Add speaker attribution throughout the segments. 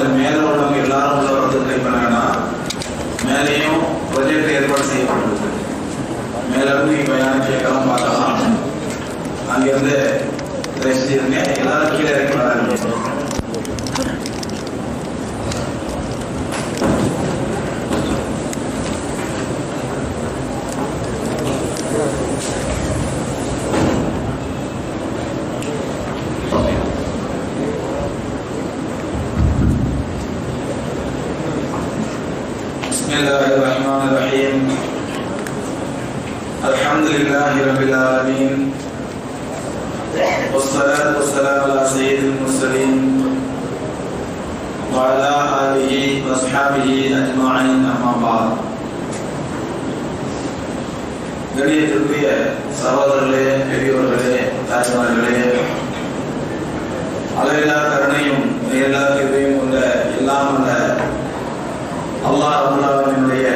Speaker 1: அதில் மேலே உள்ளவங்க எல்லாரும் உள்ள வரது ட்ரை பண்ணாங்கன்னா மேலேயும் ப்ரொஜெக்ட் ஏற்பாடு செய்யப்பட்டிருக்கு. மேலேருந்து பயணம் கேட்கலாம் பார்க்கலாம். அங்கேருந்து பேசியிருங்க, எல்லாரும் கீழே இறக்கலாம். Bismillahirrahmanirrahim. Alhamdulillahi rabbil alamin. Wassalatu wassalamu ala sayyidil mursalin wa ala alihi wa ashabihi ajma'in, amma ba'd. கணியத்திற்குரிய சகோதரர்களே, பெரியோர்களே, தாய்மார்களே, அளவில்லா கருணையும் எல்லா கிருபையும் கொண்ட எல்லாம் அல்ல அல்லாஹ் ரப்பல் ஆலமீனுடைய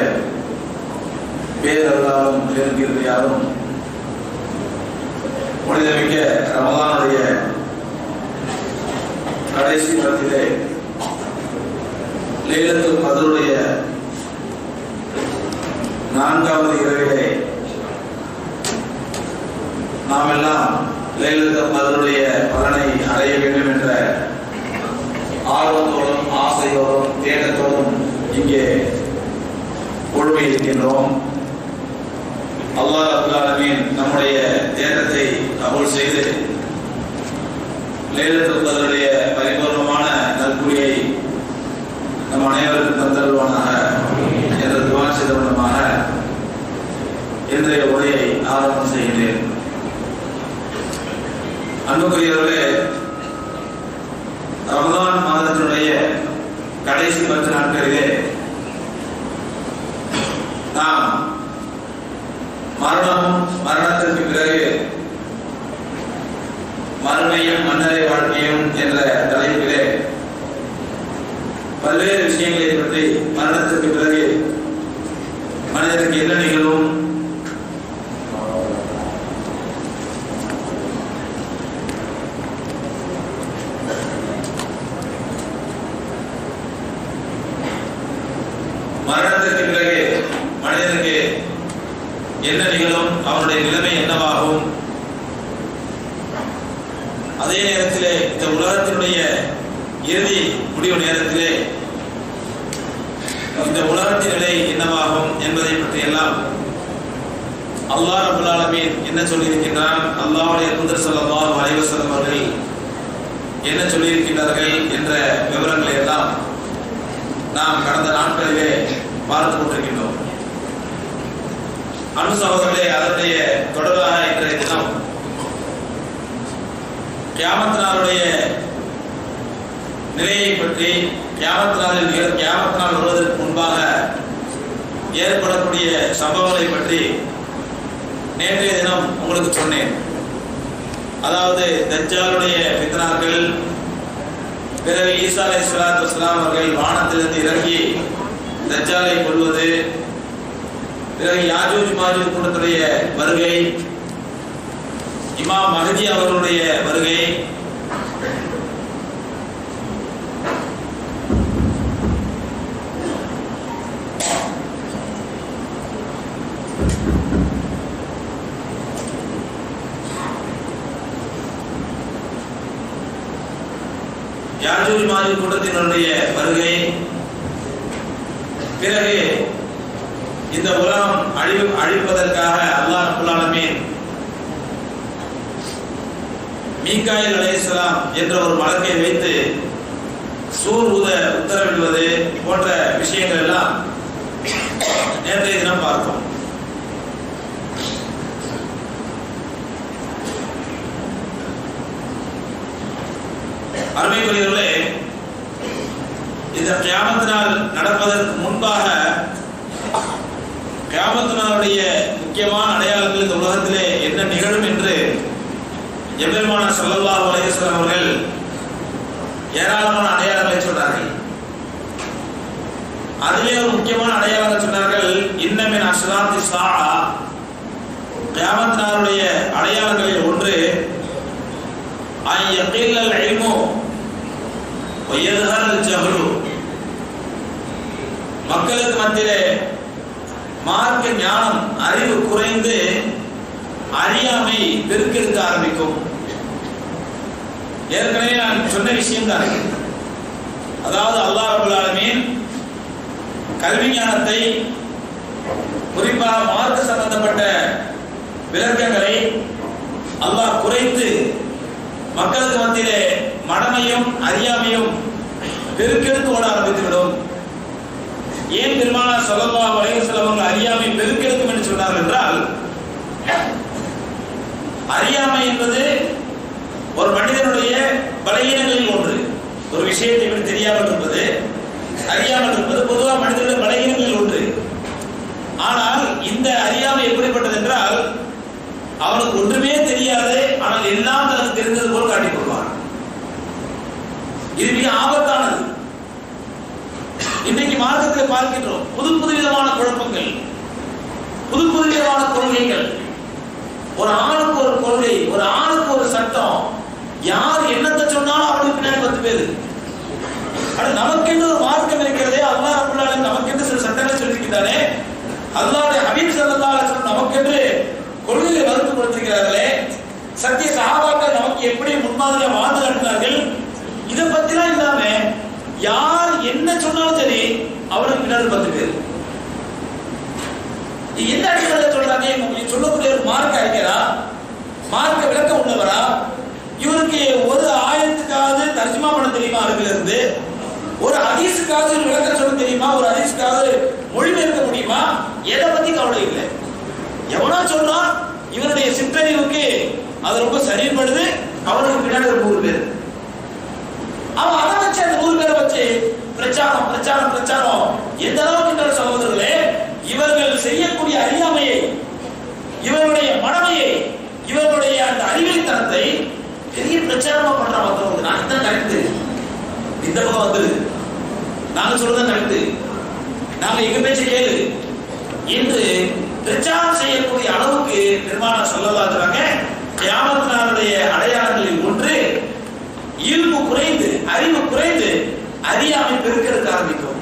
Speaker 1: பேரருளாலும் பேருக்கிருபையாலும் புனிதமிக்க ரமலானுடைய கடைசி பத்திலே லைலத்துல் கத்ருடைய 4வது இரவிலே நாம் எல்லாம் லைலத்துல் கத்ருடைய பலனை அடைய வேண்டும் என்ற ஆர்வத்தோடும் ஆசையோடும் தேடத்தோடும் இங்கே ஒழுமை இருக்கின்றோம். அல்லாஹ் ரப்பல் ஆலமீன் நம்முடைய தேடத்தை கபூல் செய்து லைலத்துல் கத்ருடைய பரிபூர்ணமான நற்கூலியை நம் அனைவருக்கும் தந்தருவானாக என்று துஆ செய்தவனமாக இன்றைய உரையை ஆரம்பம் செய்கிறேன். அன்புக்குரியவர்களே, ரமலான் மாதத்தினுடைய கடைசி 10 நாட்களிலே நாம் மரணமும் மரணத்திற்கு பிறகு மறுமையும் மன்னரை வாழ்க்கையும் என்ற தலைப்பிலே பல்வேறு விஷயங்களை பற்றி, மரணத்திற்கு பிறகு மனிதனுக்கு என்ன நிகழும், மரணத்திற்கு பிறகு மனிதனுக்கு என்ன நிகழும், அவனுடைய நிலைமை என்னவாகும், அதே நேரத்திலே இந்த உலகத்தினுடைய இறுதி முடிவு நேரத்திலே இந்த உலகத்தின் நிலை என்னவாகும் என்பதை பற்றி எல்லாம் அல்லாஹ் ரப்பல் ஆலமீன் என்ன சொல்லியிருக்கின்றான், அல்லாஹ்வுடைய தூதர் ஸல்லல்லாஹு அலைஹி வஸல்லம் அவர்கள் என்ன சொல்லியிருக்கிறார்கள் என்ற விவரங்களை எல்லாம் நாம் கடந்த நாட்களிலே பார்த்து கொண்டிருக்கின்றோம். அன்பு சகோதரர்களே, அதனுடைய தொடராக இன்றைய தினம் கியாமத் நாளுடைய நிலையை பற்றி, கியாமத் நாள் வருவதற்கு முன்பாக ஏற்படக்கூடிய சம்பவங்களை பற்றி நேற்றைய தினம் உங்களுக்கு சொன்னேன். அதாவது தஜ்ஜாலுடைய ஃபித்னாக்கள், பிறகு ஈசா அலைஹிஸ்ஸலாத்து வஸ்ஸலாம் அவர்கள் வானத்திலிருந்து இறங்கி தஜ்ஜாலை கொல்வது, பிறகு யாஜூஜ் மாஜூஜ் கூட்டத்துடைய வருகை, இமாம் மஹதி அவர்களுடைய வருகை, யாஜூஜ் மாஜூஜ் கூட்டத்தினுடைய வருகை, பிறகு இந்த உலகம் அழிப்பதற்காக அல்லாஹ் ரப்பல் ஆலமீன் மீகாயில் அலைஹிஸ்ஸலாம் என்ற ஒரு மலக்கை வைத்து சூர் ஊத உத்தரவிடுவது போன்ற விஷயங்கள் எல்லாம் நேற்றைய தினம் பார்த்தோம். அருமைக்குரியவர்களே, இந்த கியாமத் நாள் நடப்பதற்கு முன்பாக கியாமத் நாளுடைய முக்கியமான அடையாளங்கள் இந்த உலகத்திலே என்ன நிகழும் என்று எம்பெருமானார் ஸல்லல்லாஹு அலைஹி வஸல்லம் அவர்கள் ஏராளமான அடையாளங்களை சொன்னார்கள். அதிலே ஒரு முக்கியமான அடையாளங்கள் சொன்னார்கள், இன்ன மின் அஷ்ராத்தி ஸாஅ, கியாமத் நாளுடைய அடையாளங்களில் ஒன்று ஐ யகில்லல் இல்மு வ யظهر الجهل மக்களுக்கு மத்தியிலே மார்க்க ஞானம் அறிவு குறைந்து அறியாமை பெருக்கெடுக்க ஆரம்பிக்கும். ஏற்கனவே நான் சொன்ன விஷயம் தான். அதாவது அல்லாஹ் ரப்பல் ஆலமீன் கல்வி ஞானத்தை, குறிப்பாக மார்க்க சம்பந்தப்பட்ட விளக்கங்களை அல்லாஹ் குறைத்து மக்களுக்கு மத்தியிலே மடமையும் அறியாமையும் பெருக்கெடுத்து ஓட ஆரம்பித்துவிடும். ஏன் பெருமானார் ஸல்லல்லாஹு அலைஹி வஸல்லம் அவர்கள் அறியாமை பெருக்கெடுக்கும் என்று சொன்னார்கள் என்றால், அறியாமை என்பது ஒரு மனிதனுடைய பலகீனங்களில் ஒன்று. ஒரு விஷயத்தை பற்றி தெரியாமல் இருப்பது, அறியாமல் இருப்பது பொதுவாக மனிதனுடைய பலகீனங்களில் ஒன்று. ஆனால் இந்த அறியாமை எப்படிப்பட்டது என்றால், அவனுக்கு ஒன்றுமே தெரியாது, ஆனால் எல்லாம் தனக்கு தெரிந்தது போல் காட்டிக் கொள்வான். இது மிக ஆபத்தானது. இன்றைக்கு மார்க்கத்தில் பார்க்கின்றோம் புது விதமான குழப்பங்கள், புது விதமான கொள்கைகள். ஒரு ஆணுக்கு ஒரு கொள்கை, ஒரு ஆணுக்கு ஒரு சட்டம். யார் என்னத்தை சொன்னாலும் அவனுக்கு பின்னாடி 10 பேரு. ஆனா நமக்கென்று ஒரு மார்க்கம் இருக்கிறதே, அல்லாஹ் ரப்பல் ஆலமீன் நமக்கென்று சில சட்டங்களை சொல்லியிருக்கிறானே, அல்லாஹ்வுடைய ஹபீப் ஸல்லல்லாஹு அலைஹி வஸல்லம் நமக்கென்று கொள்கையை வகுத்து கொடுத்திருக்கிறார்களே, சத்திய சஹாபாக்கள் நமக்கு எப்படி முன்மாதிரியா வாழ்ந்து காட்டினார்கள், இதை பத்திலாம் இல்லாம யார் என்ன சொன்னாலும் சரி அவனுக்கு பின்னாடி 10 பேர். எந்த அடிப்படையில் சொல்றாங்க? சொல்லக்கூடிய ஒரு மார்க்க அறிஞரா, மார்க்க விளக்கம் உள்ளவரா, இவருக்கு ஒரு ஆயத்துக்காவது தர்ஜுமா பண்ண தெரியுமா? அரபில இருந்து ஒரு ஹதீஸுக்காவது விளக்கம் சொல்ல தெரியுமா? ஒரு ஹதீஸுக்காவது மொழிபெயர்க்க முடியுமா? எதை பத்தி கவலை இல்லை. எவனா சொல்றான் இவருடைய சிற்றறிவுக்கு அது ரொம்ப சரிப்படுது, அவனுக்கு பின்னாடி ஒரு 100 பேர். அவன் அதை வச்சு அந்த 100 பேரை வச்சு பிரச்சாரம் பிரச்சாரம் பிரச்சாரம். எந்த அளவுக்கு சகோதரர்களே, இவர்கள் செய்யக்கூடிய அறியாமையை, இவருடைய மடமையை, இவருடைய அந்த அறிவியல்தனத்தை பெரிய பிரச்சாரமா பண்றான் மற்றவங்க. நான் இதுதான் கரெக்ட், இந்த பக்கம் வந்துரு, நாங்க சொல்றதான் கரெக்ட், நாங்க எங்க பேச்சு கேளு என்று பிரச்சாரம் செய்யக்கூடிய அளவுக்கு பெருமானார் ஸல்லல்லாஹு அலைஹி வஸல்லம் கியாமத் நாளுடைய அடையாளங்களில் ஒன்று இல்மு குறைந்து, அறிவு குறைந்து அறியாமை பெருக்கெடுக்க ஆரம்பிக்கும்.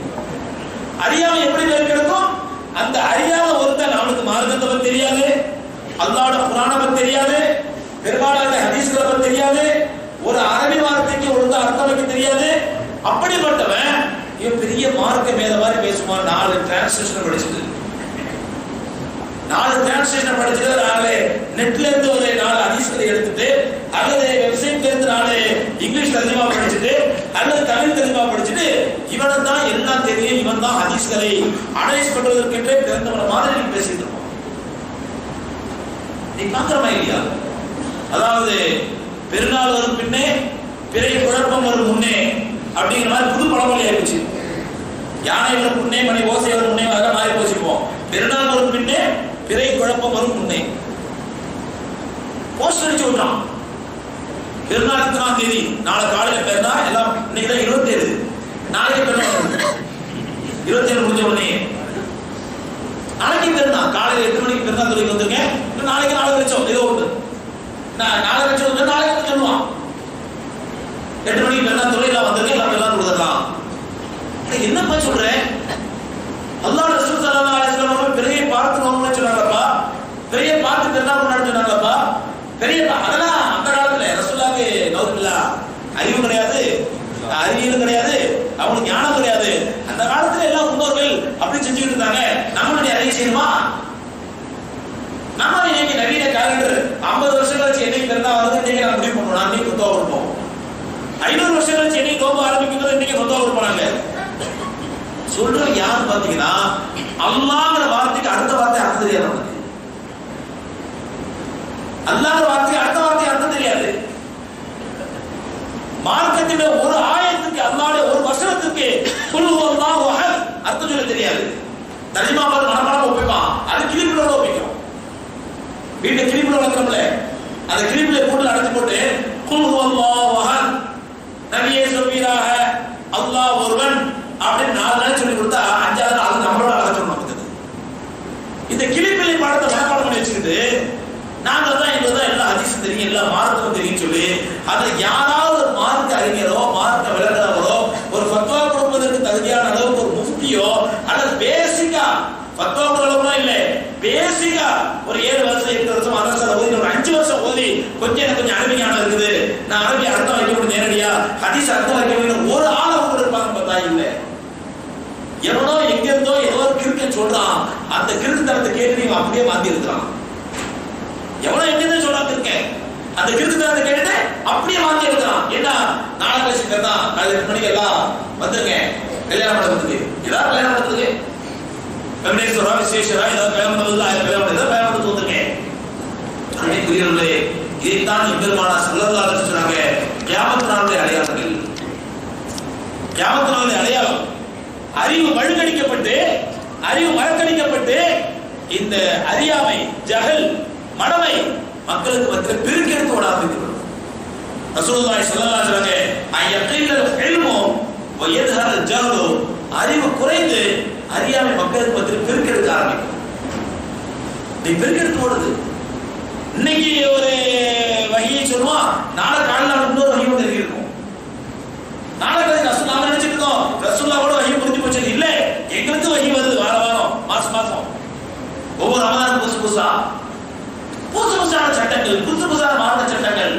Speaker 1: அறியாமை எப்படி பெருக்கெடுக்கும்? அந்த அறியாத ஒருத்தன் அவனுக்கு மார்க்கத்தை பத்தி தெரியாது, அல்லாஹ்வுடைய குர்ஆனை பத்தி தெரியாது, பெருமானாருடைய ஹதீஸ்களை பத்தி தெரியாது, ஒரு அரபி வார்த்தைக்கு ஒழுங்கா அர்த்தம் வைக்க தெரியாது. அப்படிப்பட்டவன் இவன் பெரிய மார்க்க மேத மாதிரி பேசுவான். 4 டிரான்ஸ்லேஷன் படிச்சுட்டு, 4 டிரான்ஸ்லேஷன் படிச்சுட்டு, 4 நெட்ல இருந்து ஒரு 4 ஹதீஸ்களை எடுத்துட்டு, அல்லது வெப்சைட்ல இருந்து 4 இங்கிலீஷ் தர்ஜுமா படிச்சுட்டு, அல்லது தமிழ் தர்ஜுமா படிச்சுட்டு, இவனை தான் எல்லாம் தெரியும், இவன் தான் ஹதீஸ்களை அனலைஸ் பண்றதற்கென்றே பிறந்தவன மாதிரி நீ பேசிட்டு இருப்போம். நீ பாக்குறமா இல்லையா? அதாவது பெருநாள் வரும் பின்னே பிறை குழப்பம் வரும் முன்னே அப்படிங்கிற மாதிரி புது பழமொழி ஆயிடுச்சு. யானை வரும் முன்னே மணி ஓசை வரும் முன்னே மாறி போச்சுப்போம். பெருநாள் வரும் பின்னே பிறை குழப்பம் வரும் முன்னே போஸ்டர் அடிச்சு விட்டான். பெருநாள் 3ஆம் தேதி, நாளை காலையில பெருநாள், எல்லாம் இன்னைக்கு தான் 27, நாளைக்கு பெருநாள் 27 முடிஞ்ச உடனே நாளைக்கு பெருநாள், காலையில 8 மணிக்கு பெருநாள் தொழில் வந்திருக்கேன், நாளைக்கு 4 லட்சம் ஏதோ ஒன்று, 4 லட்சம் நாளைக்கு சொல்லுவான். 8 மணிக்கு பெருநாள் தொழில் வந்திருக்கேன், எல்லாம் பெருநாள் கொடுத்துடலாம். என்னப்பா சொல்றேன்? அல்லாஹ் ரசூல் ஸல்லல்லாஹு அலைஹி வஸல்லம் அவர்கள் பிறையை பார்த்து நோம்புன்னு சொன்னாங்கப்பா, பிறையை பார்த்து பெருநாள் கொண்டாட சொன்னாங்கப்பா. பெரிய அதெல்லாம் அந்த காலத்துல ரசூலுல்லாஹி நௌதுபில்லா அறிவு கிடையாது, அறிவியலும் கிடையாது, அவங்களுக்கு ஞானம் கிடையாது. அந்த காலத்துல எல்லாம் முன்னோர்கள் அப்படி செஞ்சுட்டு இருந்தாங்க. நம்மளுடைய அறிவு செய்யணுமா? நம்ம இன்னைக்கு நவீன காலண்டர் 50 வருஷம் கழிச்சு என்னைக்கு பெருநாள் வருது இன்னைக்கு நான் முடிவு பண்ணுவோம், அன்னைக்கு கொத்தா கொடுப்போம். 500 வருஷம் கழிச்சு என்னைக்கு நோம்பு ஆரம்பிக்கும்போது இன்னைக்கு கொத்தா கொடுப்பாங்க. சொல்றது யாருன்னு பாத்தீங்கன்னா, அல்லாஹ்ங்கிற வார்த்தைக்கு அடுத்த வார்த்தை அர்த்தம் தெரியாது. நமக்கு அல்லாஹ்ங்கிற வார்த்தைக்கு அடுத்த வார்த்தை அர்த்தம் தெரியாது. மார்க்கத்தில ஒரு ஆயத்துக்கு, அல்லாஹ்வுடைய ஒரு வசனத்துக்கு குல் ஹுவல்லாஹு அஹத் அர்த்தம் சொல்ல தெரியாது. தர்ஜுமா பண்ண மனப்பாடம் ஒப்பிப்பான், அது கிளிப்புல ஒப்பிக்கும். வீட்டை கிளிப்புல வளர்க்கறோம்ல, அந்த கிளிப்புல போட்டு அடைச்சு போட்டு குல் ஹுவல்லாஹு அஹத் நபியே சொல்வீராக அல்லாஹ் ஒருவன் அப்படின்னு 4 நாள் சொல்லி கொடுத்தா 5வது நாள் நம்மளோட அழைச்சோம். நமக்கு இந்த கிளிப்பிள்ளை பாடத்தை மனப்பாடம் பண்ணி வச்சுக்கிட்டு நாங்க தான் எங்களுக்கு தான் எல்லா ஹதீஸும் தெரியும், எல்லா மார்க்கமும் தெரியும் சொல்லி அதை யாராவது ஒரு மார்க்க அறிஞரோ மார்க்க விளங்குறவரோ ஒரு ஃபத்வா கொடுப்பதற்கு தகுதியான அளவுக்கு ஒரு முஃப்தி புத்தியோ அல்லது பேசிக்கா பத்தோபுரம் இல்ல, பேசிக்கா ஒரு 7 வருஷம் 8 வருஷம் மதரசால ஓதி ஒரு 5 வருஷம் ஓதி கொஞ்சம் அரபி ஞானம் இருக்குது, நான் அரபி அர்த்தம் வைக்க முடியும், நேரடியா ஹதீஸ் அர்த்தம் வைக்க முடியும் ஒரு ஆள் அவங்க இருப்பாங்க பார்த்தா இல்ல. எவனோ எங்க இருந்தோ ஏதோ கிறுக்கன் சொல்றான், அந்த கிறுக்குத்தனத்தை கேட்டு நீங்க அப்படியே மாத்தி இருக்கிறான். எவனோ எங்க இருந்து சொல்றான் இருக்கேன், அந்த கிறுக்குத்தனத்தை கேட்டு அப்படியே மாத்தி இருக்கிறான். ஏன்னா நாளை கழிச்சு தான் 8 மணிக்கு எல்லாம் வந்துருங்க கல்யாணம் நடக்குது, ஏதாவது கல்யாணம் நடக்குது, வெங்கடேஸ்வரா விசேஷரா ஏதாவது கல்யாணம் நடக்குது வந்துருக்கேன். புரியவில்லை. இதைத்தான் எம்பெருமானார் ஸல்லல்லாஹு அலைஹி வஸல்லம் சொன்னாங்க, கியாமத் நாளுடைய அடையாளங்கள், கியாமத் நாளுடைய அடையாளம் அறிவு மழுங்கடிக்கப்பட்டு அறிவு மறக்கடிக்கப்பட்டு இந்த அறியாமை ஜஹல் மடமை மக்களுக்கு மத்தியில் பெருக்கெடுத்து ஓட ஆரம்பிக்கிறது. ரசூலுல்லாஹி ஸல்லல்லாஹு அலைஹி வஸல்லம் ஐயகில்லல் இல்மு வ யத்ஹரல் ஜஹலு, அறிவு குறைந்து அறியாமை மக்களுக்கு மத்தியில் பெருக்கெடுக்க ஆரம்பிக்கும். நீ பெருக்கெடுத்து ஓடுது. இன்னைக்கு ஒரு வகையை சொல்லுவான், நாளை காலையில் இன்னொரு வகை ஒன்று இருக்கும். நாளை ரசூல் நாம நினைச்சிட்டு இருக்கோம் ரசூலுல்லாஹ் வகை புரிஞ்சு போச்சு. இல்ல, எங்களுக்கு வகை வருது வாரம் மாசம் ஒவ்வொரு ரமலானுக்கு புதுசான சட்டங்கள், புதுசான மார்க்க சட்டங்கள்.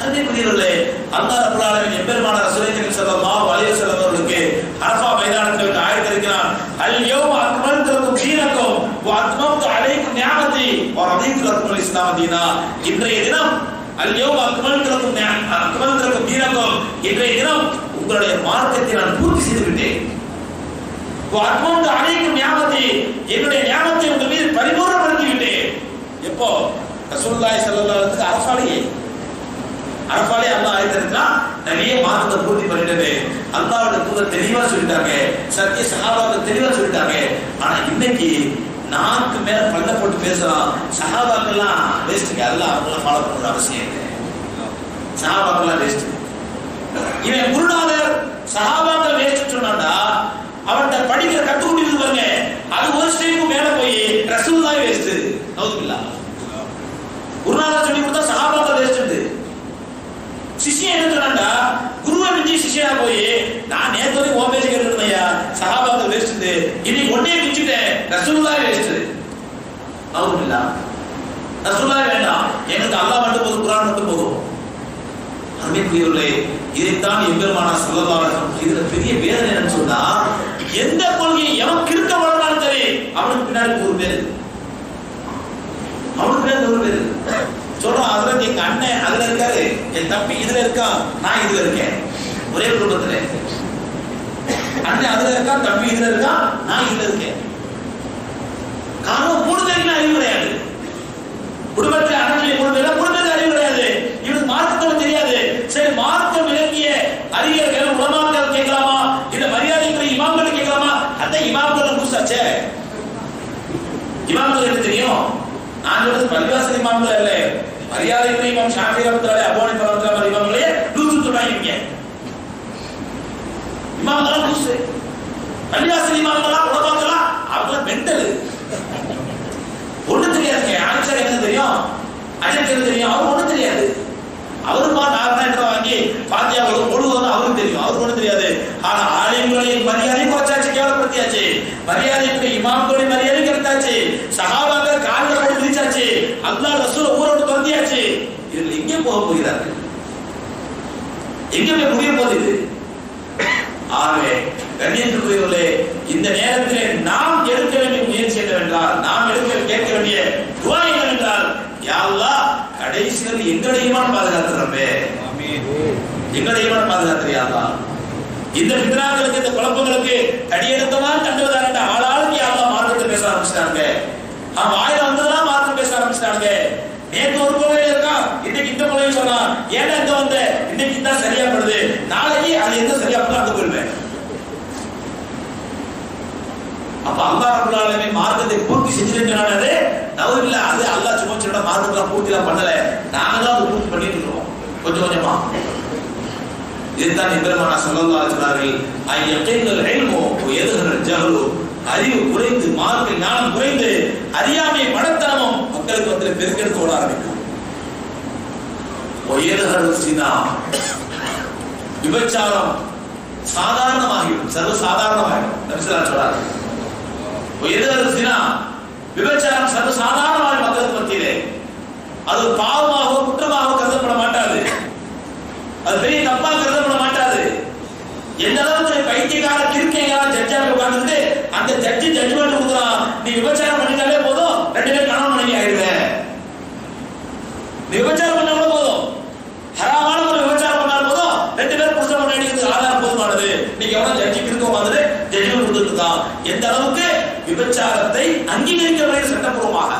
Speaker 1: அன்பிற்குரியவர்களே, அல்லாஹ் ரப்பல் ஆலமீன் எம்பெருமானார் ரசூலுல்லாஹி ஸல்லல்லாஹு அலைஹி வஸல்லம் அவர்களுக்கு அரஃபா மைதானத்தில் ஆயத் இருக்கிறான், அல் யௌம அக்மல்து லக்கும் தீனக்கும் வ அத்மம்து அலைக்கும் நிஅமதி வ ரதீது லக்கும் அல் இஸ்லாம் தீனா. இன்றைய தினம் அல் யௌம அக்மல்து லக்கும் தீனக்கும், இன்றைய தினம் உங்களுடைய மார்க்கத்தை நான் பூர்த்தி செய்து விட்டேன். வ அத்மம்து அலைக்கும் நிஅமதி, என்னுடைய நிஅமத்தை உங்கள் மீது பரிபூர்ணப்படுத்தி விட்டேன். எப்போ? ரசூலுல்லாஹி ஸல்லல்லாஹு அலைஹி வஸல்லம் அரஃபாலே அல்லாஹ் ஆயத்திருக்கா நிறைய மார்க்கத்தை பூர்த்தி பண்ணிட்டது. அல்லாஹ்வோட தூதர் தெளிவா சொல்லிட்டாங்க, சத்திய சஹாபாக்கள் தெளிவா சொல்லிட்டாங்க. ஆனா இன்னைக்கு நாக்கு மேல பல்ல போட்டு பேசுறான். சஹாபாக்கள்லாம் வேஸ்ட்டுங்க, அதெல்லாம் அவங்களாம் ஃபாலோ பண்ண அவசியம் இல்லை. சஹாபாக்கள்லாம் வேஸ்ட். இவன் குருநாதர் சஹாபாக்கள் வேஸ்ட் சொன்னாண்டா அவன்கிட்ட படிக்கிற கத்துக்குட்டி பாருங்க, அது ஒரு ஸ்டெப் மேல போய் ரசூலுல்லாஹி வேஸ்ட். நவுதுபில்லாஹ். குருநாதர் சொல்லி கொடுத்தா சஹாபாக்கள் வேஸ்ட். சிஷ்யன் என்ன சொன்னாண்டா, குருவை மிஞ்சி சிஷ்யனா போய் நான் நேத்து வரைக்கும் ஓ பேச்சு கேட்டுருந்தையா, சஹாபாக்கள் வேஸ்ட், இன்னைக்கு ஒன்னே மிஞ்சிட்டேன், ரசூலுல்லாஹி வேஸ்ட். நவுதுபில்லாஹ். ரசூலுல்லாஹி வேண்டாம், எனக்கு அல்லாஹ் மட்டும் போதும், குர்ஆன் மட்டும் போதும். அன்பிற்குரியவர்களே, இதைத்தான் எம்பெருமானார் ஸல்லல்லாஹு அலைஹி வஸல்லம் இதுல பெரிய வேதனை என்னன்னு சொன்னா, எந்த கொள்கையை எவன் கிறுக்க வளர்ந்தாலும் சரி அவனுக்கு பின்னாடி ஒரு பேரு, அவனுக்கு பின்னாடி ஒரு பேரு சொல்றான். அதுல எங்க அண்ணன் அதுல இருக்காரு, என் தம்பி இதுல இருக்கான், நான் இதுல இருக்கேன். ஒரே குடும்பத்துல அண்ணன் அதுல இருக்கான், தம்பி இதுல இருக்கான், நான் இதுல இருக்கேன். காரணம் 3 பேருக்கு அறிவு கிடையாது. குடும்பத்துல அண்ணன் குடும்பத்துல அறிவு கிடையாது. இவனுக்கு மார்க்கம் தெரியாது. சரி, மார்க்கம் விளங்கிய அறிஞர்கள் உலமாக்கள் கேட்கலாமா, இல்ல மரியாதைக்குரிய இமாம்கள் கேட்கலாமா? அந்த இமாம்கள் புதுசாச்சே. இமாம்கள் என்ன தெரியும்? நான் சொல்றது பள்ளிவாசல் இமாம்கள் இல்ல, மரியாதைக்குரிய இமாம் ஷாஃபி ரஹ்மத்துல்லாஹி அபூ ஹனீஃபா ரஹ்மத்துல்லாஹி இமாம்களே லூசு சொல்றாங்க. இமாம்கள் லூசு, பள்ளிவாசல் இமாம்கள் உலமாக்கள் அவங்க மெண்டல். ஒண்ணு தெரியாதுங்க. ஆயிஷா என்ன தெரியும், அஜர் என்ன தெரியும், அவருக்கு ஒண்ணு தெரியாது. அவருமா நாராயணத்தை வாங்கி பாத்தியா ஒழுகுவது அவருக்கு தெரியும், அவருக்கு ஒண்ணு தெரியாது. ஆனா ஆலிம்களின் மரியாதை குறைச்சாச்சு, கேவலப்படுத்தியாச்சு. மரியாதைக்கு இமாம்களுடைய மரியாதை கிடைத்தாச்சு. சஹாபாக்கள் காலில் போட்டு விரிச்சாச்சு. அல்லாஹ் ரசூல் ஊரோடு துரத்தியாச்சு. இவர்கள் எங்கே போக போகிறார்கள்? எங்கே போய் முடிய போகுது? ஆகவே கண்ணியத்துக்குரியவர்களே, இந்த நேரத்திலே நாம் எடுக்க வேண்டிய முயற்சி என்னவென்றால், நாம் கேட்க வேண்டிய துஆ என்னவென்றால், யா அல்லாஹ் கடைசி வரை எங்களுடைய ஈமான் பாதுகாத்துறமே, எங்களுடைய ஈமான் பாதுகாத்துறியா அல்லாஹ். இந்த ஃபித்னாக்களுக்கு, இந்த குழப்பங்களுக்கு தடியெடுத்தமா கண்டுவதான ஆளாளுக்கு அல்லாஹ் மார்க்கத்தை பேச ஆரம்பிச்சிட்டாங்க. அவன் வாயில வந்ததெல்லாம் மார்க்கம் பேச ஆரம்பிச்சிட்டாங்க. நேற்று ஒரு கொள்கையில இருக்கான், இன்னைக்கு இந்த கொள்கையை சொன்னான். ஏன்னா இந்த வந்த இன்னைக்கு தான் சரியா படுது, நாளைக்கு அது எந்த சரியா படுது அங்க போயிடுவேன். அப்ப அல்லாஹ் ரப்பல் ஆலமீன் மார்க்கத்தை பூர்த்தி செஞ்சிருக்கானே, நவுல்ல அது அல்லாஹ் சும்மா சொல்ற மார்க்கத்தை பூர்த்திலாம் பண்ணல, நாங்க தான் அதை பூர்த்தி பண்ணிட்டு இருக்கோம் கொஞ்சம் கொஞ்சமா. இதுதான் எம்பெருமானார் ஸல்லல்லாஹு அலைஹி வஸல்லம் ஐயகில் இல்மு வயதுஹரல் ஜஹலு, அறிவு குறைந்து மார்க்க ஞானம் குறைந்து அறியாமை மடத்தனமும் மக்களுக்கு வந்து பெருக்கெடுத்து ஓட ஆரம்பிக்கும். வயதுஹரல் ஸினா, விபச்சாரம் சாதாரணமாகிடும், சர்வ சாதாரணமாகிடும். நபிஸல்லல்லாஹு சொல்றாங்க. எதுனா விபச்சாரம் சர்வசாதாரணமான மக்களுக்கு மத்தியிலே அது பாவமாக குற்றமாக கருதப்பட மாட்டாது, அது பெரிய தப்பா கருதப்பட மாட்டாது. எந்த அளவுக்கு பைத்தியக்கார கிறுக்கையா ஜட்ஜாக உட்கார்ந்து அந்த ஜட்ஜி ஜட்ஜ்மெண்ட் கொடுக்குறான், நீ விபச்சாரம் பண்ணிட்டாலே போதும் 2 பேர் கணவன் மனைவி ஆயிடுவேன். நீ விபச்சாரம் பண்ணாலே போதும், ஹராமான ஒரு விபச்சாரம் பண்ணாலும் போதும் 2 பேர் புருஷன் பண்ணி ஆதாரம் போதுமானது. நீங்க எவ்வளவு ஜட்ஜி கிறுக்க உட்கார்ந்து ஜட்ஜ்மெண்ட் கொடுத்துட்டு இருக்கான். எந்த அளவுக்கு விபச்சாரத்தை அங்கீகரிக்க வேண்டிய சட்டப்பூர்வமாக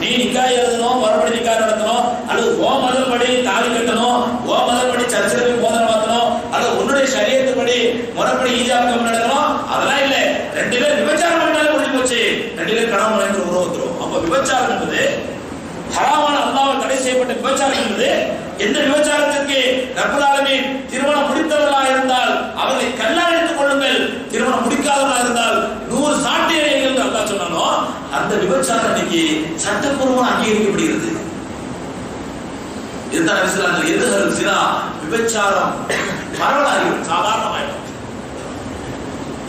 Speaker 1: நீ நிக்காய் எழுதணும், மறுபடி நிக்காய் நடத்தணும், அல்லது ஓ மதப்படி தாலி கட்டணும், ஓ மதப்படி சர்ச்சையில் மோதிரம் மாத்தணும், அல்லது உன்னுடைய சரியத்துப்படி முறைப்படி ஈஜாப் கம்மி நடக்கணும், அதெல்லாம் இல்லை. 2 பேர் விபச்சாரம் பண்ணாலே முடிஞ்சு போச்சு, 2 பேர் கணவன் மனைவி உறவு வந்துடும். அப்ப விபச்சாரம் என்பது ஹராமான அல்லாஹ்வால் தடை செய்யப்பட்ட விபச்சாரம் என்பது எந்த விபச்சாரத்திற்கு ரப்பல் ஆலமீன் திருமணம் முடித்தவர்களாக இருந்தால் அவர்களை கல்லாணித்துக் கொள்ளுங்கள், திருமணம் முடிக்காதவர்களாக இருந்தால் 100 சாட்டையர்கள் என்று அல்லாஹ் சொன்னானோ அந்த விபச்சாரம் இன்னைக்கு சட்டப்பூர்வமாக அங்கீகரிக்கப்படுகிறது. இதுதான் நபிஸல்லல்லாஹு எதுஹர் ஸினா விபச்சாரம் பரவலாகிடும், சாதாரணமாயிடும்.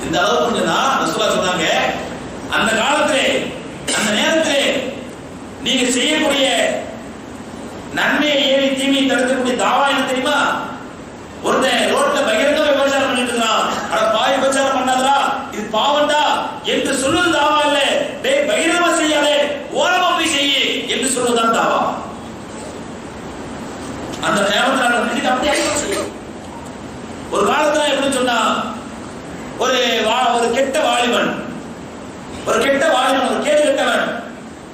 Speaker 1: இந்த அளவுக்கு கொஞ்சம்னா ரசூலுல்லாஹ் சொன்னாங்க, அந்த காலத்திலே அந்த நேரத்திலே நீங்க செய்யக்கூடிய நன்மையை ஏவி தீமையை தடுக்கக்கூடிய தாவா என்ன தெரியுமா? ஒருத்தன் ரோட்ல பகிரங்க விபச்சாரம் பண்ணிட்டு இருக்கான், அட பாய் விபச்சாரம் பண்ணாதடா இது பாவம்டா என்று சொல்வது தாவா இல்ல, டேய் பகிரமா செய்யாதே ஓரமா போய் செய்யி என்று சொல்வதுதான் தாவா. அந்த நேரத்துல நம்ம அப்படியே செய்யும். ஒரு காலத்துல எப்படி சொன்னா, ஒரு கெட்ட வாலிபன் ஒரு கேடு கெட்டவன்,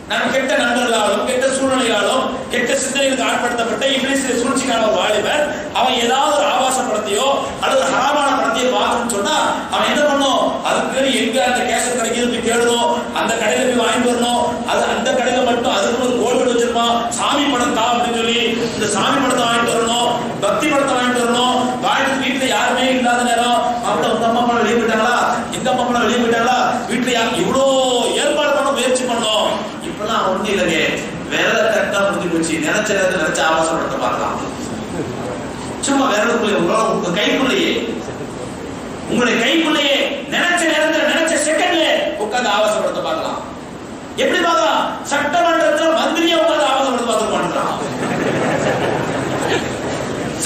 Speaker 1: நான் கெட்ட நண்பர்களாலும் கெட்ட சூழ்நிலையாலும் கெட்ட சிந்தனைகளுக்கு ஆட்படுத்தப்பட்ட இங்கிலீஷ் சூழ்ச்சிக்கான ஒரு வாலிபன் அவன் ஏதாவது ஒரு ஆபாச படத்தையோ அல்லது ஹராமான படத்தையோ பார்க்கணும்னு சொன்னா அவன் என்ன பண்ணும், அதுக்கு எங்க அந்த கேசட் கிடைக்கிறது போய் தேடணும், அந்த கடையில போய் வாங்கிட்டு வரணும், அது அந்த கடையில மட்டும் அதுக்கு ஒரு கோல்டு வச்சிருப்பான், சாமி படம் தான் அப்படின்னு சொல்லி இந்த சாமி படத்தை வாங்கிட்டு வரணும், பக்தி படத்தை வாங்கிட்டு வரணும். வாங்கிட்டு வீட்டுல யாருமே இல்லாத நேரம் அப்படி உங்க அம்மா அப்பா வெளியே போயிட்டாங்களா, எங்க அம்மா அப்பா வெளியே போயிட்டாங்களா, வீட்டுல இவ்வளோ ஏற்பாடு பண்ண முயற்சி பண்ணோம். இப்பெல்லாம் ஒண்ணு இல்லைங்க, விரல கரெக்டா முடிஞ்சு போச்சு, நினைச்ச நேரத்தை நினைச்ச ஆபாசப்படத்தை பார்க்கலாம். சும்மா விரலுக்குள்ளே உங்க கைக்குள்ளேயே உங்களுடைய கைக்குள்ளேயே நினைச்ச நேரத்தில் நினைச்ச செகண்ட்ல உட்கார்ந்து ஆபாசப்படத்தை பார்க்கலாம். எப்படி பார்க்கலாம்? சட்டமன்றத்தில் மந்திரியா உட்கார்ந்து ஆபாசப்படத்தை பார்த்து மாட்டான்.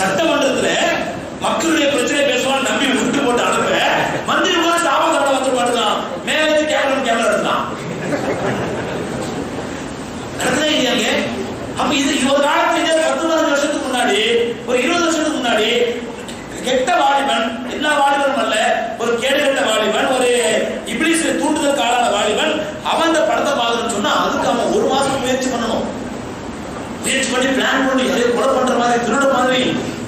Speaker 1: சட்டமன்றத்துல மக்களுடைய பிரச்சனை பேசுவான் நம்பி விட்டு போட்டு அனுப்ப மந்திரி உட்கார்ந்து ஆபாசப்படம் பார்த்து மாட்டான். மேலே கேமரா எடுத்தான். அப்ப இது ஒரு காலத்துல 10-15 வருஷத்துக்கு முன்னாடி, ஒரு 20 வருஷத்துக்கு முன்னாடி கெட்ட வாலிபன், எல்லா வாலிபனும் அல்ல, ஒரு கேடு கெட்ட வாலிபன், ஒரு இப்லீஸ் தூண்டுதல் காலான வாலிபன் அவன் அந்த படத்தை பார்க்கணும்னு சொன்னா அதுக்கு அவன் 1 மாசம் முயற்சி பண்ணணும். முயற்சி பண்ணி பிளான் பண்ணி அதே கொலை பண்ற மாதிரி, திருட மாதிரி,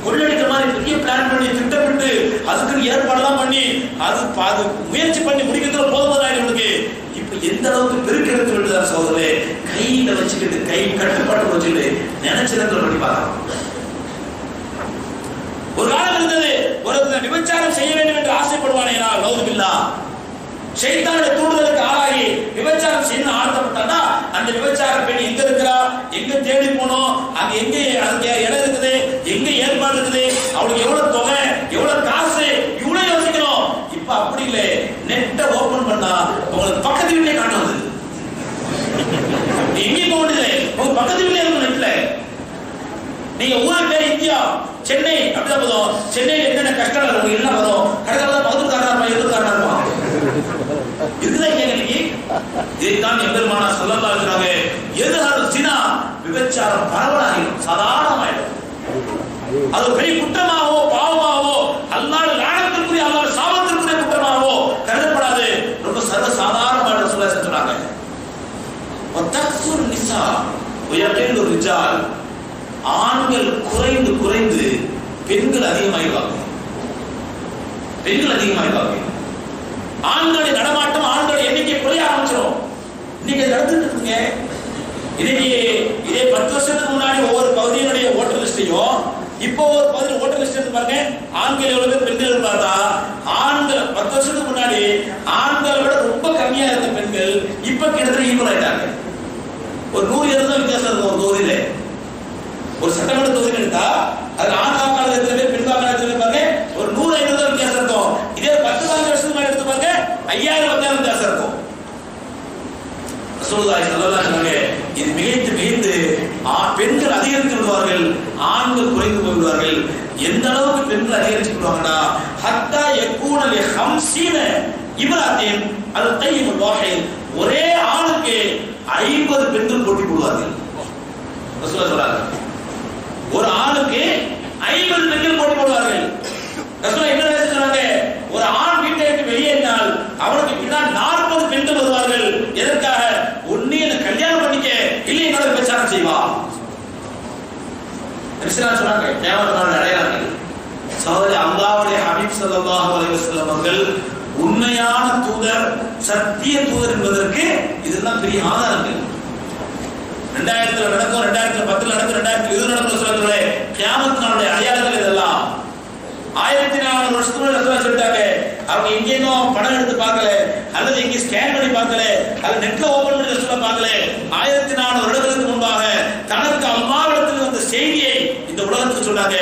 Speaker 1: கொள்ளடிக்கிற மாதிரி பெரிய பிளான் பண்ணி திட்டமிட்டு அதுக்கு ஏற்பாடுலாம் பண்ணி அது முயற்சி பண்ணி முடிக்கிறதுல போதுமாதான் இவனுக்கு. இப்ப எந்த அளவுக்கு பெருக்கெடுத்து விட்டுதான் சோதரே, கையில வச்சுக்கிட்டு கை கட்டுப்பாட்டு வச்சுக்கிட்டு நினைச்ச நேரத்தில் பண்ணி பார்க்கலாம். ஒரு காலம் இருந்தது, ஒரு விபச்சாரம் செய்ய வேண்டும் என்று ஆசைப்படுவானேனா லௌதுபில்லா ஷைத்தானுடைய தூண்டுதலுக்கு ஆளாகி விபச்சாரம் செய்யணும் ஆழ்த்தப்பட்டானா அந்த விபச்சார பெண் எங்க இருக்கிறா, எங்க தேடி போனோம், அங்க எங்க அதுக்கு இடம் இருக்குது, எங்க ஏற்பாடு இருக்குது, அவளுக்கு எவ்வளவு தொகை, எவ்வளவு காசு, இவ்வளவு யோசிக்கணும். இப்ப அப்படி இல்லை, நெட்டை ஓபன் பண்ணா உங்களுக்கு பக்கத்து வீட்டிலே காட்டுவது, எங்கேயும் போக வேண்டியது, உங்க பக்கத்து வீட்டிலே இருக்கும் நெட்ல. நீங்க ஊருக்கு பேர் இந்தியா, சென்னை அப்படிதான் போதும், சென்னையில என்னென்ன கஷ்டம் உங்களுக்கு எல்லாம் வரும், கடைசியில் பகுதிக்காரனா எதிர்காரனா இருப்பான். இதுதான் இன்னைக்கு இதைத்தான் எம்பெருமானார் ஸல்லல்லாஹு அலைஹி வஸல்லம் எதுஹர் ஸினா விபச்சாரம் பரவலாகிடும், சாதாரணமாயிடும். அது பெரிய குற்றமாவோ பாவமாவோ அல்லாஹ் லானத்திற்குரிய அல்லாஹ் சாபத்திற்குரிய குற்றமாவோ கருதப்படாது, ரொம்ப சர்வ சாதாரணமான ரசூலுல்லாஹ் சொல்றாங்க. வதக்சுர் நிசா வயகில் ரிஜால், ஆண்கள் குறைந்து குறைந்து பெண்கள் அதிகமாயிடுவாங்க. ஆண்களுடைய நடமாட்டம், ஆண்களுடைய எண்ணிக்கை குறைய ஆரம்பிச்சிடும். இன்னைக்கு நடந்துட்டு இருக்குங்க. இன்னைக்கு இதே 10 வருஷத்துக்கு முன்னாடி ஒவ்வொரு பகுதியினுடைய ஓட்டர் லிஸ்டையும் இப்போ ஒரு பகுதி ஓட்டர் லிஸ்ட் எடுத்து பாருங்க, ஆண்கள் எவ்வளவு பேர் பெண்கள் பார்த்தா ஆண்கள் 10 வருஷத்துக்கு முன்னாடி ஆண்களை விட ரொம்ப கம்மியா இருந்த பெண்கள் இப்ப கிட்டத்தட்ட ஈக்குவல் ஆயிட்டாங்க. ஒரு 100 தான் வித்தியாசம் இருக்கும். ஒரு தொகுதியில ஒரு சட்டமன்ற தொகுதி எடுத்தா அது ஆண் வாக்காளர் எத்தனை பேர் பெண் வாக்காளர் எத்தனை பேர் பாருங்க, ஒரு 100 தான் வித்தியாசம் இருக்கும். இதே ரசூலுல்லாஹி ஸல்லல்லாஹு அலைஹி வஸல்லம் இது மிகைத்து மிகைத்து பெண்கள் அதிகரித்து விடுவார்கள், ஆண்கள் குறைந்து போய்விடுவார்கள். எந்த அளவுக்கு பெண்கள் அதிகரித்து விடுவாங்கடா, ஹத்தா யகூன லி 50 இம்ராத்தின் அல் தையிபுல் வாஹித், ஒரே ஆணுக்கு 50 பெண்கள் போட்டி போடுவார்கள். ரசூலுல்லாஹி சொல்றாங்க, ஒரு ஆணுக்கு 50 பெண்கள் போட்டி போடுவார்கள். ரசூலுல்லாஹி என்ன சொல்றாங்க, ஒரு ஆண் வீட்டை விட்டு வெளியேறினால் அவனுக்கு பின்னால் 40 பெண்கள் வருவார்கள். எதற்காக? ஒண்ணு என்ன கல்யாணம் பண்ணிக்க, இல்லை என்னோட விபச்சாரம் செய்வா. சொன்னாங்க கியாமத் நாள் அடையாளங்கள். சகோதரி, அல்லாஹ்வுடைய ஹபீப் ஸல்லல்லாஹு அலைஹி வஸல்லம் அவர்கள் உண்மையான தூதர், சத்திய தூதர் என்பதற்கு இதெல்லாம் பெரிய ஆதாரங்கள். 2000 நடக்கும், 2010 நடக்கும், 2020 நடக்கும் சொல்றாங்களே, கியாமத் நாளுடைய அடையாளங்கள் இதெல்லாம். 1400 வருஷத்துக்கு முன்னாடி ரசூலுல்லாஹ் சொல்லிட்டாங்க. அவங்க எங்கேயும் படம் எடுத்து பார்க்கல, அல்லது எங்க ஸ்கேன் பண்ணி பார்க்கல, அல்லது நெட்ல ஓபன் பண்ணி ரசூலுல்லாஹ் பார்க்கல. 1400 வருடங்களுக்கு முன்பாக தனக்கு அல்லாஹ்விடத்தில் வந்த செய்தியை இந்த உலகத்துக்கு சொன்னாங்க.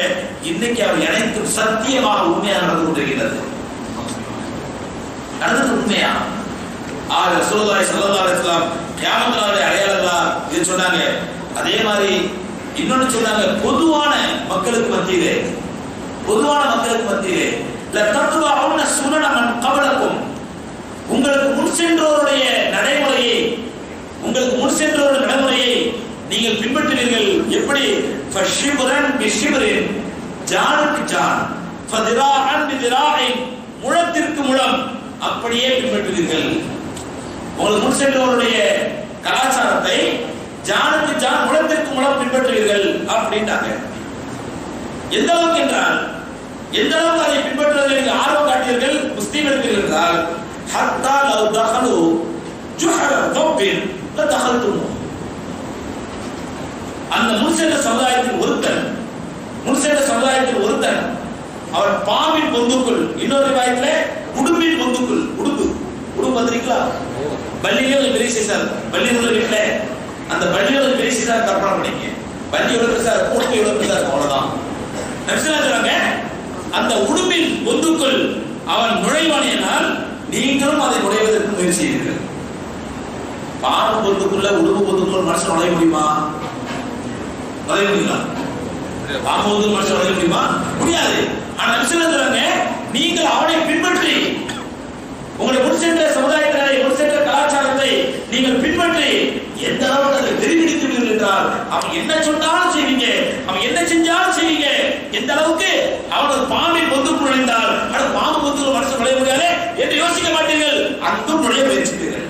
Speaker 1: இன்னைக்கு அவர் அனைத்தும் சத்தியமாக உண்மையாக நடந்து கொண்டிருக்கிறது. நடந்தது உண்மையா? ரசூலுல்லாஹி ஸல்லல்லாஹு அலைஹி வஸல்லம் கியாமத் நாளுடைய அடையாளங்களா இது சொன்னாங்க. அதே மாதிரி இன்னொன்னு சொன்னாங்க, பொதுவான மக்களுக்கு மத்தியிலே லதத்பஉன சுனன மன் கபலக்கும், உங்களுக்கு முன் சென்றோருடைய நடைமுறையை நீங்கள் பின்பற்றுவீர்கள். எப்படி? ஃபஷிப்ரன் பிஷிப்ரின், ஜானுக்கு ஜான், ஃபதிராஅன் பிதிராஇன், முழத்திற்கு முழம், அப்படியே பின்பற்றுவீர்கள். உங்களுக்கு முன் சென்றோருடைய கலாச்சாரத்தை ஜானுக்கு ஜான், முழத்திற்கு முழம் பின்பற்றுவீர்கள் அப்படின்றாங்க. எந்த அளவுக்கு என்றால், எந்த அளவுக்கு அதை பின்பற்றுவதில் நீங்கள் ஆர்வம் காட்டீர்கள், முஸ்லீம் இருக்கிறீர்கள் என்றால், ஹத்தா லவ் தஹலு ஜுஹர தப்பின் லதஹல்துமு, அந்த முன்சென்ற சமுதாயத்தில் ஒருத்தன் அவன் பாம்பின் பொந்துக்குள், இன்னொரு ரிவாயத்திலே உடும்பின் பொந்துக்குள், உடும்பு வந்திருக்கீங்களா, பள்ளியிலே பெரிய சைஸார், பள்ளியில் உள்ள வீட்டில் அந்த பள்ளியோட பெரிய சைஸார் கற்பனை பண்ணிக்க, பள்ளி எவ்வளவு பெருசா இருக்கும், உடும்பு எவ்வளவு பெருசா இருக்கும், அவ்வளவுதான். சொல்றாங்க, அந்த உடும்பின் பொந்துக்குள் அவன் நுழைவானேனால் நீங்களும் அதை நுழைவதற்கு முயற்சி செய்வீர்கள். பாம்பு பொந்துக்குள்ள, உடும்பு பொந்துக்குள்ள மனுஷன் நுழைய முடியுமா? நுழைய முடியுமா? பாம்பு பொந்து மனுஷன் நுழைய முடியுமா? முடியாது. ஆனா சொல்றாங்க, நீங்கள் அவனை பின்பற்றி உங்களை முன்சென்ற சமுதாயத்தினரை, முன்சென்ற கலாச்சாரத்தை நீங்கள் பின்பற்றி எந்த அளவுக்கு அதை வெறிபிடித்துள்ளீர்கள் என்றால், அவன் என்ன சொன்னாலும் செய்வீங்க, அவன் என்ன செஞ்சாலும் செய்வீங்க. எந்த அளவுக்கு அவன் பாம்பின் பொந்துக்குள் நுழைந்தால், அடுத்த பாம்பு பொந்துக்குள் மனுஷன் நுழைய முடியாது என்று யோசிக்க மாட்டீர்கள், அங்கும் நுழைய முயற்சிப்பீர்கள்.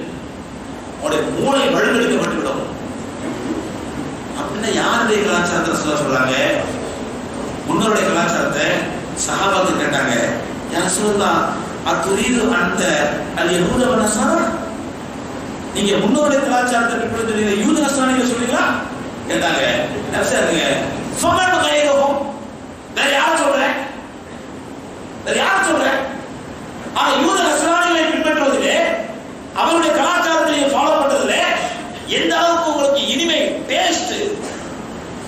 Speaker 1: உங்களுடைய மூளை வழுக்கெடுக்கப்பட்டுவிடும். அப்படின்னா யாருடைய கலாச்சாரத்தை சொல்றாங்க? முன்னோருடைய கலாச்சாரத்தை சஹாபாக்கள் கேட்டாங்க, யா ரசூலல்லாஹ் அத்துரீது அந்த அல் யஹூத வ நஸாரா, நீங்க முன்னோருடைய கலாச்சாரத்தை பின்பற்றுறீங்க, யூத நஸ்ரானிகள் சொல்றீங்களா கேட்டாங்க. நஃப்ஸாங்க ஃபமன் கைரஹும், வேற யார் சொல்றேன்? ஆனா யூத நஸ்ரானிகளை பின்பற்றுவதிலே, அவருடைய கலாச்சாரத்தை ஃபாலோ பண்றதிலே எந்த அளவுக்கு உங்களுக்கு இனிமை, டேஸ்ட்,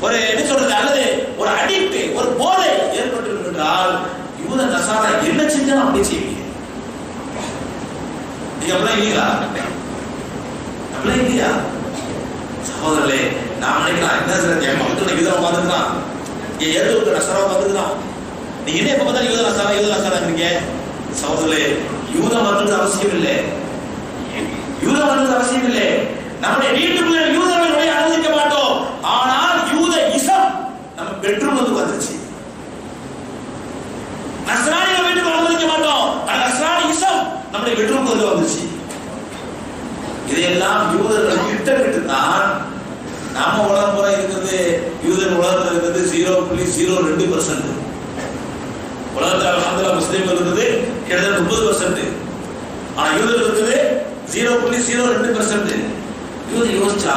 Speaker 1: ஒரு என்ன சொல்றது, அல்லது ஒரு அடிக்ட், ஒரு போதை ஏற்பட்டு என்றால், யூத நஸாரா என்ன செஞ்சாலும் அப்படி செய்வீங்க. நீங்க அப்படிலாம் இல்லையா? சகோதரர்களே, நான் நினைக்கிறேன், என்ன சார் என் மக்கள் யூதரை பார்த்துக்கலாம், என் ஏதோ நஸாரா பார்த்துக்கலாம், நீங்க என்ன எப்ப பார்த்தா யூத நஸாரா இருக்கீங்க? சகோதரர்களே, யூதம் வந்தது அவசியம் இல்லை. நம்முடைய வீட்டுக்குள்ள யூதர்களை அனுமதிக்க மாட்டோம். ஆனால் யூத இசம் நம்ம பெட்ரூம் வந்து வந்துருச்சு. நஸ்ரானிகள் வீட்டுக்கு அனுமதிக்க மாட்டோம், ஆனால் நஸ்ரானி இசம் நம்முடைய பெட்ரூம் வந்து வந்துருச்சு. இதையெல்லாம் யூதர்கள் திட்டமிட்டு தான் நாம உலகம் பூரா இருக்கிறது, யூதர் உலகத்தில் இருக்கிறது 0.02%. உலகத்தில் அல்ஹம்துலில்லாஹ் முஸ்லிம்கள் இருக்கிறது கிட்டத்தட்ட 30%. ஆனா யூதர் இருக்கிறது 0.02%. யூதர் யோசிச்சா,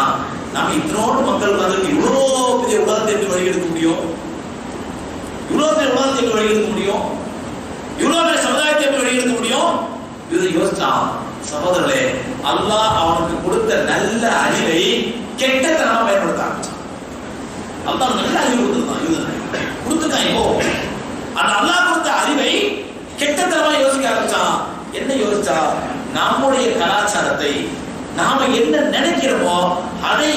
Speaker 1: நாம இத்தனோடு மக்கள் வந்து இவ்வளோ பெரிய உலகத்தை எப்படி வழிகெடுக்க முடியும், இவ்வளோ பெரிய உலகத்தை எப்படி வழிகெடுக்க முடியும், இவ்வளோ பெரிய சமுதாயத்தை எப்படி வழிகெடுக்க முடியும்? யூதர் யோசிச்சா, சகோதரர்களே, அல்லாஹ் அவனுக்கு கொடுத்த நல்ல அறிவை கெட்டத்தனமா பயன்படுத்தான். அல்லாஹ் நல்ல அறிவு கொடுத்துருக்கான். இப்போ அந்த அல்லாஹ் கொடுத்த அறிவை கெட்டத்தனமா யோசிக்க ஆரம்பிச்சான். என்ன யோசிச்சா, நம்முடைய கலாச்சாரத்தை நாம என்ன நினைக்கிறோமோ அதை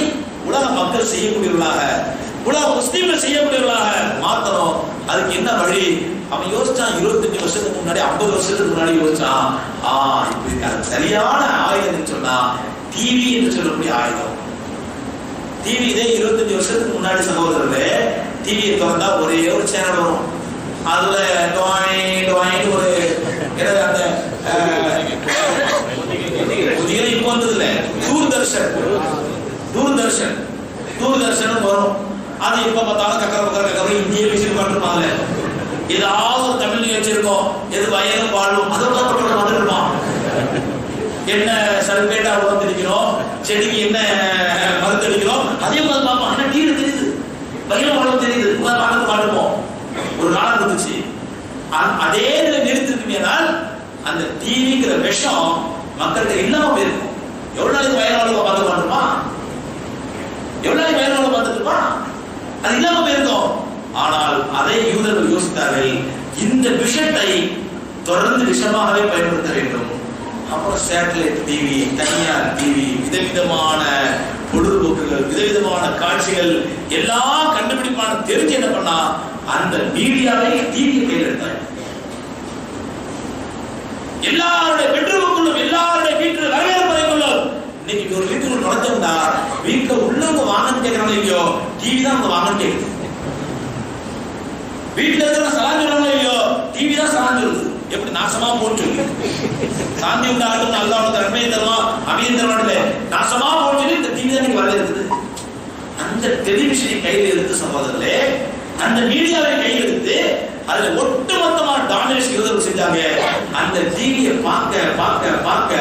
Speaker 1: உலக மக்கள் செய்யக்கூடியவர்களாக, உலக முஸ்லீம்கள் செய்யக்கூடியவர்களாக மாத்தணும். அதுக்கு என்ன வழி? அவன் யோசிச்சான். 25 வருஷத்துக்கு முன்னாடி, 50 வருஷத்துக்கு முன்னாடி யோசிச்சான். இப்படி சரியான ஆயுதம் சொன்னா டிவி என்று சொல்லக்கூடிய ஆயுதம். டிவி இதே 25 வருஷத்துக்கு முன்னாடி சகோதரர்களே, டிவியை திறந்தா ஒரே ஒரு சேனல் வரும். அதுல ஒரு அந்த இப்போ வந்தது இல்ல, தூர்தர்ஷன் வரும். அது எப்ப பார்த்தாலும் கக்கர இந்திய விஷயம் பார்த்துருப்பாங்க. ஏதாவது ஒரு தமிழ் நிகழ்ச்சி இருக்கும். எது வயலும் வாழும் அதை வந்துருப்பான். என்ன சல்பேட்டா உணர்ந்திருக்கிறோம், செடிக்கு என்ன மருந்தடிக்கிறோம், அதே மாதிரி பார்ப்போம். ஆனா டிவி தெரியுது, வயலும் வாழும் தெரியுது, பாடுப்போம். ஒரு காலம் இருந்துச்சு. அதே நிறுத்திருக்குமேனால் அந்த டிவிங்கிற விஷம் மக்கள்கிட்ட இல்லாம போயிருக்கும். எவ்வளவு நாளைக்கு வயலாளர்கள் பார்த்து பாட்டுருப்பான், எவ்வளவு நாளைக்கு வயலாளர்கள் பார்த்துட்டு இருப்பான், அது இல்லாம போயிருக்கும். ஆனால் அதை யூதர்கள் யோசித்தார்கள், இந்த விஷத்தை தொடர்ந்து விஷமாகவே பயன்படுத்த வேண்டும். அப்புறம் சேட்டலைட் டிவி, தனியார் டிவி, விதவிதமான பொழுதுபோக்குகள், விதவிதமான காட்சிகள் எல்லாம் கண்டுபிடிப்பான தெரிஞ்சு என்ன பண்ணா அந்த மீடியாவை டிவியை கையில் எடுத்தாங்க. எல்லாருடைய பெட்ரூமுக்குள்ளும், எல்லாருடைய வீட்டில் வரவேற்பதைக்குள்ளும். இன்னைக்கு ஒரு வீட்டுக்குள்ள நுழைஞ்சோம்னா வீட்டுல உள்ளவங்க வாங்கன்னு கேட்கறாங்க இல்லையோ, டிவி தான் அவங்க வாங்கன்னு கேட்குது. வீட்டுல இருக்கிற சலான் சொல்றாங்க இல்லையோ, டிவி தான் சலான் சொல்லுது. எப்படி நாசமா போட்டு சாந்தி உண்டாகும், நல்லா உனக்கு நன்மையை தருவான், அமையும் தருவான், நாசமா போட்டு இந்த டிவி தான் இன்னைக்கு வரல இருக்குது. அந்த டெலிவிஷனை கையில் எடுத்து சகோதரர்களே, அந்த மீடியாவை கையில் எடுத்து அதுல ஒட்டுமொத்தமா டாமினேஷன் யூதர்கள் செஞ்சாங்க. அந்த டிவியை பார்க்க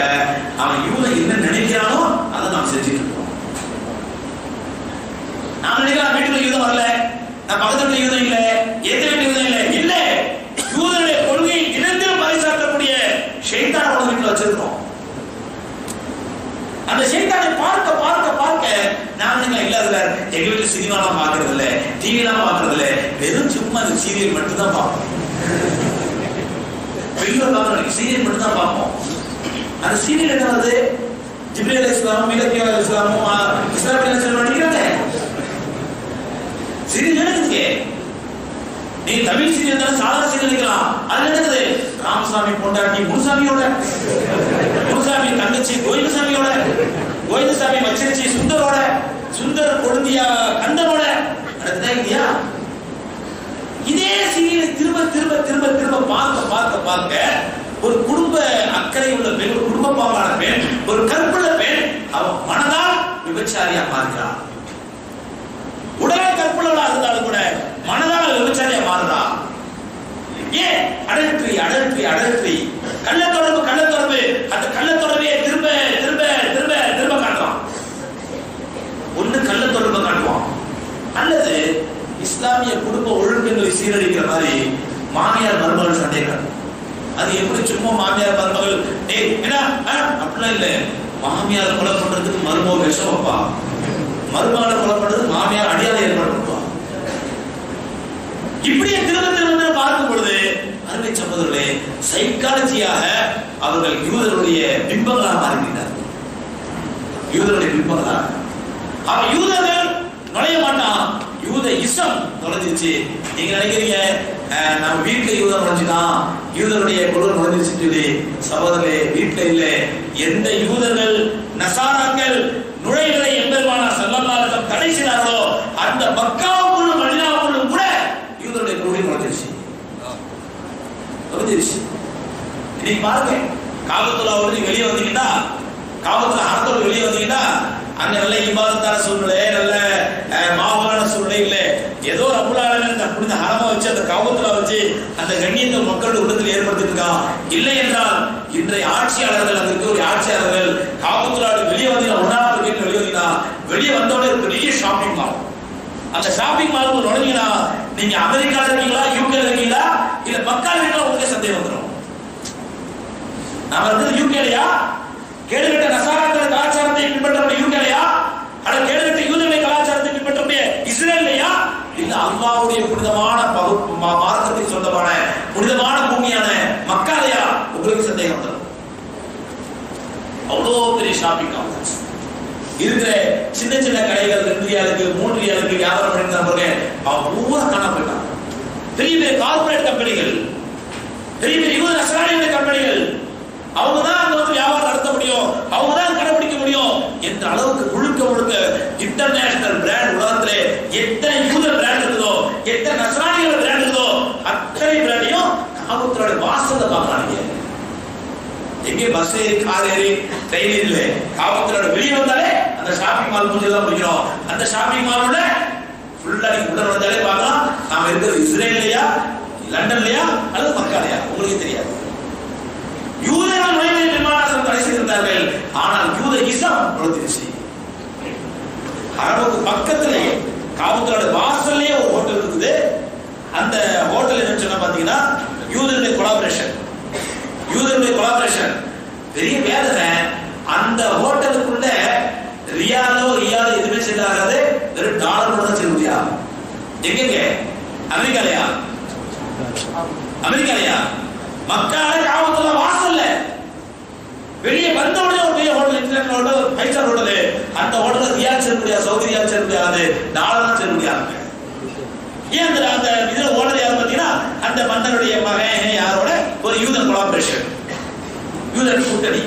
Speaker 1: அவன் யூதன் என்ன நினைக்கிறானோ அதை நாம் செஞ்சுட்டு இருக்கோம். நான் நினைக்கிறேன் வீட்டுல யூதம் வரல, நான் பக்கத்துல யூதம் இல்ல, ஏற்ற யூதம் இல்ல, யூதனுடைய கொள்கை இனத்தில் பறைசாற்றக்கூடிய ஷைத்தான உலக வீட்டுல வச்சிருக்கோம். அந்த ஷைத்தானை பார்க்க நான் இல்ல எங்க வீட்டுல சினிமாலாம் பாக்குறது இல்ல, டிவி எல்லாம் பாக்குறது இல்ல, வெறும் சும்மா அந்த சீரியல் மட்டும் தான் பார்ப்போம். சீரியல் மட்டும் தான் பார்ப்போம். அந்த சீரியல் என்ன வருது? ஜிப்ரீல் அலைஹிஸ்ஸலாம், மீகாயில் அலைஹிஸ்ஸலாம், இஸ்ராஃபீல் அலைஹிஸ்ஸலாம் நடிக்கிறாங்க. சீரியல் நடக்குது. நீ தமிழ் சீரியல் தானே சாதாரண சீரியல் நினைக்கலாம். அது நடக்குது. ராமசாமி பொண்டாட்டி முனுசாமியோட, முனுசாமி தங்கச்சி கோயிந்தசாமியோட, கோயிந்தசாமி வச்சிருச்சி சுந்தரோட, சுந்தர் கொழுந்தியா கந்தனோட நடக்குதா இல்லையா? இதே சீரியலை திரும்ப பார்க்க ஒரு குடும்ப அக்கறை உள்ள பெண், ஒரு குடும்ப பாவான பெண், ஒரு கற்புள்ள பெண், அவன் மனதால் விபச்சாரியா மாறுகிறார். உடலால் கற்புள்ளவளா இருந்தாலும் கூட மனதால் விபச்சாரியா மாறுறா. ஏன்? அடல்ட்ரி கள்ளத்தொடர்பு. அந்த கள்ளத்தொடர்பையே திரும்ப காட்டுறான். ஒண்ணு கள்ளத்தொடர்பு காட்டுவான், அல்லது இஸ்லாமிய குடும்ப ஒழுங்குகளை சீரழிக்கிற மாதிரி மாமியார் மருமகள் சண்டை காட்டும். அது எப்படி சும்மா மாமியார் மருமகள் என்ன அப்படிலாம் இல்ல. மாமியார் கொலை பண்றதுக்கு மருமக விஷம் வைப்பா, மருமகளை கொலை பண்றது மாமியார் அடியாதை ஏற்பாடு பண்ணுவா. இப்படியே திரும்ப பார்க்கும் பொழுது அருமை சகோதரர்களே, சைக்காலஜியாக அவர்கள் யூதருடைய பிம்பங்களாக மாறிவிட்டார். யூதருடைய பிம்பங்களாக அவன் யூதர்கள் நுழைய மாட்டான், யூத இசம் நுழைஞ்சிருச்சு. நீங்க நினைக்கிறீங்க நம்ம வீட்டுல யூதர் நுழைஞ்சுட்டான், யூதருடைய கொள்கை நுழைஞ்சிருச்சு. சகோதரர்களே, வீட்டுல இல்ல. எந்த யூதர்கள் நசாராக்கள் நுழைகளை எம்பெருமானார் ஸல்லல்லாஹு அலைஹி வஸல்லம் தடை செய்தார்களோ அந்த மக்காவுக்குள்ளும் மதீனாவுக்குள்ளும் கூட யூதருடைய கொள்கை நுழைஞ்சிருச்சு. இன்னைக்கு பாருங்க, காபத்துல்லா விட்டு வெளியே வந்தீங்கன்னா, காபத்துல்லா ஹரத்தோட வெளியே வந்தீங்கன்னா அங்க நல்ல இபாதத்தான சூழ்நிலை, நல்ல மாவான சூழ்நிலை இல்லை. ஏதோ ரப்புல் ஆலமீன் புனித ஹரமா வச்சு அந்த காபத்துல்லா வச்சு அந்த கண்ணியத்தை மக்களுடைய உள்ளத்தில் ஏற்படுத்திட்டு இருக்கான். இல்லை என்றால் இன்றைய ஆட்சியாளர்கள், அந்த இருக்கக்கூடிய ஆட்சியாளர்கள் காபத்துல்லாவோட வெளியே வந்தீங்கன்னா, ஒன்றாவது வெளியே வந்தீங்கன்னா, வெளியே வந்தோட ஒரு பெரிய ஷாப்பிங் மால். அந்த ஷாப்பிங் மாலுக்கு நுழைஞ்சீங்கன்னா நீங்க அமெரிக்கால இருக்கீங்களா, யூகேல இருக்கீங்களா, இல்ல மக்கால இருக்கீங்களா, உங்களுக்கு சந்தேகம் வந்துடும். நாம இருக்கிறது யூகேலையா, கேடுகட்ட நசாராக்கள் கலாச்சாரத்தை பின்பற்றக்கூடிய யூகேலையா, அல்ல கேடுகட்ட யூதருடைய கலாச்சாரத்தை பின்பற்றக்கூடிய இஸ்ரேலையா, இல்ல அல்லாஹ்வுடைய புனிதமான மார்க்கத்துக்கு சொந்தமான புனிதமான பூமியான மக்காலையா, உங்களுக்கு சந்தேகம் வந்துடும். அவ்வளோ பெரிய ஷாப்பிங் காம்ப்ளெக்ஸ். இருக்கிற சின்ன சின்ன கடைகள் 2 ரியாலுக்கு 3 ரியாலுக்கு வியாபாரம் பண்ணிட்டு பாருங்க, அவங்க பூரா காணாம போயிட்டாங்க. பெரிய பெரிய கார்பரேட் கம்பெனிகள், பெரிய பெரிய யூத நஸ்ரானியுடைய கம்பெனிகள், அவங்க தான் அங்க வந்து வியாபாரம் நடத்த முடியும், அவங்க தான் கடைபிடிக்க முடியும் என்ற அளவுக்கு முழுக்க இன்டர்நேஷனல் பிராண்ட் உலகத்திலே எத்தனை யூத பிராண்ட் இருக்குதோ, எத்தனை நஸ்ரானியோட பிராண்ட் இருக்குதோ அத்தனை பிராண்டையும் காபத்துல்லாஹ்வுடைய வாசல்ல பார்க்கறாங்க. எங்கே பஸ் ஏறி கார் ஏறி ட்ரெயின் இல்ல, காபத்துல்லாஹ்வுடைய வெளியே வந்தாலே அந்த ஷாப்பிங் மால் மூஞ்சி தான் முடிக்கிறோம். அந்த ஷாப்பிங் மால்ல ஃபுல்லா நீங்க உள்ள வந்தாலே பார்க்கலாம் நாம இருக்கிறது இஸ்ரேல்லையா லண்டன்லையா அல்லது மக்காலையா உங்களுக்கு தெரியாது. யூதர்கள் நுழைவை பெருமானார் தடை செய்திருந்தார்கள், ஆனால் யூத இஸ்லாம் நுழைந்துருச்சு. அரபுக்கு பக்கத்திலேயே காபத்துல்லாஹ்வுடைய வாசல்லே ஒரு ஹோட்டல் இருக்குது. அந்த ஹோட்டல் என்னன்னு சொன்னா பாத்தீங்கன்னா யூதருடைய கொலாபரேஷன், பெரிய வேதனை. அந்த ஹோட்டலுக்குள்ள ரியாலோ எதுவுமே செல்லாது, வெறும் டாலர் தான் செல்லுதியா. எங்க அமெரிக்காலையா மக்கால காபத்துல்லாஹ் வாசல்ல வெளியே வந்த உடனே ஒரு பெரிய hotel, international hotel, 5 star hotel. அந்த ஹோட்டல் ரியால் செல்ல முடியாது, சவுதி ரியால் செல்ல முடியாது, டாலர் தான் செல்ல முடியாது. ஏன் அந்த இதுல ஹோட்டல் யாரு பாத்தீங்கன்னா அந்த மன்னருடைய மகன் யாரோட ஒரு யூதன் கொலாபரேஷன், யூதன் கூட்டணி.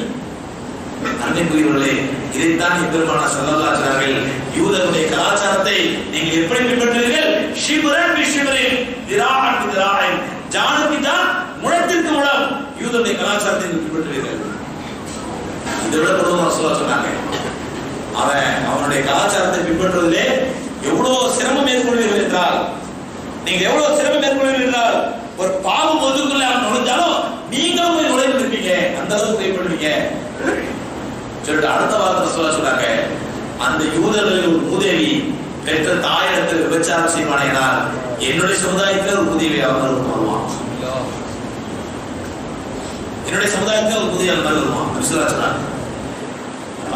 Speaker 1: அன்பிற்குரியவர்களே, இதைத்தான் பெருமானார் ஸல்லல்லாஹு அலைஹி வஸல்லம் யூதனுடைய கலாச்சாரத்தை நீங்கள் எப்படி பின்பற்றுவீர்கள்? ஷிப்ரன் பி ஷிப்ரின் திராஅன் பி திராஅன், ஜானுக்கு ஜான் முழத்திற்கு முழம் யூதனுடைய கலாச்சாரத்தை நீங்கள் பின்பற்றுவீர்கள். இதை விட பெருமானார் ஸல்லல்லாஹு சொன்னாங்க, அவனுடைய கலாச்சாரத்தை பின்பற்றுவதிலே எவ்வளவு சிரமம் மேற்கொள்வீர்கள் என்றால், நீங்க எவ்வளவு சிரமம் மேற்கொள்வீர்கள் என்றால், ஒரு பாவம் ஒதுக்குள்ள அவன் நுழைஞ்சாலும் நீங்களும் போய் நுழைந்து இருப்பீங்க, அந்த அளவுக்கு கைப்படுவீங்க சொல்லிட்டு அடுத்த வாரத்தை சொன்னாங்க. அந்த யூதர்களில் ஒரு மூதேவி பெற்ற தாயிடத்தில் விபச்சாரம் செய்வானேனால் என்னுடைய சமுதாயத்தில் ஒரு மூதேவி அவன் வருவான், என்னுடைய சமுதாயத்தில் ஒரு மூதேவி அவன் வருவான் சொன்னாங்க.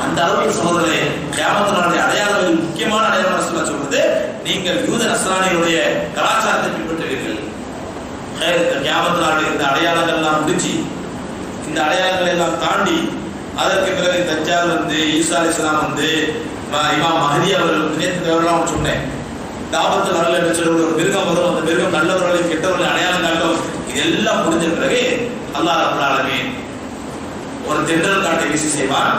Speaker 1: அந்த அளவுக்கு சகோதரர்களே, கியாமத் நாளுடைய அடையாளங்களில் முக்கியமான அடையாளம் சொல்றது நீங்கள் யூத நஸ்ரானிகளுடைய கலாச்சாரத்தை பின்பற்றுவீர்கள். கியாமத் நாளுடைய இந்த அடையாளங்கள் எல்லாம் முடிச்சு, இந்த அடையாளங்களை எல்லாம் தாண்டி அதற்கு பிறகு தஜ்ஜால் வந்து, ஈசா அலைஹிஸ்ஸலாம் வந்து, இமாம் மஹ்தி அவர்கள் நேற்றுலாம் சொன்னேன், தாபத்து வரல என்று சொல்லி ஒரு மிருகம் வரும், அந்த மிருகம் நல்லவர்களையும் கெட்டவர்களையும் அடையாளம் காட்டும். இதெல்லாம் முடிஞ்ச பிறகு அல்லாஹ் ரப்பல் ஆலமீன் ஒரு தென்றல் காட்டை வீசி செய்வான்.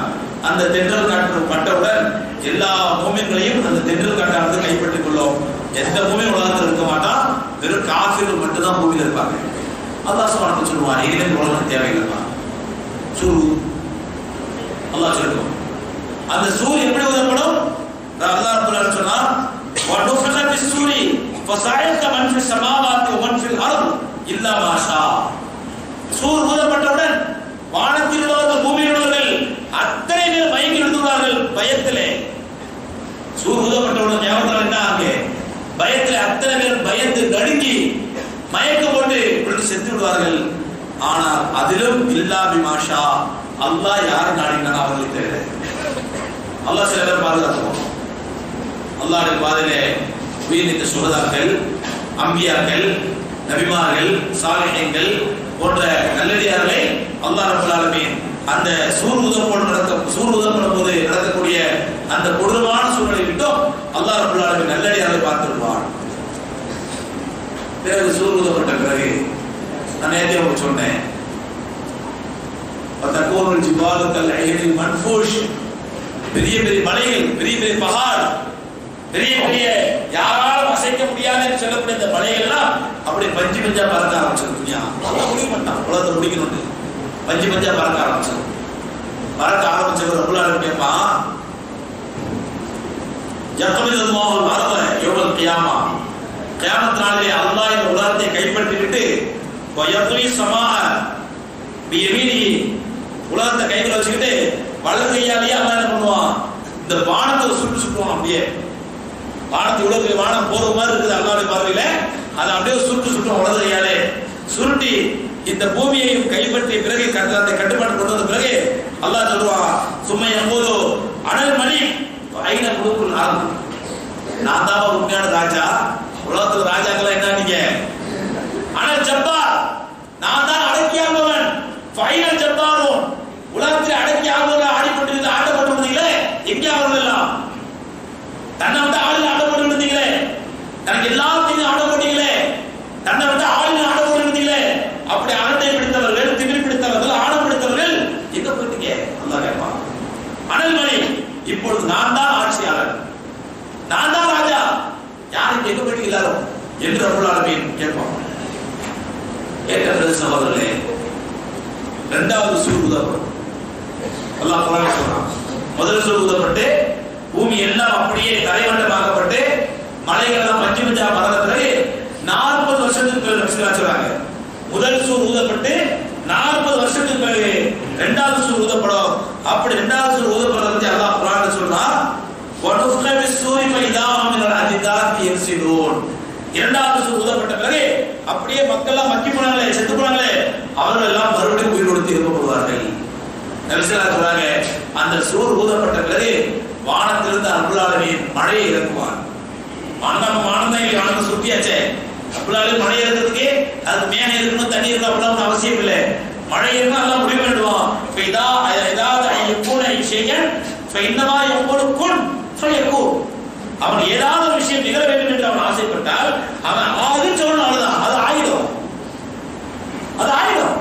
Speaker 1: அந்த தென்றல் காற்று பட்டவுடன் எல்லா மூமின்களையும் அந்த தென்றல் காட்டானது கைப்பற்றிக் கொள்ளும். எந்த மூமின் உலகத்தில் இருக்க மாட்டான், வெறும் காஃபிர்கள் மட்டும்தான் பூமியில் இருப்பாங்க. அல்லாஹ் சுப்ஹானஹு சொல்லுவான், இனிமேல் உலகம் தேவையில்லைப்பா, சூர் அல்லாஹ் சொல்லுவோம். அந்த சூர் எப்படி ஊதப்படும்? அல்லாஹ் ரப்பல் ஆலமீன் சொன்னா, வனுஃபிக பிஸ்ஸூரி ஃபஸஅக மன் ஃபிஸ் ஸமாவாத்தி வ மன் ஃபில் அர்த் இல்லா மா ஷா. சூர் ஊதப்பட்டவுடன் வானத்தில் உள்ளவர்கள் பூமியில் உள்ளவர்கள் அத்தனை பேர் மயங்கி விழுந்தார்கள் பயத்திலே. சூர் ஊதப்பட்டவுடன் ஞாபகம் என்ன ஆங்க? பயத்திலே அத்தனை பேர் பயந்து நடுங்கி மயக்கம் போட்டு விழுந்து செத்து விடுவார்கள். ஆனால் அதிலும் இல்லா பிமா ஷா, அல்லாஹ் யார் நாடினான் அவர்களை தவிர. அல்லாஹ் சில பேர் பாதுகாத்துவோம். அல்லாஹ்வுடைய பாதையிலே உயிர்நீத்த சுகதாக்கள், அம்பியாக்கள், நபிமார்கள், சாலிஹீன்கள் போன்ற நல்லடியார்களை அல்லாஹ் ரப்பல் ஆலமீன் அந்த சூர் ஊதப்படும் போது நடக்கக்கூடிய அந்த கொடூரமான சூழலை விட்டும் அல்லாஹ் ரப்பல் ஆலமீன் நல்லடியார்களை பார்த்திருப்பான். பிறகு சூர் ஊதப்பட்ட பிறகு நான் நேற்றே உங்களுக்கு சொன்னேன், பத்தகோனுல் ஜிபாலு கல் ஐனில் மன்ஃபூஷ், பெரிய பெரிய மலைகள், பெரிய பெரிய பஹார், பெரிய பெரிய யாராலும் அசைக்க முடியாதுன்னு சொல்லக்கூடிய இந்த மலைகள் எல்லாம் அப்படி பஞ்சு பஞ்சா பறக்க ஆரம்பிச்சிருக்கீங்க. அல்லாஹ் முடிக்க மாட்டான், உலகத்தை முடிக்கணும்னு பஞ்சு பஞ்சா பறக்க ஆரம்பிச்சது. பறக்க ஆரம்பிச்சது ரப்பல் ஆலமீன் கேட்பான், யக்பிதுல்லாஹுல் அர்த யௌமல் கியாமா, கியாமத் நாளிலே அல்லாஹ் இந்த உலகத்தை கைப்பற்றிவிட்டு வயத்வி ஸமாஅ பியமீனி, உலகத்தை கையில வச்சுக்கிட்டு வலது கையாலேயே அல்லாஹ் என்ன பண்ணுவான், இந்த வானத்தை சுட்டுவான். அப்படியே வானத்தை இவ்வளவு வானம் போற மாதிரி இருக்குது அல்லாஹ்வுடைய பார்வையில, அதை அப்படியே சுட்டுவான் வலது கையாலே. சுருட்டி இந்த பூமியையும் கைப்பற்றிய பிறகு அந்த கட்டுப்பாட்டு கொண்டு வந்த பிறகு அல்லாஹ் சொல்லுவான், சும்மா எப்போது அனல் மணி ஐன குழுக்குள் ஆகும், நான் தான் உண்மையான ராஜா, உலகத்துல ராஜாக்கள் என்ன நீங்க, அனல் ஜப்பார், நான் தான் அடக்கியாகுவன், ஃபைனல் ஜப்பாரும், உலகத்தில் அடக்கியாகுவன் எங்கே அவர்கள் எல்லாம்? தன்னை வந்து ஆளில் ஆட போட்டு இருந்தீங்களே, தனக்கு எல்லாத்தையும் ஆட போட்டீங்களே, தன்னை வந்து ஆளில் ஆட போட்டு இருந்தீங்களே, அப்படி அரட்டை பிடித்தவர்கள், திமிர் பிடித்தவர்கள், ஆடம் பிடித்தவர்கள் எங்க போயிட்டீங்க? அல்லாஹ் கேட்பான். அனல்மணி, இப்பொழுது நான் தான் ஆட்சியாளர், நான் தான் ராஜா, யாருக்கு எங்க போயிட்டு எல்லாரும் என்று ரப்பல் ஆலமீன் கேட்பான். ஏற்கனவே சகோதரர்களே, இரண்டாவது சூர் ஊதப்படும். அல்லாஹ் குர்ஆனில் சொல்றான், முதல் சூர் ஊதப்பட்டு பூமி எல்லாம் அப்படியே தரைமட்டமாக்கப்பட்டு மலைகள் எல்லாம் மஞ்சு மஞ்சா மறந்த பிறகு 40 வருஷத்துக்கு பிறகு சொல்றாங்க. முதல் சூர் ஊதப்பட்டு 40 வருஷத்துக்கு பிறகு இரண்டாவது சூர் ஊதப்படும். அப்படி இரண்டாவது சூர் ஊதப்படுறத பத்தி அல்லாஹ் குர்ஆனில் சொல்றான், வனுஃபிக பிஸ்ஸூரி ஃபைதா மினல் அஜ்தாதி யன்சிலூன். இரண்டாவது சூர் ஊதப்பட்ட பிறகு அப்படியே மக்கள் எல்லாம் மக்கி போனாங்களே, செத்து போனாங்களே, அவர்கள் எல்லாம் மறுபடியும் உயிர் கொடுத்து எழுப்பப்படுவார்கள். நபி ஸல்லல்லாஹு சொல்றாங்க, அந்த சூர் ஊதப்பட்ட பிறகு வானத்திலிருந்து ரப்பல் ஆலமீன் மழையை இறக்குவான். வானத்தை சுத்தியாச்சே, ரப்பல் ஆலமீன் மழை இறக்கிறதுக்கு அது மேலே இருக்கணும், தண்ணி இருக்கணும் அப்படின்னு அவசியம் இல்லை. மழை இருந்தா எல்லாம் முடிவு பண்ணிடுவான். ஃபைதா ஏதாவது யகுன ஷையன் ஃபைன்னமா யகுனு குன் ஃபயகுன். அவன் ஏதாவது ஒரு விஷயம் நிகழ வேண்டும் என்று அவன் ஆசைப்பட்டால் அவன் அது சொல்லணும், அவ்வளவுதான், அது ஆயிடும், அது ஆயிடும்.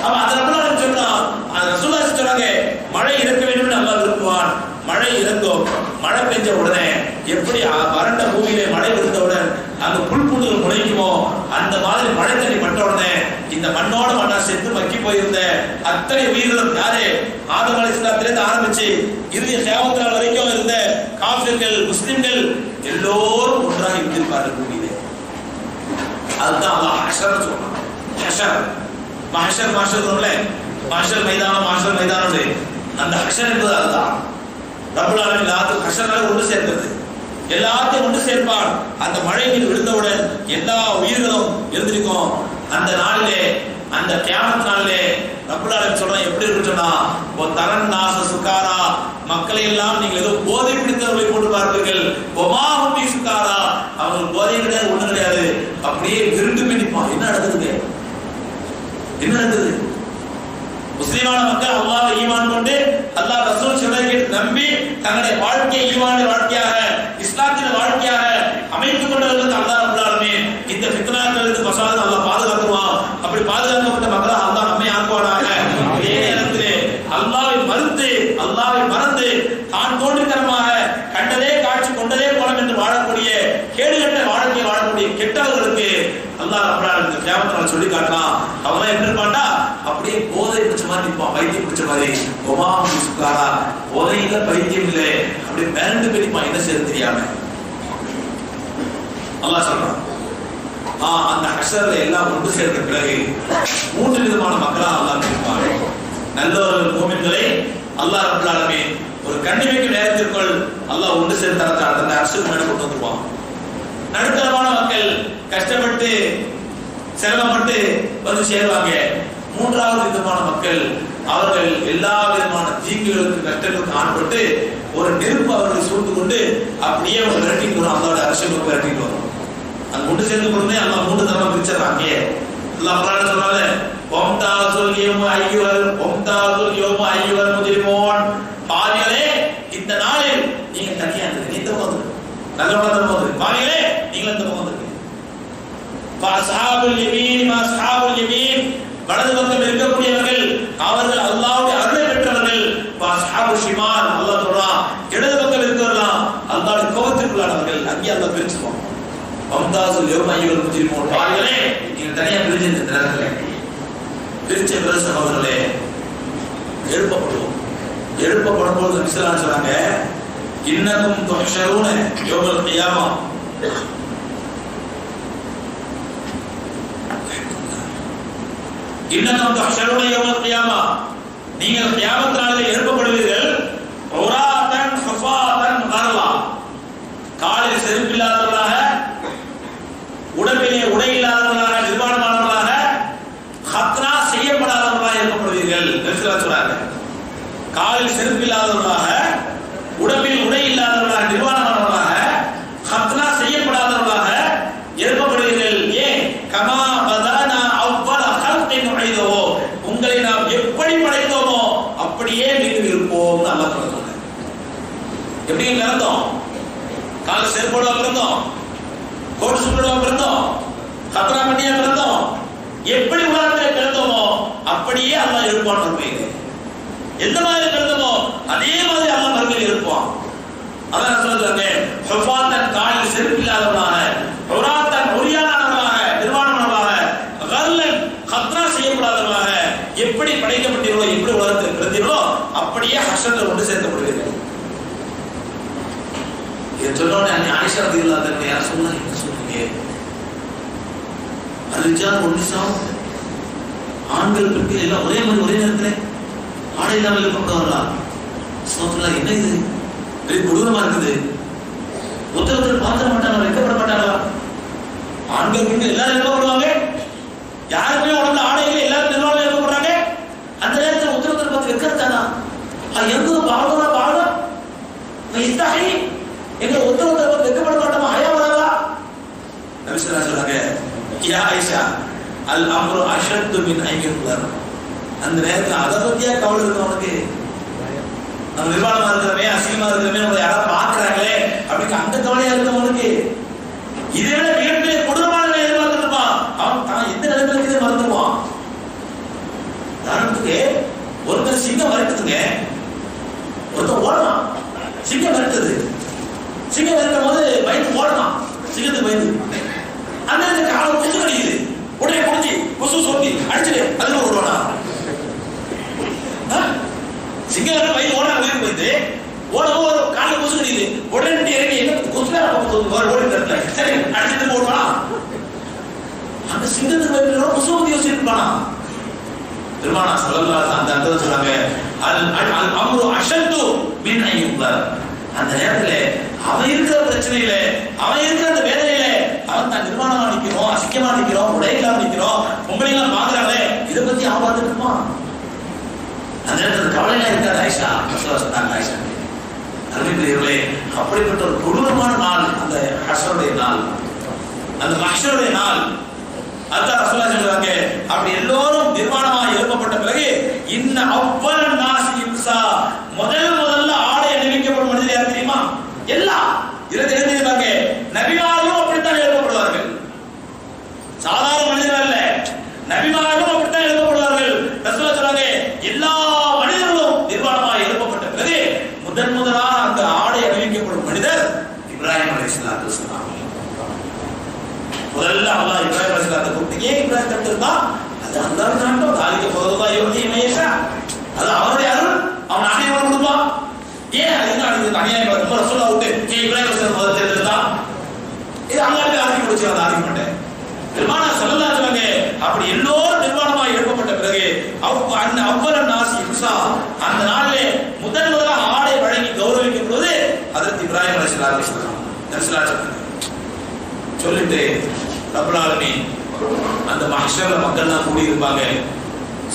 Speaker 1: அவன் அதை ரப்பல் ஆலமீன் சொன்னான். அது ரசூலுல்லாஹி சொன்னாங்க, மழை இறக்க வேண்டும் என்று அல்லாஹ் விரும்புவான். மழை இறங்கும். மழை பெஞ்ச உடனே எப்படி வறண்ட பூமியிலே மழை விழுந்தவுடன் அந்த புல் புல்லுகள் முளைக்குமோ அந்த மாதிரி மழை தண்ணி பட்ட உடனே இந்த மண்ணோட மண்ணா சேர்த்து மக்கி போயிருந்த அத்தனை உயிர்களும் யாரு? ஆதம் அலைஹிஸ்ஸலாத்திலிருந்து ஆரம்பிச்சு இறுதி கியாமத் நாள் வரைக்கும் இருந்த காஃபிர்கள், முஸ்லிம்கள் எல்லோரும் ஒன்றாக இருந்திருப்பார்கள் பூமியிலே. அதுதான் அல்லாஹ் ஹஷர் சொல்றான். ஹஷர் மஹஷர் மாஷர்ல மாஷர் மைதானம், மாஷர் மைதானம், அந்த ஹஷர் என்பது அதுதான். ரப்பல் ஆலமீன் எல்லாத்தையும் ஹஷரால ஒன்று சேர்க்கிறது, எல்லாத்தையும் ஒன்று சேர்ப்பான். அந்த மழை நீர் விழுந்தவுடன் எல்லா உயிர்களும் இருந்திருக்கும். அந்த நாளிலே, அந்த கியாமத் நாளிலே ரப்பல் ஆலமீன் சொல்றான், எப்படி இருக்கு சொன்னா, தரன் நாச சுகாரா, மக்களை எல்லாம் நீங்கள் ஏதோ போதை பிடித்தவர்களை போட்டு பார்ப்பீர்கள், ஒமாஹும் சுகாரா, அவங்க போதை கிடையாது, ஒண்ணு கிடையாது, அப்படியே விருண்டு பிடிப்பான். என்ன நடக்குது? என்ன நடக்குது? முஸ்லிமான மக்கள் அல்லாஹ்வை ஈமான் கொண்டு அல்லாஹ் ரசூல் சொல்றதை நம்பி தங்களுடைய வாழ்க்கையை ஈமானின் வாழ்க்கையாக, இஸ்லாத்தின் வாழ்க்கையாக அமைத்துக் கொண்டவர்களுக்கு அல்லாஹ் ரப்பல் ஆலமீன் இந்த ஃபித்னாக்களுக்கு மசாலா அல்லாஹ் பாதுகாக்குவான். அப்படி பாதுகாக்கப்பட்ட மக்களாக அல்லாஹ் நம்மை ஆக்குவானாக. அதே நேரத்திலே அல்லாஹ்வை மறுத்து, அல்லாஹ்வை மறந்து தான் தோன்றித்தனமாக கண்டதே காட்சி கொண்டதே போலம் என்று வாழக்கூடிய கேடுகட்ட வாழ்க்கையை வாழக்கூடிய கெட்டவர்களுக்கு அல்லாஹ் ரப்பல் ஆலமீன் கியாமத் நாள் சொல்லி காட்டலாம். அவன் எப்படி இருப்பான்டா, அப்படியே போதை பிடிச்ச மாதிரி நிற்பான், பைத்தியம் பிடிச்ச மாதிரி. ஒமாஹும் சுகாரா, போதை இல்ல, பைத்தியம் இல்லை, அப்படி மிரண்டு பிடிப்பான், என்ன செய்ய தெரியாம. அல்லாஹ் சொல்றான், அந்த ஹஷர்ல எல்லாம் ஒன்று சேர்ந்த பிறகு 3 விதமான மக்களா அல்லாஹ் பிரிப்பான். நல்லவர்கள் மூமின்களை அல்லாஹ் ரப்பல் ஆலமீன் ஒரு கண்ணிமைக்கு நேரத்திற்குள் அல்லாஹ் ஒன்று சேர்த்து அந்த ஹஷர் மேல கொண்டு வந்துருவான். நடுத்தரமான மக்கள் கஷ்டப்பட்டு சிரமப்பட்டு வந்து சேருவாங்க. 3வது விதமான மக்கள், அவர்கள் எல்லா விதமான தீங்குகளுக்கு கஷ்டங்களுக்கு ஆட்பட்டு ஒரு நெருப்பு அவர்கள் சூழ்ந்து கொண்டு அப்படியே ஒரு விரட்டிட்டு வரும், அல்லாவோட அரசியல் விரட்டிட்டு வரும். அங்க ஒன்று சேர்ந்து கொடுமே அல்லாஹ் 3 தரமா பிரிச்சிடறாங்க. அல்லாஹ் குர்ஆன்ல சொல்றாங்க, ஒம்தாசுல் யௌம அய்யுஹல் முஜ்ரிமூன், பாவிகளே இந்த நாளில் நீங்க தனியா இருங்க, நீ இந்த பக்கம் வந்து நல்லவங்க வந்து, பாவிகளே நீங்க இந்த பக்கம் வந்து. ஃபஅஸ்ஹாபுல் யமீன் மா அஸ்ஹாபுல் யமீன், வலது பக்கம் இருக்கக்கூடியவர்கள் அவர்கள் அல்லாஹ்வுடைய அருளை பெற்றவர்கள். ஃபஅஸ்ஹாபு ஷிமால், அல்லாஹ் சொல்றான் இடது பக்கம் இருக்கவர்கள் அல்லாஹ்வுடைய கோபத்திற்குள்ளானவர்கள். அங்கே அல்லாஹ் பிரிச்சுவான். ஒம்தாசுல் யௌம அய்யுஹல் முஜ்ரிமூன், பாவிகளே நீங்க தனியா பிரிஞ்சு இந்த நேரத்துல பிரிச்ச பிறகு சகோதரர்களே எழுப்பப்படுவோம். எழுப்பப்படும் போது நபிஸல்லல்லாஹு அலைஹி சொல்றாங்க, இன்னகும் துஹ்ஷரூன யௌமல் கியாமா, இன்னகும் துஹ்ஷரூன யௌமல் கியாமா, நீங்கள் கியாமத் நாளில் எழுப்பப்படுவீர்கள். உராதன் ஹுஃபாதன் கர்லா, காலில் செருப்பில்லாதவர்களாக, உடம்பிலே உடை இல்லாதவர்களாக, நிர்வாணமானவர்களாக, ஹத்னா செய்யப்படாதவர்களாக எழுப்பப்படுவீர்கள். நபிஸல்லல்லாஹு சொல்றாங்க, காலில் செருப்பில்லாதவர்களாக, உடம்பில் உடை இல்லாதவர்களாக, நிர்வாணமானவர்களாக, ஹத்னா செய்யப்படாதவர்களாக எழுப்பப்படுவீர்கள். ஏன்? கமா பதானா அவ்வள ஹல்கின் உழைதோ, உங்களை நாம் எப்படி படைத்தோமோ அப்படியே மீண்டும் இருப்போம். அல்லாஹ் சொல்றாங்க. எப்படி பிறந்தோம்? கால செருப்போட பிறந்தோம், கோட்டு சுற்றோட பிறந்தோம், கத்ரா பண்ணியா பிறந்தோம். எப்படி உலகத்தில் பிறந்தோமோ அப்படியே அல்லாஹ் எழுப்பான் மறுமையிலே. எந்த மாதிரி பிறந்தோமோ அதே மாதிரி அல்லாஹ் மறுமையில் எழுப்புவான். அதான் சொல்றாங்க, ஹுஃபாத்தன் காலில் செருப்பு இல்லாதவனாக, உராத்தன் உரியானவனாக, நிர்வாணமானவனாக, கல்லன் கத்ரா செய்யப்படாதவனாக எப்படி படைக்கப்பட்டீர்களோ, எப்படி உலகத்தில் பிறந்தீர்களோ அப்படியே ஹஷர்ல கொண்டு சேர்க்கப்படுவீர்கள். இதை சொன்னோடனே ஆயிஷா ரலியல்லாஹு அன்ஹா யார் சொன்னாங்க? என்ன சொல்றீங்க? அல்ஜான் ஒன்னிசாம், ஆண்கள் பெண்கள் எல்லாம் ஒரே மாதிரி ஒரே நேரத்தில் ஆடை இல்லாமல் இருக்கப்படுவாங்களா? சொல்றா, என்ன இது பெரிய கொடூரமா இருக்குது. ஒருத்தர் பார்க்க மாட்டாங்களா? வைக்கப்பட மாட்டாங்களா? ஆண்கள் பெண்கள் எல்லாரும் இருக்கப்படுவாங்க, யாருக்குமே உடம்புல ஆடை இல்லை, எல்லாரும் நிர்வாகம் இருக்கப்படுறாங்க. அந்த நேரத்தில் ஒருத்தர் பார்த்து வைக்கிறதானா? எங்க பாவனா பாவம் இஸ்தாஹி எங்க ஒருத்தர் பார்த்து வைக்கப்பட மாட்டோமா? ஹயா வராதா? நபி ஸல்லல்லாஹு அலைஹி சொல்றாங்க, யா ஆயிஷா அல் அம்ரு அஷத்து மின் ஐயுல். அந்த நேரத்தில் அதை பத்தியா கவலை இருக்கும் உனக்கு? நம்ம நிர்வாணமா இருக்கிறமே, அசிங்கமா இருக்கிறமே, நம்மளை யாராவது பார்க்கிறாங்களே அப்படின்னு அந்த கவலையா இருக்கும் உனக்கு? இதை விட மிகப்பெரிய கொடூரமான எதிர்பார்த்துருப்பான். அவன் தான் எந்த நிலைமையில இதை மறந்துடுவான். உதாரணத்துக்கு ஒருத்தர் சிங்கம் விரட்டுதுங்க, ஒருத்தர் ஓடலாம், சிங்கம் விரட்டுது, சிங்கம் விரட்டும் போது பயந்து ஓடலாம், சிங்கத்துக்கு பயந்து அந்த காலை கொசு கடிக்குது, உடனே குடிச்சு கொசு சொல்லி அடிச்சுட்டு அதுல ஓடுவானா? சிங்கம் வயது ஓட உயிர் போயிட்டு ஓடவோ காலையில் கொசு கடிக்குது, உடனே இறங்கி என்ன கொசு ஓடி சரி அடிச்சுட்டு ஓடுவானா? அந்த சிங்கத்துக்கு பயந்து கொசு பத்தி யோசிச்சிருப்பானா? பெருமானா ஸல்லல்லாஹு அலைஹி அந்த அர்த்தத்தை சொல்றாங்க, அல் அம்ரு அஷத்து மின் ஐயுல். அந்த நேரத்துல அவன் இருக்கிற பிரச்சனையில, அவன் இருக்கிற அந்த வேதனையில, அவன் தான் நிர்வாணமா நிக்கிறோம், அசிங்கமா நிக்கிறோம், உடையில்லாம நிக்கிறோம், பொம்பளைலாம் பாக்குறாங்களே, இதை பத்தி அவன் பார்த்துட்டு இருப்பான். அந்த நேரத்தில் கவலையா இருக்காது ஆயிஷா. சொன்னாங்க ஆயிஷா, அருமைக்குரியவர்களே, அப்படிப்பட்ட ஒரு கொடூரமான நாள் அந்த ஹஷருடைய நாள், அந்த மஹ்ஷருடைய நாள். அதான் ரசூலுல்லாஹி சொல்றாங்க, அப்படி எல்லோரும் நிர்வாணமாக எழுப்பப்பட்ட பிறகு இன்ன அவ்வள நாசி இன்சா, முதல்ல ஆடை அணிவிக்கப்படும் மனிதர் யார் தெரியுமா? எல்லாம் இதை தெரிஞ்சிருக்காங்க. நபிமாரும் அப்படித்தான் எழுப்பப்படுவார்கள், சாதாரண மனிதர்கள் அல்ல, நபிமாரும் அப்படித்தான் எழுப்பப்படுவார்கள். ரசூலுல்லாஹி சொல்றாங்க, எல்லா மனிதர்களும் நிர்வாணமாக எழுப்பப்பட்ட பிறகு முதலாக அந்த ஆடை அணிவிக்கப்படும் மனிதர் இப்ராஹிம் அலைஹிஸ்ஸலாத்து வஸலாம். முதல்ல அல்லாஹ் இப்ராஹிம் அலைஹிஸ்ஸலாத்தை கூப்பிட்டு, ஏன் இப்ராஹிம் கட்டிருந்தா? அது அல்லாஹ் நாட்டம், தாலிக்கு போறதா யோகி மேஷா, அது அவனுடைய அருள், அவன் அநியாயம் கொடுப்பான். ஏன் அது அநியாயம்? ரொம்ப ரசூலா விட்டு ஏன் இப்ராஹிம் அலைஹிஸ்ஸலாம் முதல்ல தேர்ந்தெடுத்தா? இது அல்லாஹ்வே ஆர்கியூ முடிச்சு அந்த ஆர்கியூமெண்ட். பெருமானா ஸல்லல்லாஹு அலைஹி வஸல்லம் அப்படி எல்லோரும் நிர்வாணமாக எழுப்பப்பட்ட பிறகு அவ்வள நாசி இன்சா, அந்த நாளிலே முதலாக ஆடை வழங்கி கௌரவிக்கப்படுவது ஹஜ்ரத் இப்ராஹிம் அலைஹிஸ்ஸலாம். சொல்லிட்டு ரப்பல் ஆலமீன் அந்த மஹ்ஷர்ல மக்கள்லாம் கூடி இருப்பாங்க.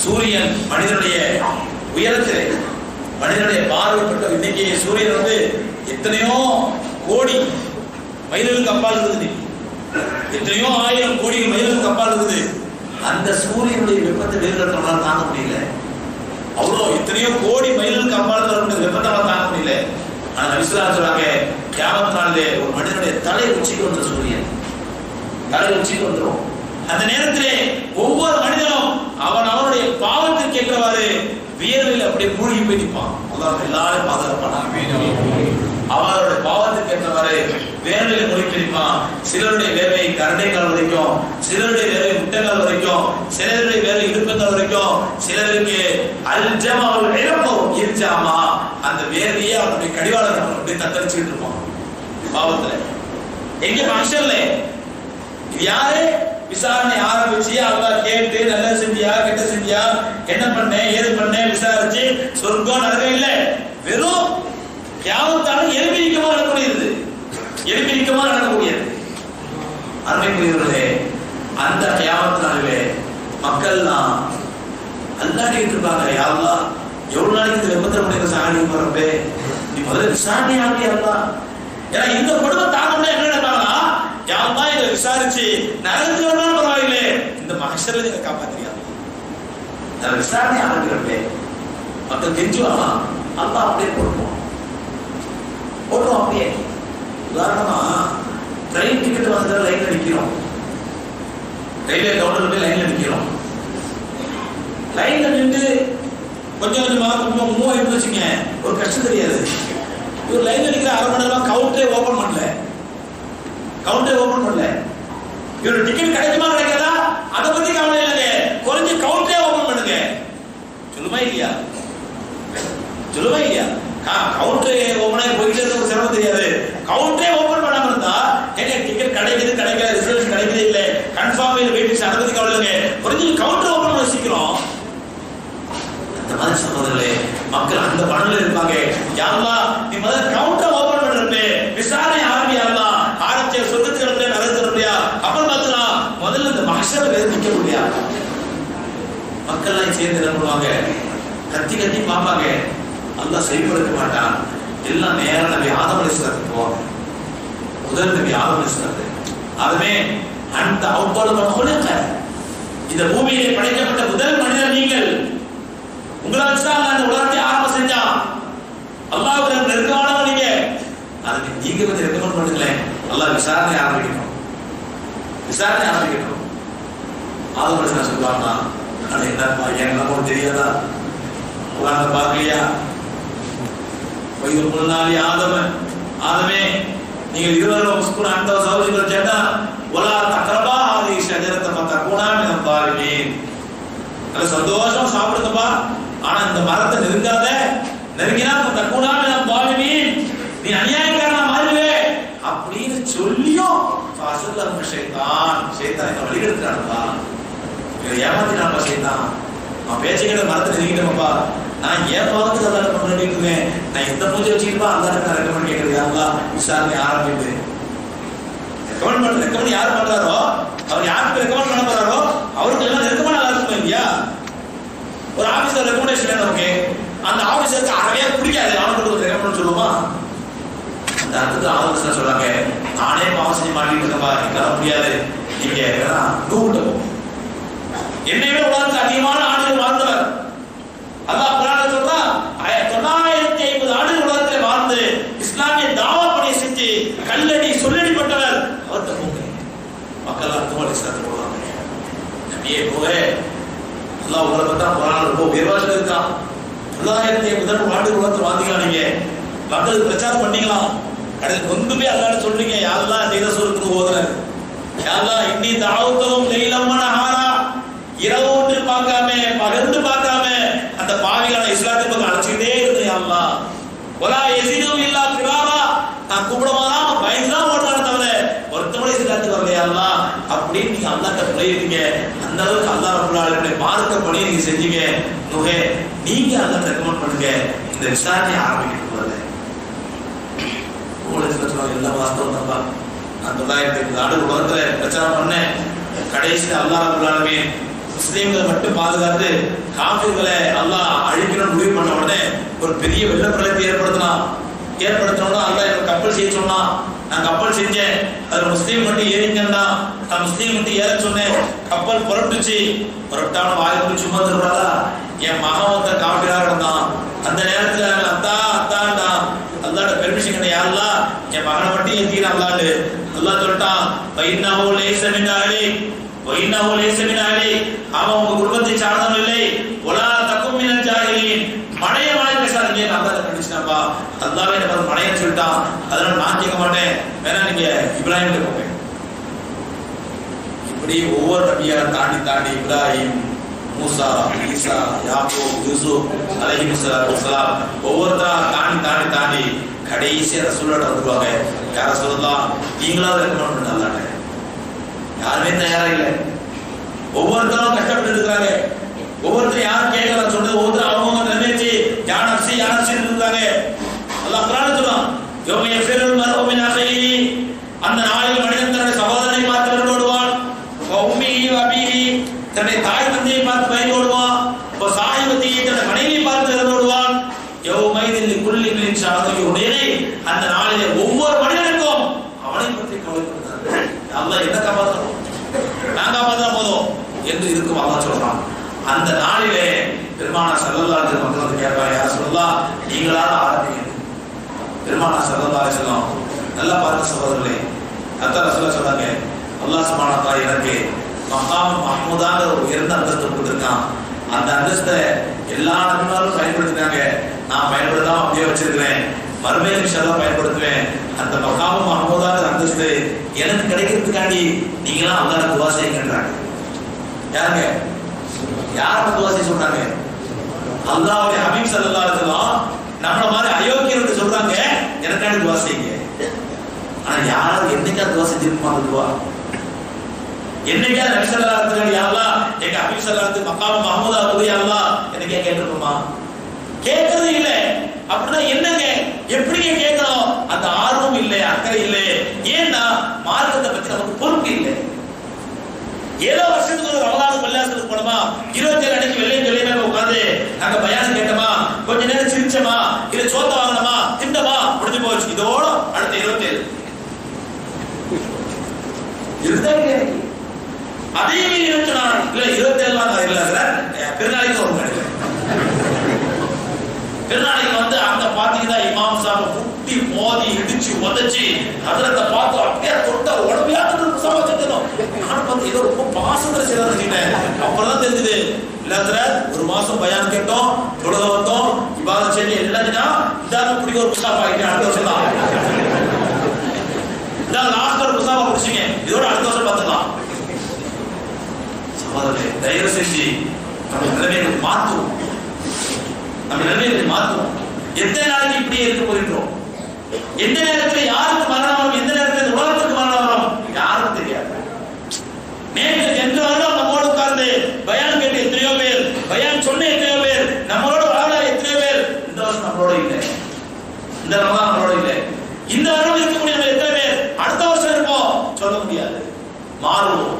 Speaker 1: சூரியன் மனிதனுடைய உயரத்திலே, மனிதனுடைய பார்வைப்பட்ட இன்னைக்கு சூரியன் எத்தனையோ கோடி மைல்களுக்கு அப்பால் இருக்குது, எத்தனையோ ஆயிரம் கோடி மைல்களுக்கு அப்பால் இருக்குது. அந்த சூரியனுடைய வெப்பத்தை வேறு தாங்க முடியல. அவ்வளோ எத்தனையோ கோடி மைல்களுக்கு அப்பால் வரக்கூடிய வெப்பத்தை தாங்க முடியல. ஆனா இஸ்லாம் சொல்றாங்க, கியாமத் நாளிலே ஒரு மனிதனுடைய தலை உச்சிக்கு வந்த சூரியன் தலை உச்சிக்கு வந்துடும். அந்த நேரத்திலே ஒவ்வொரு மனிதனும் அவனுடைய பாவத்திற்கு ஏற்றவாறு வியர்வையில் அப்படியே மூழ்கி போய் நிற்பான். அல்லாஹ் எல்லாரும் பாதுகாப்பான அவருடைய பாவத்திற்கு ஏற்றவாறு வேர்வையில் மூழ்கி நிற்பான். சிலருடைய வேர்வை கரண்டைக்கால் வரைக்கும், சிலருடைய வேர்வை முட்டைக்கால் வரைக்கும், சிலருடைய வேர்வை இடுப்பங்கால் வரைக்கும், சிலருக்கு அல்ஜம் அவர்கள் இழப்போம் இருச்சாமா அந்த வேர்வையே அவனுடைய கடிவாளம் அப்படியே தத்தரிச்சுட்டு இருப்பான் பாவத்துல. எங்க மனுஷன்ல இது யாரு? விசாரணை ஆரம்பிச்சு அல்லாஹ் கேட்டு நல்லா செஞ்சியா கெட்ட செஞ்சியா என்ன பண்ண ஏது பண்ண விசாரிச்சு சொர்க்கம் நரகம் இல்லை, வெறும் கியாமத்தால எலும்பிரிக்கமா நடக்கக்கூடியது, எலும்பிரிக்கமா நடக்கக்கூடியது. அருமைக்குரியவர்களே, அந்த கியாமத் நாளிலே மக்கள்லாம் அல்லாஹ் கேட்டிருப்பாங்க, யா அல்லாஹ் எவ்வளவு நாளைக்கு இந்த வெப்பத்தை முடிய சாணி போறப்பே நீ முதல்ல விசாரணை ஆகி அல்லாஹ். ஏன்னா இந்த கொடுமை தாங்கணும்னா என்ன நினைப்பாங்கன்னா, யா அல்லாஹ் இதை விசாரிச்சு நரகத்துக்கு வரணும் பரவாயில்லை, இந்த மஹ்ஷர்ல நீங்க காப்பாத்திரியா விசாரணை ஆகிறப்பே மக்கள் தெரிஞ்சுவாங்க, அல்லாஹ் அப்படியே கொடுப்போம். ஓட்டுறோம் அப்படியே. உதாரணமா ட்ரெயின் டிக்கெட் வந்து லைன்ல நிக்கிறோம், ரயில்வே கவுண்டர்ல போய் லைன்ல நிக்கிறோம். லைன்ல நின்று கொஞ்சம் கொஞ்சமா கொஞ்சம் மூவ் ஆயிட்டு வச்சுங்க, ஒரு கஷ்டம் தெரியாது. இவர் லைன்ல நிக்கிற அரை மணி நேரம் கவுண்டரே ஓபன் பண்ணல, இவரு டிக்கெட் கிடைக்குமா கிடைக்காதா அதை பத்தி கவலை இல்லைங்க, குறைஞ்சு கவுண்டரே ஓபன் பண்ணுங்க. சொல்லுமா இல்லையா? கவுண்டரே ஓபன் ஆகி போயிட்டு இருக்க சிரமம் தெரியாது. கவுண்டரே ஓபன் பண்ணாம இருந்தா எங்க டிக்கெட் கிடைக்குது கிடைக்கல, ரிசர்வேஷன் கிடைக்குது இல்ல, கன்ஃபார்ம் இல்ல, வெயிட்டிங் அதை பத்தி கவலை இல்லைங்க, குறைஞ்சு கவுண்டர் ஓபன் பண்ண சீக்கிரம். அந்த மாதிரி சகோதரர்களே, மக்கள் அந்த பணல இருப்பாங்க. யா அல்லாஹ், நீ முதல்ல கவுண்டர் ஓபன் பண்றப்பே விசாரணை ஆரம்பியா, ஆரம்பிச்ச சொத்துக்களை நடத்துறியா, அப்புறம் பார்த்தா முதல்ல இந்த மஹ்ஷர்ல நிக்க முடியாது. மக்கள் எல்லாம் சேர்ந்து என்ன பண்ணுவாங்க, கத்தி கத்தி பார்ப்பாங்க. அல்லாஹ் செய்யப்படுத்த மாட்டான். எல்லாம் நேரம் நபி ஆதம் அலைஹிஸ்ஸலாத்துக்கு போவாங்க. முதல் நபி ஆதம் அலைஹிஸ்ஸலாத்து, அதுவே அந்த அவ்வளவு கொலைக்க இந்த பூமியிலே படைக்கப்பட்ட முதல் மனிதர் நீங்கள். உங்களால் அந்த உலகத்தை ஆரம்பம் செஞ்சான். அல்லாஹ்வுடைய நெருக்கமானவங்க நீங்க. அதுக்கு நீங்க கொஞ்சம் ரெக்கமெண்ட் பண்ணுங்களேன். அல்லாஹ் விசாரணை ஆரம்பிக்கணும். ஆதம் அலைஹிஸ்ஸலாம் சொல்லுவாங்க, அது என்னப்பா எனக்கு தெரியாதா, உலகத்தை பார்க்கலையா? ஆதமே, நீங்கள் இருவரும் ஸ்கூல் அந்த சௌஜிகள் சேட்டா ஒலா தக்ரபா ஆதி ஷஜரத்தை பத்தகுனா மினல் தாலிமீன். நல்ல சந்தோஷம் சாப்பிடுங்கப்பா, ஆனா இந்த மரத்தை நெருங்கினா தகுனா மினல் தாலிமீன், நீ அநியாயக்காரனா மாறுவே அப்படின்னு சொல்லியும் ஃபஸல்லஹு ஷைத்தான் வழிகெடுத்துட்டான்ப்பா, ஏமாத்தினான்ப்பா ஷைத்தான். அவன் பேச்சுக்கிட்ட மரத்தை நெருங்கிட்டோம்ப்பா, நான் ஏன் பார்த்து அல்லாஹ் பண்ணிட்டு இருக்கேன், நான் எந்த பூஜை வச்சுக்கிட்டா அல்லாஹ் ரெக்கமெண்ட் கேட்கறது. அல்லாஹ் விசாரணை ஆரம்பித்து ரெக்கமெண்ட் யார் பண்றாரோ, அவர் யாருக்கு ரெக்கமெண்ட் பண்ண போறாரோ அவருக்கு எல்லாம் நெருக்கமான ஆளா இருக்கும் இல்லையா? ஒரு ஆபீசர் ரெக்கமெண்டேஷன் வேணும், ஓகே, அந்த ஆபீசருக்கு அறவே பிடிக்காது, அவனுக்கு ஒரு ரெக்கமெண்ட் சொல்லுமா? அந்த அர்த்தத்தை ஆலோசனை சொல்றாங்க, நானே பாவம் செஞ்சு மாட்டிட்டு இருக்கேன்பா, என்னால முடியாது, நீங்க நூட்ட போ. என்னையே உலகத்துக்கு அதிகமான ஆண்டுகள் வாழ்ந்தவர் அல்லாஹ் குர்ஆன்ல சொல்றான், 950 ஆண்டுகள் உலகத்தில் வாழ்ந்து இஸ்லாமிய தாவா பணி செஞ்சு கல்லடி சொல்லடிப்பட்டவர் அவர்கிட்ட போங்க. மக்கள் அர்த்தம் இஸ்லாத்தை போடுவாங்க. நபியே போக அல்லாஹ் உங்களை பார்த்தா குர்ஆன்ல ரொம்ப உயர்வாக இருக்கான். 950 ஆண்டுகள் உலகத்தில் வாழ்ந்தீங்களா, நீங்க மக்களுக்கு பிரச்சாரம் பண்ணீங்களாம். அடுத்து கொண்டு போய் அல்லாஹ் சொல்றீங்க, யா அல்லாஹ் இந்த இதை சொல்லுக்கு ஓதுறாரு, யா அல்லாஹ் இன்னி தஅவுதுஹும் லைலம் வ நஹாரா, இரவு ஒன்று பார்க்காம பகர்ந்து பார்க்காம அந்த பாவிகளை இஸ்லாத்தின் பக்கம் அழைச்சிட்டே இருந்து, யா அல்லாஹ் வலா யஸிதுஹும் இல்லா ஃபிராரா, நான் கூப்பிடும்போது பயந்துதான் ஓடுறாங்க தவிர ஒருத்தவரை இஸ்லாத்துக்கு வரல யா அல்லாஹ் அப்படின்னு நீங்க அல்லாஹ்ட்ட புரியுறீங்க. அந்த அளவுக்கு அல்லாஹ் ரப்பல் ஆலமீன் மார்க்க பணி நீங்க செஞ்சீங்க. நுகே நீங்க அல்லாஹ்ட்ட ரெக்கமெண்ட் பண்ணுங்க, இந்த விசாரணை ஆரம்பிக்கணும். போல உங்களுக்கு சொல்லுவாங்க, எல்லாம் வாஸ்தவம் தான்ப்பா, நான் 950 ஆண்டு உலகத்துல பிரச்சாரம் பண்ணேன், கடைசியில் அல்லாஹ் ரப்பல் ஆலமீன் முஸ்லீம்களை மட்டும் பாதுகாத்து காஃபிர்களை அல்லாஹ் அழிக்கணும்னு முடிவு பண்ண உடனே ஒரு பெரிய வெள்ளப்பிரளயத்தை ஏற்படுத்தணும்னா அல்லாஹ் எனக்கு கப்பல் செய்ய சொன்னான். நான் கப்பல் செஞ்சேன், அதுல முஸ்லீம் மட்டும் ஏறிங்கன்னா நான் முஸ்லீம் மட்டும் ஏற சொன்னேன், கப்பல் புரட்டான வாய்ப்பு சும்மா தருவாரா? என் மகன் ஒருத்த காஃபிரா இருந்தான், அந்த நேரத்துல அத்தாண்டா அல்லாஹ்ட பெர்மிஷன் கிடையாது, யாரெல்லாம் என் மகனை மட்டும் ஏற்றிக்கிறான் அல்லாஹ். அல்லாஹ் சொல்லிட்டான், வைன்னஹு லைஸ மின் அஹ்லிக் வைன்னஹு லைஸ மின் அஹ்லிக், அவன் உங்க குடும்பத்தை சார்ந்தவன் இல்லை, வலா தகும் மினல் ஜாஹிலீன், மடைய மாதிரி பேசாதீங்க அல்லாஹ் கண்டிச்சாப்பா. அல்லாஹ்வே நம்ம மடைய சொல்லிட்டான், அதனால நான் கேட்க மாட்டேன், வேணா நீங்க இப்ராஹிம் கிட்ட போங்க. இப்படி ஒவ்வொரு நபியா தாண்டி இப்ராஹிம், மூசா, ஈசா, யாக்கூப், யூசுப் அலைஹிஸ்ஸலாம் ஒவ்வொருத்தரா தாண்டி கடைசியா ரசூலுல்லாஹ் வந்துருவாங்க. யா ரசூலுல்லாஹ் நீங்களாவது ரெக்கமெண்ட் பண்ண அல்லாஹ்ட்ட. யாருமே தயாரா இல்லை, ஒவ்வொருத்தரும் கஷ்டப்பட்டு இருக்காங்க, ஒவ்வொருத்தரும் யாரும் கேட்கல சொல்றது, ஒவ்வொருத்தரும் அவங்க நினைச்சு யானசி இருக்காங்க. அல்லாஹ் குர்ஆன்ல சொல்றான், யௌம யஃபிருல் மர்உ மின் அஹீஹி, அந்த நாளில் மனிதன் தன்னுடைய சகோதரனை பார்த்து விரண்டு ஓடுவான், உம்மிஹி வ அபீஹி, தன்னுடைய தாய் தந்தையை பார்த்து பயந்து ஓடுவான், சாஹிபத்தி தன்னுடைய மனைவியை பார்த்து விரண்டு ஓடுவான், யௌமைதில் லிகுல்லி மின் ஷஅனிஹி உடையனை, அந்த நாளிலே ஒவ்வொரு மனிதனுக்கும் அவனை பற்றி கவலைப்படுறான். அல்லாஹ் என்ன காப்பாற்றணும், நான் காப்பாற்றா போதும் என்று இருக்கும் அல்லாஹ் சொல்றான். அந்த நாளிலே பெருமானார் ஸல்லல்லாஹு அலைஹி வஸல்லம் மக்கள் வந்து கேட்பாங்க, யா ரசூலல்லாஹ் நீங்களாவது ஆரம்பிங்க, பெருமானார் ஸல்லல்லாஹு அலைஹி வஸல்லம் நல்லா பாருங்க சகோதரர்களே, அல்லாஹ் ரசூலுல்லாஹ் சொல்றாங்க, அல்லாஹ் சுப்ஹானஹு வ தஆலா எனக்கு மகாம் மஹ்மூதான ஒரு உயர்ந்த அந்தஸ்து கொடுத்திருக்கான். அந்த அந்தஸ்தை எல்லா நபிமாரும் பயன்படுத்தினாங்க, நான் பயன்படுத்தாம அப்படியே வச்சிருக்கிறேன். மறுமையில இன்ஷாஅல்லாஹ் பயன்படுத்துவேன். அந்த மகாம் மஹ்மூதான அந்தஸ்து எனக்கு கிடைக்கிறதுக்காண்டி நீங்களாம் அல்லாஹ்வுக்கு துஆ செய்யுங்கன்றாங்க. யாருங்க? யாருக்கு துஆ செய்ய சொல்றாங்க? அல்லாஹ்வுடைய ஹபீப் ஸல்லல்லாஹு அலைஹி வஸல்லம் நம்மள மாதிரி அயோக்கியருக்கு சொல்றாங்க, எனக்காண்டி துஆ செய்யுங்க. ஆனா யாரும் என்னைக்காவது துஆ செஞ்சிருப்பாங்க? துஆ என்னைக்காவது நபி ஸல்லல்லாஹு அலைஹி வஸல்லம் யா அல்லாஹ் எங்க ஹபீப் ஸல்லல்லாஹு அலைஹி வஸல்லம் மகாம் மஹ்மூதா யா அல்லாஹ் என்னைக்கே கேட்டிருப்போமா? கேட்கறது இல்ல. அப்படின்னா என்னங்க, எப்படிங்க கேட்கணும்? அந்த ஆர்வம் இல்லை, அக்கறை இல்லை. ஏன்னா மார்க்கத்தை பத்தி நமக்கு பொறுப்பு இல்லை. ஏதோ வருஷத்துக்கு ஒரு ரமலான் பள்ளியாசலுக்கு போனோமா, 27 அன்னைக்கு வெள்ளையும் வெள்ளையுமே உட்கார்ந்து நாங்க பயானம் கேட்டோமா, கொஞ்ச நேரம் சிரிச்சோமா, இல்ல சோத்த வாங்கணுமா, திண்டமா, முடிஞ்சு போச்சு. இதோட அடுத்த 27 இருந்தாங்க. அதே 24 இல்ல 27 இல்ல சார், பெருநாளைக்கு ஒரு மணி பெருநாளைக்கு வந்து அந்த பாத்தீங்கன்னா இமாம் சாஹிப் குட்டி மோதி இடிச்சு உதச்சி ஹஜ்ரத்தை பார்த்து அப்படியே தொட்ட உடம்பியாத்து சமாளிச்சிட்டோம். நான் பார்த்து ஏதோ ரொம்ப பாசத்துல செய்யறேன். அப்பதான் தெரிஞ்சது இல்ல ஹஜ்ரத், ஒரு மாசம் பயான் கேட்டோம், தொழுக வந்தோம், இபாதத் செஞ்சு எல்லாத்தினா இதான பிடிக்க ஒரு முஸ்தாஃபா ஆகிட்டு அடுத்த வருஷம் தான் இதான் லாஸ்ட் ஒரு முஸ்தாஃபா பிடிச்சிங்க, இதோட அடுத்த வருஷம் பார்த்துக்கலாம். சகோதரர்களே, தயவு செஞ்சு நம்ம நிலைமைகளை மாற்றுவோம். நம்ம நிலைமைகளை மாற்றுவோம். எத்தனை நாளைக்கு இப்படியே இருக்க போகின்றோம்? எந்த நேரத்தில் யாருக்கு மரணம் வரும், எந்த நேரத்தில் உலகத்துக்கு மரணம் வரும் யாருக்கும் தெரியாது. நேற்று சென்று வருடம் நம்மோடு உட்கார்ந்து பயான் கேட்டு எத்தனையோ பேர், பயான் சொன்ன எத்தனையோ பேர், நம்மளோட வாழ எத்தனையோ பேர் இந்த வருஷம் நம்மளோட இல்லை, இந்த ரமலான் நம்மளோட இல்லை. இந்த வருடம் இருக்கக்கூடிய நம்ம எத்தனை பேர் அடுத்த வருஷம் இருப்போம் சொல்ல முடியாது. மாறுவோம்,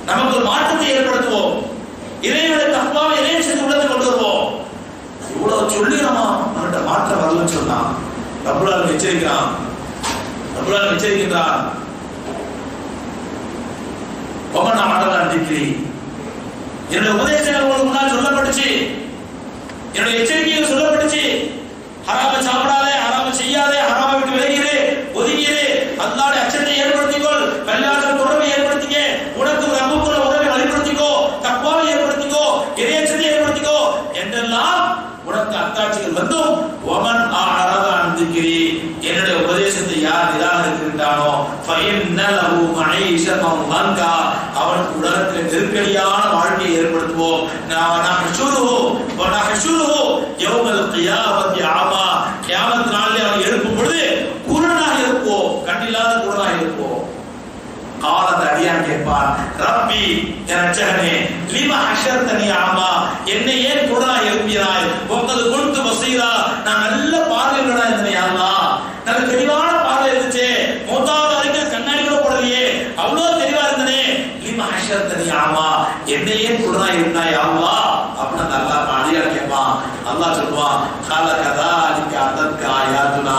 Speaker 1: நமக்கு ஒரு மாற்றத்தை ஏற்படுத்துவோம், இறைவனுடைய தக்வாவை இறைவன் செஞ்சு உள்ளத்தை கொண்டு வருவோம். இவ்வளவு சொல்லி நம்ம நம்மகிட்ட மாற்றம் வரலன்னு சொன்னா ரப்புல் ஆலமீன் எச்சரிக்கிறான். ரப்புல் ஆலமீன் எச்சரிக்கின்றான், ஒமன் ஆடலான் திக்ரி, என்னுடைய உபதேசங்கள் உங்களுக்கு முன்னால் சொல்லப்பட்டுச்சு, என்னுடைய எச்சரிக்கைகள் சொல்லப்பட்டுச்சு. ஹராம சாப்பிடாதே, ஹராம செய்யாதே, ஹராம விட்டு விலகிரு, ஒதுங்கிரு, அல்லாஹ்வுடைய அச்சத்தை ஏற்படுத்திக்கொள், கல்யாணம் தொடர்பை ஏற்படுத்திக்க, உனக்கு ரப்புக்குள்ள உறவை வழிபடுத்திக்கோ, தக்வாவை ஏற்படுத்திக்கோ, இறையச்சத்தை ஏற்படுத்திக்கோ என்றெல்லாம் உனக்கு அத்தாட்சிகள் வந்தும் வமன் ஆரதான் திக்ரி, என்னுடைய உபதேசத்தை யார் நிராகரிக்கின்றானோ ஃபஇன்னலஹு மஈஷத்தன் லங்கா, அவனுக்கு உலகத்தில் நெருக்கடியான வாழ்க்கையை ஏற்படுத்துவோம். நஹ்ஷுருஹு வ நஹ்ஷுருஹு யௌமல் கியாமத்தி ஆமா, கியாமத் நாளில் அவனை எழுப்பும் பொழுது குருடனாக இருப்போம், கண்ணில்லாத குருடனாக இருப்போம். காலத்தை அடியான் கேட்பான், ரப்பி என் ரட்சகனே, லிம ஹஷர்தனி ஆமா, என்னை ஏன் குருடனாக எழுப்பினாய், உங்களது குன்து பஸீரா, நான் நல்ல பார்வையுள்ளவனா இருந்தேன் யா அல்லாஹ், நல்ல தெளிவான பார்வை இருந்துச்சு, மூத்தாவது வரைக்கும் கண்ணாடி கூட போடலையே, அவ்வளவு தெளிவா இருந்தனே, லிம ஹஷர்தனி ஆமா, என்னை ஏன் குருடனாக இருந்தாய் யா அல்லாஹ் அப்படின்னு அல்லாஹ் அடியான் கேட்பான். அல்லாஹ் சொல்லுவான், கால கதாலிக அதத்க ஆயாத்துனா,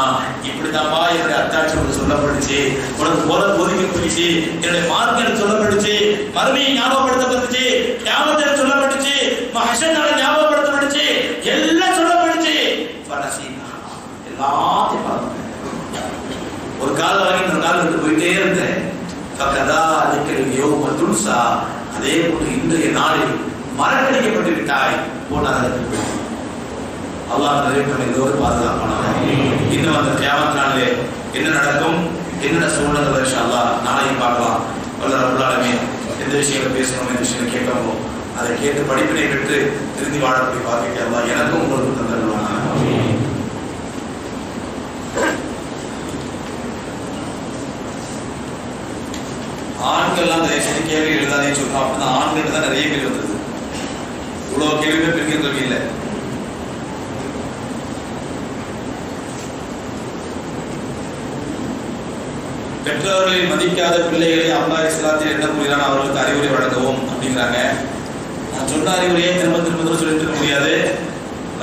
Speaker 1: இப்படிதான்ப்பா என்னுடைய அத்தாட்சி உனக்கு சொல்லப்பட்டுச்சு, உனக்கு ஒதுக்கப்பட்டுச்சு, என்னுடைய மார்க்கம் எனக்கு சொல்லப்பட்டுச்சு, மறுமையை ஞாபகப்படுத்தப்பட்டுச்சு, கியாமத் எனக்கு சொல்லப்பட்டுச்சு, மஹ்ஷர் நாளை ஞாபகப்படுத்தப்பட்டுச்சு, எல்லாம் சொல்லப்பட்டுச்சு. ஃபனசீனா, எல்லாத்தையும் பார்த்தேன். ஒரு காலம் வரைக்கும் இந்த காலம் விட்டு போயிட்டே இருந்தேன். ஃபகதாலிக யௌம துன்சா, அதே போன்று இன்றைய நாளில் மறக்கடிக்கப்பட்டு விட்டாய் போனதற்கு. அல்லாஹ் நிறைவு பண்ண இதோடு பாதுகாப்பானாக. இன்னும் அந்த கியாமத் நாளிலே என்ன நடக்கும், என்னென்ன சூழ்நிலை இன்ஷா அல்லாஹ் நாளைக்கு பார்க்கலாம். வல்ல ரப்புல் ஆலமீன் எந்த விஷயங்களை பேசணும், எந்த விஷயங்களை கேட்கணுமோ அதை கேட்டு படிப்பினை பெற்று திருந்தி வாழக்கூடிய பாக்கியத்தை அல்லாஹ் எனக்கும் உங்களுக்கு தந்தருள்வானாக. ஆண்கள்லாம் தயவு செஞ்சு கேள்வி எழுதாதே சொல்றோம். அப்படின்னா ஆண்கள்ட்ட தான் நிறைய கேள்வி வந்தது. இவ்வளவு கேள்வியுமே பெண்களுக்கு இல்லை. பெற்றோர்களை மதிக்காத பிள்ளைகளை அல்லாஹ் இஸ்லாத்தில் என்ன கூறுகிறான், அவர்களுக்கு அறிவுரை வழங்கவும் அப்படிங்கிறாங்க. நான் சொன்ன அறிவுரையே திரும்ப திரும்ப சொல்லிட்டு இருக்க முடியாது.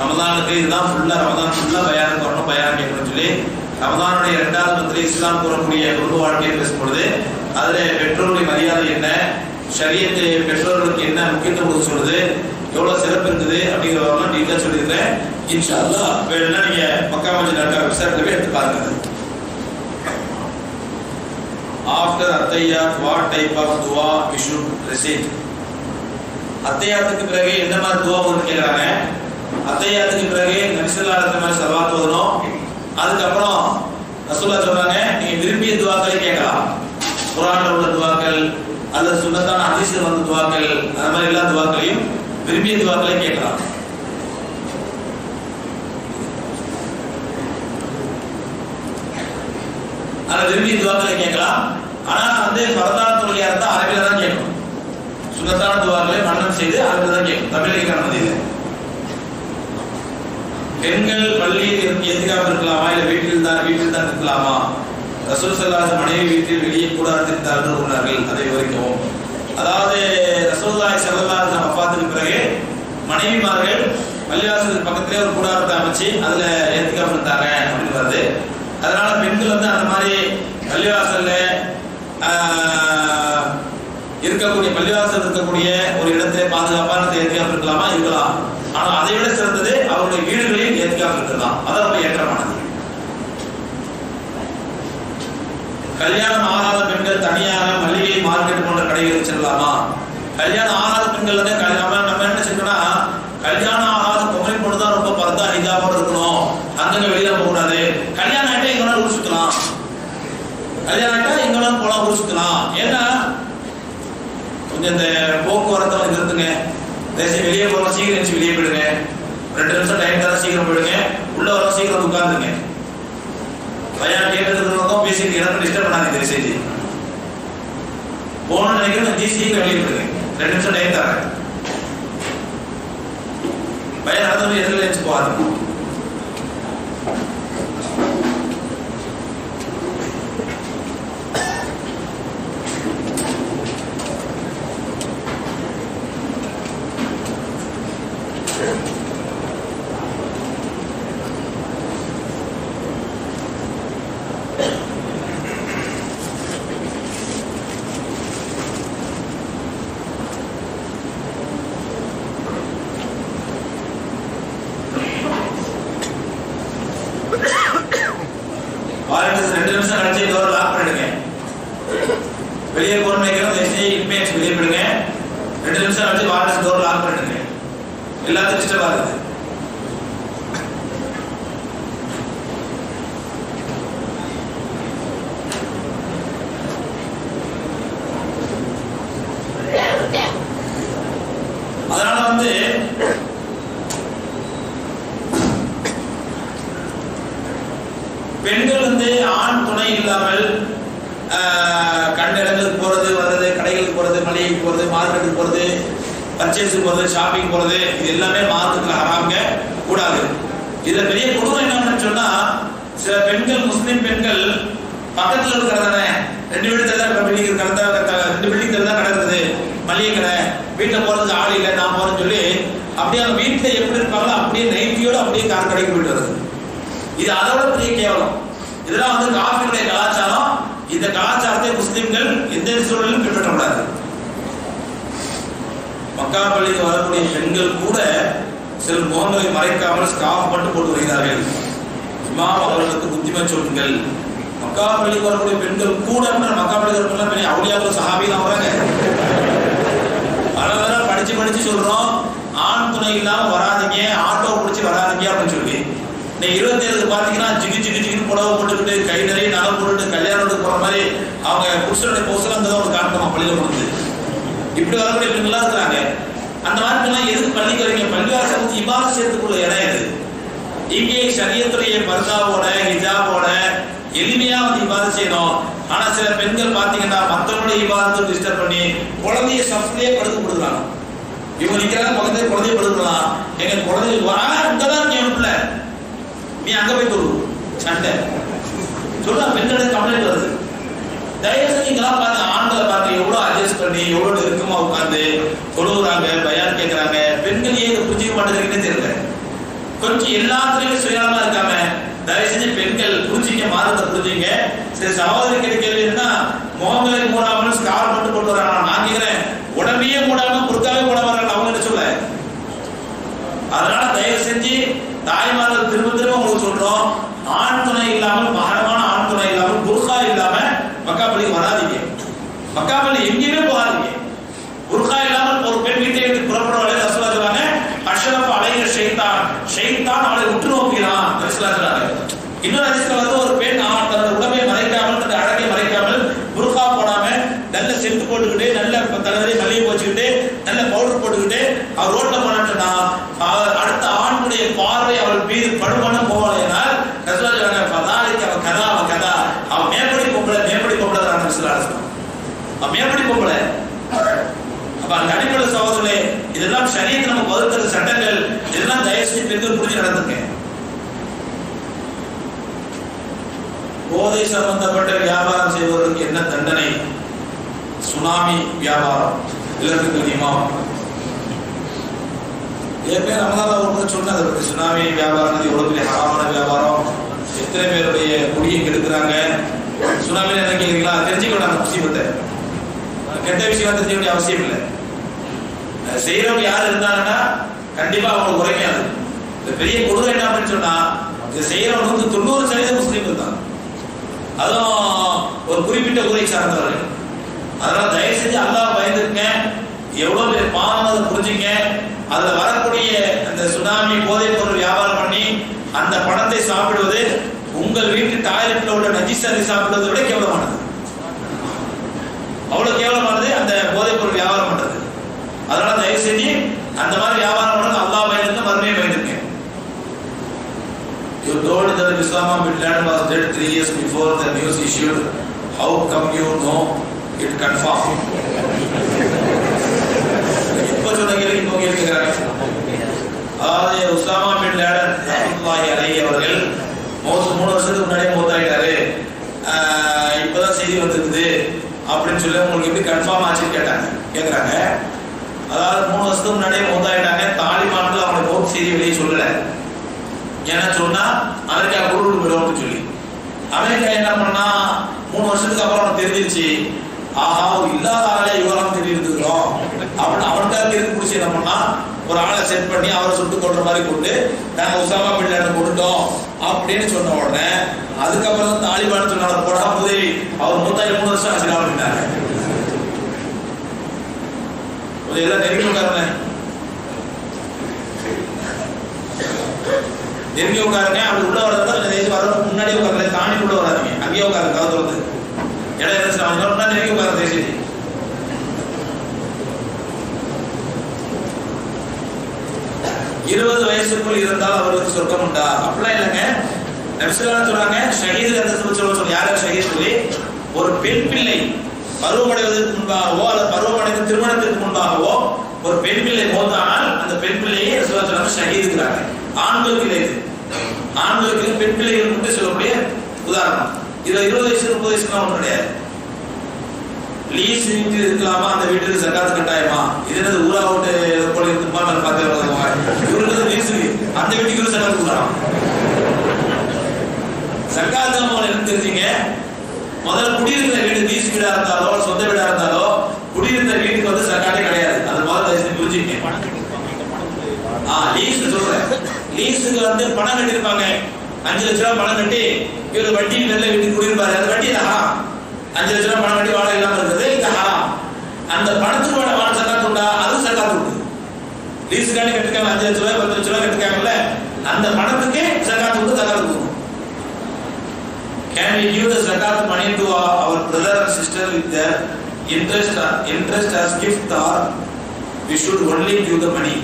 Speaker 1: ரமதானுக்கு இதுதான் ஃபுல்லா, ரமதான் ஃபுல்லா பயானம் வரணும், பயானம் கேட்கணும்னு சொல்லி ரமதானுடைய 2வது பத்திலே இஸ்லாம் கூறக்கூடிய குடும்ப வாழ்க்கையை பேசும்பொழுது அதில் பெற்றோருடைய மரியாதை என்ன, ஷரியத்து பெற்றோர்களுக்கு என்ன முக்கியத்துவம் சொல்லுது, எவ்வளவு சிறப்பு இருக்குது அப்படிங்கிறவங்க டீட்டெயில் சொல்லியிருக்கேன். இன்ஷா அல்லாஹ் வேணும்னா நீங்க மக்கா மதீனா வெப்சைட்ல எடுத்து பாருங்க. After Attayat, what type of dua we should recite? அத்தையாத்துக்கு பிறகு என்ன மாதிரி துவா ஓதுன்னு கேக்குறாங்க. அத்தையாத்துக்கு பிறகு நபி ஸல்லல்லாஹு அலைஹி வஸல்லம் ஸலவாத் ஓதணும். அதுக்கப்புறம் ரசூலுல்லாஹ் சொல்றாங்க நீங்க விரும்பிய துவாக்களை கேட்கலாம். குர்ஆன்ல உள்ள துவாக்கள் அல்லது சுன்னத்தான ஹதீஸ்ல வந்த துவாக்கள் அந்த மாதிரி எல்லா துவாக்களையும் விரும்பிய துவாக்களை கேட்கலாம். ஆனா விரும்பிய துவாக்களை கேட்கலாம். ஆனா பரதான தொழுகையா இருந்தா அரபில தான் கேட்கணும். சுன்னத்தான துவாக்களை மனனம் செய்து அரபில தான் கேட்கணும். தமிழ்ல கேட்க அனுமதி. பெண்கள் பள்ளியில் எதிர்காம இருக்கலாமா இல்ல வீட்டில் தான் இருக்கலாமா? ரசூல் ஸல்லல்லாஹு அலைஹி வஸல்லம் மனைவி வீட்டில் வெளியே கூடாரத்தில் தவிர்த்து கொண்டார்கள். அதை விவரிக்கவும். அதாவது ரசூலுல்லாஹி ஸல்லல்லாஹு அலைஹி வஸல்லம் வஃபாத்துக்கு பிறகு மனைவிமார்கள் பள்ளிவாசலுக்கு பக்கத்திலே ஒரு கூடாரத்தை அமைச்சு அதுல எதிர்காம இருந்தாங்க அப்படின்னு வருது. அதனால பெண்கள் அந்த மாதிரி பள்ளிவாசல்ல இருக்கக்கூடிய ஒரு இடத்துல பாதுகாப்பான எதிர்காம இருக்கலாம். ஆனா அதை விட சிறந்தது அவருடைய வீடுகளில் எதிர்காம இருக்கலாம். அதான் ரொம்ப ஏற்றமானது. கல்யாணம் ஆகாத பெண்கள் தனியாக மளிகை மார்க்கெட் போன்ற கடைகளுக்கு செல்லலாமா? கல்யாணம் ஆகாத பெண்கள் நம்ம என்ன செஞ்சோம்னா கல்யாணம் ஆகாத பொம்பளை பொண்ணு தான் ரொம்ப பர்தா ஹிஜாபோட இருக்கணும், அங்கங்க வெளியில போக கூடாது. கல்யாணம் ஆயிட்டா எங்கனாலும் ஊர் சுத்தலாம், போலாம் ஊர் சுத்தலாம். ஏன்னா கொஞ்சம் இந்த போக்குவரத்தை நிறுத்துங்க. வெளியே போகலாம், சீக்கிரம் வெளியே போயிடுங்க. 2 நிமிஷம் டைம் தர சீக்கிரம் போயிடுங்க. உள்ள வர சீக்கிரம் உட்கார்ந்துங்க. பையன் கேட்கறதுக்கும் பேசிட்டு எனக்கு டிஸ்டர்ப் பண்ணாதீங்க. செய்தி போகணும்னு நினைக்கிறேன், சீக்கிரம் வெளியே போயிடுங்க. 2 நிமிஷம் டைம் தரேன். பையன் நடந்து எதிரில் வச்சு போகாது. வெளியே போன வெளியே போயிடுங்க. 2 நிமிஷம் கழிச்சு வாரண்டி டோர் லாக் பண்ணிடுங்க. எல்லாத்துக்கும் டிஸ்டர்ப் ஆகுது. அதனால பெண்கள் ஆண் துணை இல்லாமல் கண்ட இடங்களுக்கு போறது வர்றது, கடைகளுக்கு போறது, மளிகைக்கு போறது, மார்க்கெட்டுக்கு போறது, பர்ச்சேஸுக்கு போறது, ஷாப்பிங் போறது, இது எல்லாமே மார்க்கெட்ல ஹராம்ங்க, கூடாது. இதுல பெரிய கொடுமை என்னன்னு சொன்னா சில பெண்கள், முஸ்லிம் பெண்கள் பக்கத்துல இருக்கிற கடை 2 வீடு தான் பில்டிங் கடை 2 பில்டிங் தான் கிடக்குது மளிகை கடை, வீட்டுல போறதுக்கு ஆள் இல்லை நான் போறேன்னு சொல்லி அப்படியே அவங்க வீட்டுல எப்படி இருப்பாங்களோ அப்படியே நைட்டியோட அப்படியே கார் கடைக்கு போயிட்டு வருது. இது அதோட பெரிய கேவலம். இதெல்லாம் காஃபியுடைய கலாச்சாரம். இந்த கலாச்சாரத்தை முஸ்லிம்கள் எந்த சூழலிலும் பின்பற்றக்கூடாது. மக்கா பள்ளிக்கு வரக்கூடிய பெண்கள் கூட சில முகங்களை மறைக்காமல் ஸ்கார்ஃப் மட்டும் போட்டு வருகிறார்கள். இமாம் அவர்களுக்கு புத்திமதி சொல்லுங்கள். மக்கா பள்ளிக்கு வரக்கூடிய பெண்கள் கூட மக்கா பள்ளிக்கு வரக்கூடிய பெரிய அவுலியாக்கள் சஹாபிலாம் வராங்க. பல படிச்சு சொல்றோம் ஆண் துணை இல்லாம வராதிங்க, ஆட்டோ பிடிச்சி வராதிங்க அப்படின்னு சொல்லி. இன்னைக்கு 27 பாத்தீங்கன்னா ஜிகு புடவை போட்டுக்கிட்டு கை நிறைய நகை போட்டுட்டு கல்யாணத்துக்கு போற மாதிரி அவங்க புருஷனுடைய பொசலம் ஒரு காட்டணும் பள்ளியில கொண்டு. இப்படி வரக்கூடிய பெண்களா இருக்கிறாங்க. அந்த மாதிரி எதுக்கு பள்ளிக்கு வரீங்க? பள்ளிவாசல் இபாதத் செய்யறதுக்குள்ள இடம் இது. இங்கே ஷரியத்துடைய பர்தாவோட ஹிஜாபோட எளிமையா இபாதத் செய்யணும். ஆனா சில பெண்கள் பாத்தீங்கன்னா மற்றவங்களுடைய இபாதத்தை டிஸ்டர்ப் பண்ணி குழந்தைய சஃப்லயே படுத்து கொடுக்குறாங்க. இவங்க நிக்கிறாங்க பக்கத்துல குழந்தைய படுத்துக்கலாம். எங்க குழந்தைகள் இங்கதான் இருக்கேன் பிள்ளை, நீ அங்க போய் தொழு சண்டை சொல்ல பெண்களுக்கு கம்ப்ளைண்ட் வருது. தயவு செஞ்சு இங்கெல்லாம் பார்த்து ஆண்களை பார்த்து எவ்வளவு அட்ஜஸ்ட் பண்ணி எவ்வளவு நெருக்கமா உட்காந்து தொழுகிறாங்க, பயான் கேட்கறாங்க. பெண்கள் ஏன் புரிஞ்சிக்க மாட்டேங்கிறீங்கன்னு தெரியல. கொஞ்சம் எல்லாத்துலயும் சுயமா இருக்காம தயவு செஞ்சு பெண்கள் புரிஞ்சிக்க, மாதத்தை புரிஞ்சுங்க. சரி சகோதரி கேள்வி இருந்தா முகங்களை மூடாமல் ஸ்கார் மட்டும் போட்டு வராங்க. நான் கேட்கிறேன் உடம்பையே மூடாம புருக்காவே போட வர்றாங்க. அவங்க என்ன சொல்ல அதனால தயவு செஞ்சு தாய்மார்கள் திரும்ப திரும்ப உங்களுக்கு சொல்றோம், ஆண் துணை இல்லாமல், மகரமான ஆண் துணை இல்லாமல், புர்கா இல்லாம மக்கா பள்ளிக்கு வராதீங்க. மக்கா பள்ளி எங்கேயுமே போகாதீங்க. புர்கா இல்லாமல் ஒரு பெண் வீட்டை விட்டு புறப்படுவாங்க. ரசூலுல்லாஹ் சொல்றாங்க, அஷ்ரஃப் அலைஹி ஷைத்தான், ஷைத்தான் அவளை உற்று நோக்கிறான். ரசூலுல்லாஹ் சொல்றாங்க. இன்னொரு ஹதீஸ்ல வந்து ஒரு பெண் தன்னுடைய உடம்பை மறைக்காமல், தன்னுடைய அழகை மறைக்காமல், புர்கா போடாம, நல்ல செட்டு போட்டுக்கிட்டு, நல்ல தலைவரை மல்லிகை போச்சுக்கிட்டு, நல்ல பவுடர் போட்டுக்கிட்டு அவர் ரோட்ல போனாட்டுனா அடுத்த ஆணுடைய பார்வை அவள் மீது படுமன போவாளையினால் ரசூலுல்லாஹ் சொல்றாங்க, ஃபதாலிக அவ கதா அவ கதா, அவ மேம்படி பொம்பளை தான் ரசூலுல்லாஹ் சொல்றாங்க. அவ மேம்படி பொம்பளை. அப்ப அந்த அடிப்படை சகோதரர்களே, இதெல்லாம் ஷரியத் நம்ம வகுக்கிற சட்டங்கள், இதெல்லாம் தயவு செஞ்சு பெண்கள் புரிஞ்சு நடந்துங்க. போதை சம்பந்தப்பட்ட வியாபாரம் செய்வதற்கு என்ன தண்டனை? சுனாமி வியாபாரம் இதற்கு தெரியுமா? ஏற்கனவே ரமதான் அவர்கள் சொன்னது, சுனாமி வியாபாரம் எவ்வளவு பெரிய ஹராமான வியாபாரம், எத்தனை பேருடைய குடியை கெடுக்கிறாங்க. சுனாமி என்ன கேட்குறீங்களா? தெரிஞ்சுக்கணும் அந்த முசீபத்தை. கெட்ட விஷயம் தெரிஞ்சுக்க வேண்டிய அவசியம் இல்லை. செய்யறவங்க யார் இருந்தாங்கன்னா கண்டிப்பா அவங்க உரைக்காது. இந்த பெரிய கொடுமை என்ன அப்படின்னு சொன்னா, இதை செய்யறவங்க 90% முஸ்லீம்கள் தான், அதுவும் ஒரு குறிப்பிட்ட ஊரை சார்ந்தவர்கள். அதனால தயவு செஞ்சு அல்லாஹ் பயந்துருங்க. எவ்வளவு பேர் பாவம் புரிஞ்சுங்க. அதுல வரக்கூடிய அந்த சுனாமி போதைப் பொருள் வியாபாரம் பண்ணி அந்த பணத்தை சாப்பிடுவது உங்கள் வீட்டு டாய்லெட்ல உள்ள நஜீசரை சாப்பிடுவதை விட கேவலமானது. அவ்வளவு கேவலமானது அந்த போதைப் பொருள் வியாபாரம் பண்றது. அதனால தயவு செஞ்சு அந்த மாதிரி வியாபாரம் பண்ணது அல்லாஹ் பயந்துங்க, மறுமையை பயந்துங்க. You told that Osama bin Laden was dead 3 years before the news issued. How come you know it confirmed? இப்போ சொன்னீங்க, இப்போ கேட்கிறாங்க. அதாவது உசாமா பின் லாடன் ரஹ்மத்துல்லாஹி அலைஹி அவர்கள் 3 வருஷத்துக்கு முன்னாடியே மூத்தாயிட்டாரு, இப்பதான் செய்தி வந்திருக்குது அப்படின்னு சொல்லி உங்களுக்கு எப்படி கன்ஃபார்ம் ஆச்சுன்னு கேட்கறாங்க. அதாவது 3 வருஷத்துக்கு முன்னாடியே மூத்தாயிட்டாங்க. தாலிபான்கள் அவங்களுக்கு போக்கு செய்தி வெளியே சொல்லல. ஏன்னா சொன்னா அமெரிக்கா குருடு விடுவோம்னு சொல்லி அமெரிக்கா என்ன பண்ணா 3 வருஷத்துக்கு அப்புறம் தெரிஞ்சிருச்சு, ஆஹா ஒரு இல்லாத ஆளே இவரெல்லாம் தெரிஞ்சிருக்கிறோம் அப்படின்னு அவனுக்காக தெரிஞ்சு பிடிச்சி என்ன பண்ணா ஒரு ஆளை செட் பண்ணி அவரை சுட்டு கொள்ற மாதிரி கொண்டு நாங்க உசாமா பின் லாடன் கொண்டுட்டோம் அப்படின்னு சொன்ன உடனே அதுக்கப்புறம் தாலிபான் சொன்ன போடா உதவி அவர் 3 வருஷம் ஆச்சு அப்படின்னாங்க. எல்லாம் நெருங்கி உட்காருங்க, நெருங்கி உட்காருங்க. அப்படி உள்ள வரது முன்னாடி உட்காருங்க, தாண்டி உள்ள வராதிங்க, அங்கேயே உட்காருங்க. கதவு வந்து இடம் என்ன நெருங்கி உட்காருங்க. தேசிய 20 வயசுக்குள் இருந்தால் அவருக்கு சொர்க்கம் உண்டா? அப்படிலாம் இல்லைங்க. நபி ஸல்லல்லாஹு அலைஹி சொல்றாங்க, ஷஹீத் என்று சொல்ல யாரை ஷஹீத் சொல்லி ஒரு பெண் பிள்ளை பருவமடைவதற்கு முன்பாகவோ அல்லது பருவமடைந்த திருமணத்திற்கு முன்பாகவோ ஒரு பெண் பிள்ளை மௌத்தானால் அந்த பெண் பிள்ளையை ரசூலுல்லாஹி ஸல்லல்லாஹு அலைஹி வஸல்லம் ஷஹீதுங்கிறாங்க. ஆண்களுக்கு இல்லை, ஆண்களுக்கு பெண் பிள்ளைகள் மட்டும் சொல்லக்கூடிய உதாரணம். இதுல 20 வயசு 30 வயசுலாம் ஒன்றும் கிடையாது. லீஸ் வீட்டு இருக்கலாமா, அந்த வீட்டுக்கு சக்காத்து கட்டாயமா? இது என்னது ஊரா விட்டு போல இருக்குமா? இவருக்கு லீஸ் அந்த வீட்டுக்கு சக்காத்து கொடுக்கலாம். சக்காத்து என்ன தெரிஞ்சுங்க, முதல்ல குடியிருந்த வீடு லீஸ் வீடா இருந்தாலோ சொந்த வீடா இருந்தாலோ குடியிருந்த வீட்டுக்கு வந்து சக்காத்தே கிடையாது. அது மாதிரி புரிஞ்சுங்க. லீஸ் சொல்றேன், லீஸுக்கு வந்து பணம் கட்டிருப்பாங்க, 5 லட்ச ரூபாய் பணம் கட்டி இவரு வட்டி நல்ல வீட்டுக்கு குடியிருப்பாரு. அந்த வட்டி ஹராம். 5 லட்ச ரூபாய் பணம் கட்டி வாழை இல்லாம இருக்குது, இது ஹராம். அந்த பணத்துக்கு வாழ சக்காத்து உண்டா? அது சக்காத்து உண்டு. லீஸுக்காண்டி கட்டிருக்காங்க 5 லட்ச ரூபாய் 10 லட்ச ரூபாய் கட்டிருக்காங்கல்ல, அந்த பணத்துக்கு சக்காத்து உண்டு, சக்காத்து கொடுக்கும். Can we give the zakat money to our brother and sister with their interest as gift, or we should only give the money?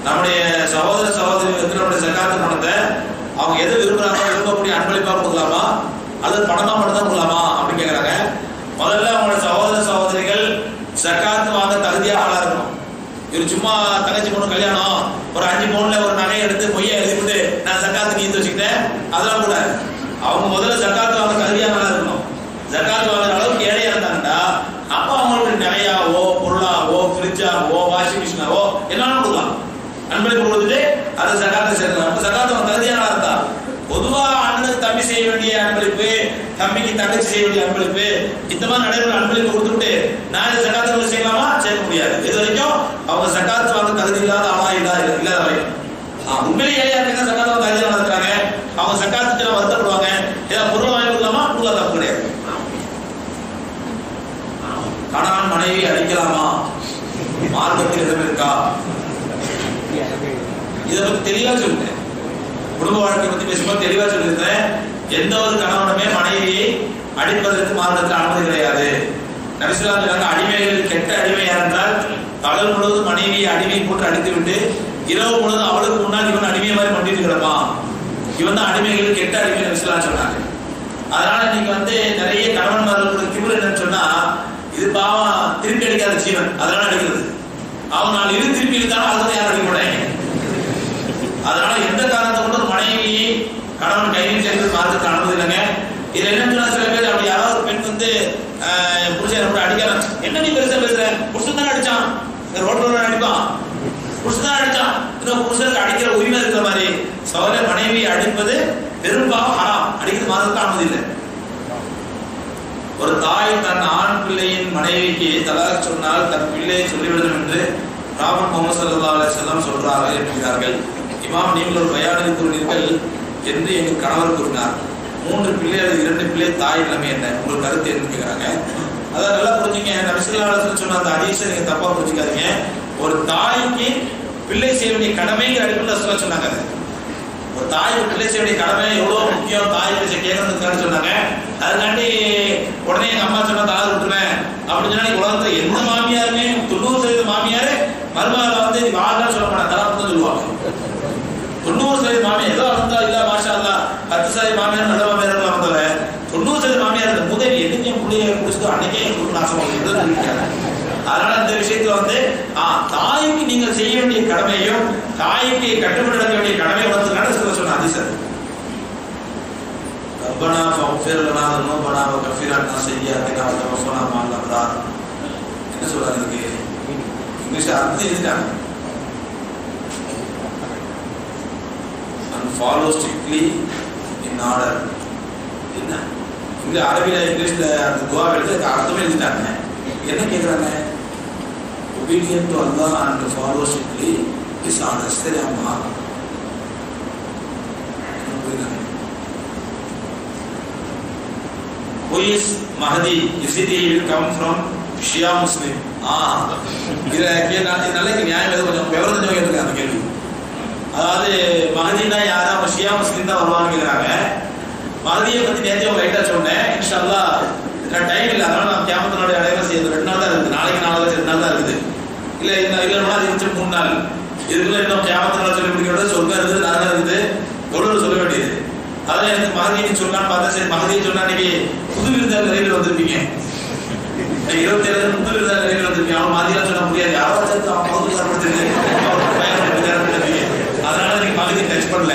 Speaker 1: நம்முடைய சகோதர சகோதரிகளுக்கு நம்முடைய ஜகாத் பணத்தை அவங்க எதை விரும்புறாங்களோ விரும்பக்கூடிய அன்பளிப்பா கொடுக்கலாமா அல்லது பணமா மட்டும் தான் கொடுக்கலாமா அப்படின்னு கேட்கறாங்க. முதல்ல அவங்களோட சகோதர சகோதரிகள் ஜகாத் வாங்க தகுதியாக ஆளா இருக்கணும். இவர் சும்மா தங்கச்சி பொண்ணு கல்யாணம் ஒரு 5 பவுன்ல ஒரு நகையை எடுத்து பொய்யை எழுதிவிட்டு நான் ஜகாத்துக்கு ஈர்த்து வச்சுக்கிட்டேன், அதெல்லாம் கூட. அவங்க முதல்ல ஜகாத் வாங்க தகுதியாக ஆளா இருக்கணும். ஜகாத் வாங்குற அளவுக்கு ஏழையா இருந்தாங்கன்னா அப்ப அவங்களுக்கு நகையாவோ பொருளாவோ ஃப்ரிட்ஜாவோ வாஷிங் மிஷினாவோ எல்லாம் கொடுக்கலாம். அன்பளிப்பு கொடுத்துட்டு அதை சகாத்தை சேர்க்கலாம். சகாத்தை தகுதியான இருந்தா பொதுவா அண்ணனுக்கு தம்பி செய்ய வேண்டிய அன்பளிப்பு தம்பிக்கு தங்கச்சி செய்ய வேண்டிய அன்பளிப்பு, இந்த மாதிரி நடைமுறை அன்பளிப்பு கொடுத்துட்டு நான் இந்த ஜகாத்து செய்யலாமா? செய்ய முடியாது. இது வரைக்கும் அவங்க ஜகாத்து வாங்க தகுதி இல்லாத ஆளா இல்லாத வரைக்கும் உண்மையிலே ஏழையா இருந்தா ஜகாத்து வாங்க தகுதி நடத்துறாங்க. அவங்க ஜகாத்துக்கு வருத்தப்படுவாங்க. ஏதாவது பொருள் வாங்கி கொடுக்கலாமா? கொடுக்க தப்பு கிடையாது. கணவன் மனைவி அடிக்கலாமா? மார்க்கத்தில் இடம் இருக்கா? இதை பத்தி தெளிவா சொல்லிட்டேன். குடும்ப வாழ்க்கை பத்தி பேசும்போது தெளிவா சொல்லியிருந்தேன். எந்த ஒரு கணவனுமே மனைவியை அடிப்பதற்கு மார்க்கத்தில் அனுமதி கிடையாது. நபி ஸல்லல்லாஹு அலைஹி வஸல்லம் அடிமைகள் கெட்ட அடிமையா இருந்தால் பகல் முழுவதும் மனைவியை அடிமை போட்டு அடித்து விட்டு இரவு முழுவதும் அவளுக்கு முன்னால் இவன் அடிமை மாதிரி பண்ணிட்டு கிடப்பான். இவன் தான் அடிமைகள் கெட்ட அடிமை நபி ஸல்லல்லாஹு அலைஹி வஸல்லம் சொன்னாங்க. அதனால நீங்க நிறைய கணவன்மார்களுடைய திமிரு என்னன்னு சொன்னா, இது பாவம் திருப்பி அடிக்காத ஜீவன், அதனால அடிக்கிறது. அவன் நாலு இது திருப்பி இருந்தாலும் அதுதான் யாரும் அடிக்க மாட்டாங்க. அதனால எந்த காரணத்தை கொண்டு ஒரு மனைவியை கணவன் கையில் சேர்ந்து மார்க்கத்துக்கு அனுமதி இல்லைங்க. இதுல என்ன சொன்னா, சில பேர் அப்படி யாராவது ஒரு பெண் புருஷன் கூட அடிக்கிறான், என்ன நீ பெருசா பேசுற, புருஷன் தானே அடிச்சான், ரோட்ல அடிப்பான், புருஷன் தான் அடிச்சான், இன்னும் புருஷனுக்கு அடிக்கிற உரிமை இருக்கிற மாதிரி சோதனை மனைவியை அடிப்பது பெரும்பாலும் ஹராம், அடிக்கிறது மார்க்கத்துக்கு அனுமதி இல்லை. ஒரு தாய் தன் ஆண் பிள்ளையின் மனைவிக்கு தலாக் சொன்னால் தன் பிள்ளையை சொல்லிவிடும் என்று ராமன் முஹம்மது ஸல்லல்லாஹு அலைஹி வஸல்லம் சொல்றார்கள் என்கிறார்கள். இமாம், நீங்கள் ஒரு பயானில் கூறினீர்கள் என்று எங்கள் கணவர் கூறினார். 3 பிள்ளை அல்லது 2 பிள்ளை தாய் நிலைமை என்ன, உங்களுக்கு கருத்து என்ன கேட்கிறாங்க. அதான் நல்லா புரிஞ்சுங்க. நபி ஸல்லல்லாஹு அலைஹி வஸல்லம் சொன்ன அந்த ஹதீஸை நீங்க தப்பா புரிஞ்சுக்காதீங்க. ஒரு தாய்க்கு பிள்ளை செய்ய வேண்டிய கடமைங்கிற அடிப்படையில் ரசூலுல்லாஹ் சொன்னாங்க. ஒரு தாய் பிள்ளை செய்ய வேண்டிய கடமை எவ்வளவு முக்கியம், தாய் பேச்சை கேட்கறதுக்காக சொன்னாங்க. அதுக்காண்டி உடனே எங்க அம்மா சொன்னா தாய் விட்டுருவேன் அப்படின்னு சொன்னா உலகத்துல எந்த மாமியாருமே 90% மாமியாரு மருமகளை நீ வாழ்தான் சொல்ல மாட்டாங்க, தலாக்கு சொல்லுவாங்க. 90% மாமியார் ஏதோ இருந்தா இல்ல மாஷா அல்லாஹ் 10% மாமியார் நல்ல மாமியார் இருக்கலாம். 90% மாமியார் இந்த முதல் எதுக்கு பிள்ளைய குடிச்சதோ அன்னைக்கே நாசமாக. அதனால இந்த விஷயத்துல தாய்க்கு நீங்கள் செய்ய வேண்டிய கடமையும் தாய்க்கு கட்டுப்பட்டு நடக்க வேண்டிய கடமை உணர்த்துக்கான சொன்ன அதிசர் ரப்பனா ஃபக்ஃபிர் லனா ذنوبنا وكفر عنا سيئاتنا وتوفنا مع الأبرار. என்ன சொல்றாங்க இதுக்கு இங்கிலீஷ் அர்த்தம் எழுதிட்டாங்க. and follow strictly in order. என்ன இங்க அரபில இங்கிலீஷ்ல அந்த துஆ எழுதி அர்த்தம் எழுதிட்டாங்க. என்ன கேக்குறாங்க? obedient to Allah and to follow strictly is honor. சரியாமா? Who is Mahdi? Is it he will come from Shia Muslim? இதை நல்ல நியாயம் எது கொஞ்சம் விவரம் தெரிஞ்சவங்க இருக்கு அந்த கேள்வி. அதாவது மஹதினா யாரா? அவங்க ஷியா முஸ்லீம் தான் வருவாங்க கேட்குறாங்க. மஹதியை பற்றி நேற்று அவங்க லைட்டாக சொன்னேன். இன்ஷா அல்லாஹ் டைம் இல்லை, அதனால நான் கியாமத்தினுடைய அடையாளம் செய்யறது 2 நாள் தான் இருக்குது. நாளைக்கு 2 நாள் தான் இருக்குது. இல்லை இல்லைன்னா அது இருந்துச்சு 3 நாள். இதுக்குள்ள இன்னும் கியாமத்தினால சொல்லி முடிக்கிறது சொர்க்கம் இருக்குது, நரகம் இருக்குது, எவ்வளவு சொல்ல வேண்டியது. அதான் எனக்கு மஹதியை சொன்னான்னு பார்த்தா சரி மஹதியை சொன்னா இன்னைக்கு புது விருந்தாள் ரயில் வந்திருப்பீங்க. 27 புது விருந்தாள் ரயில் வந்திருப்பீங்க. அவன் மஹதியெல்லாம் சொல்ல முடியாது. யாராவது சேர்த்து அவன் அதனால நீங்க மஹதியை டச் பண்ணல.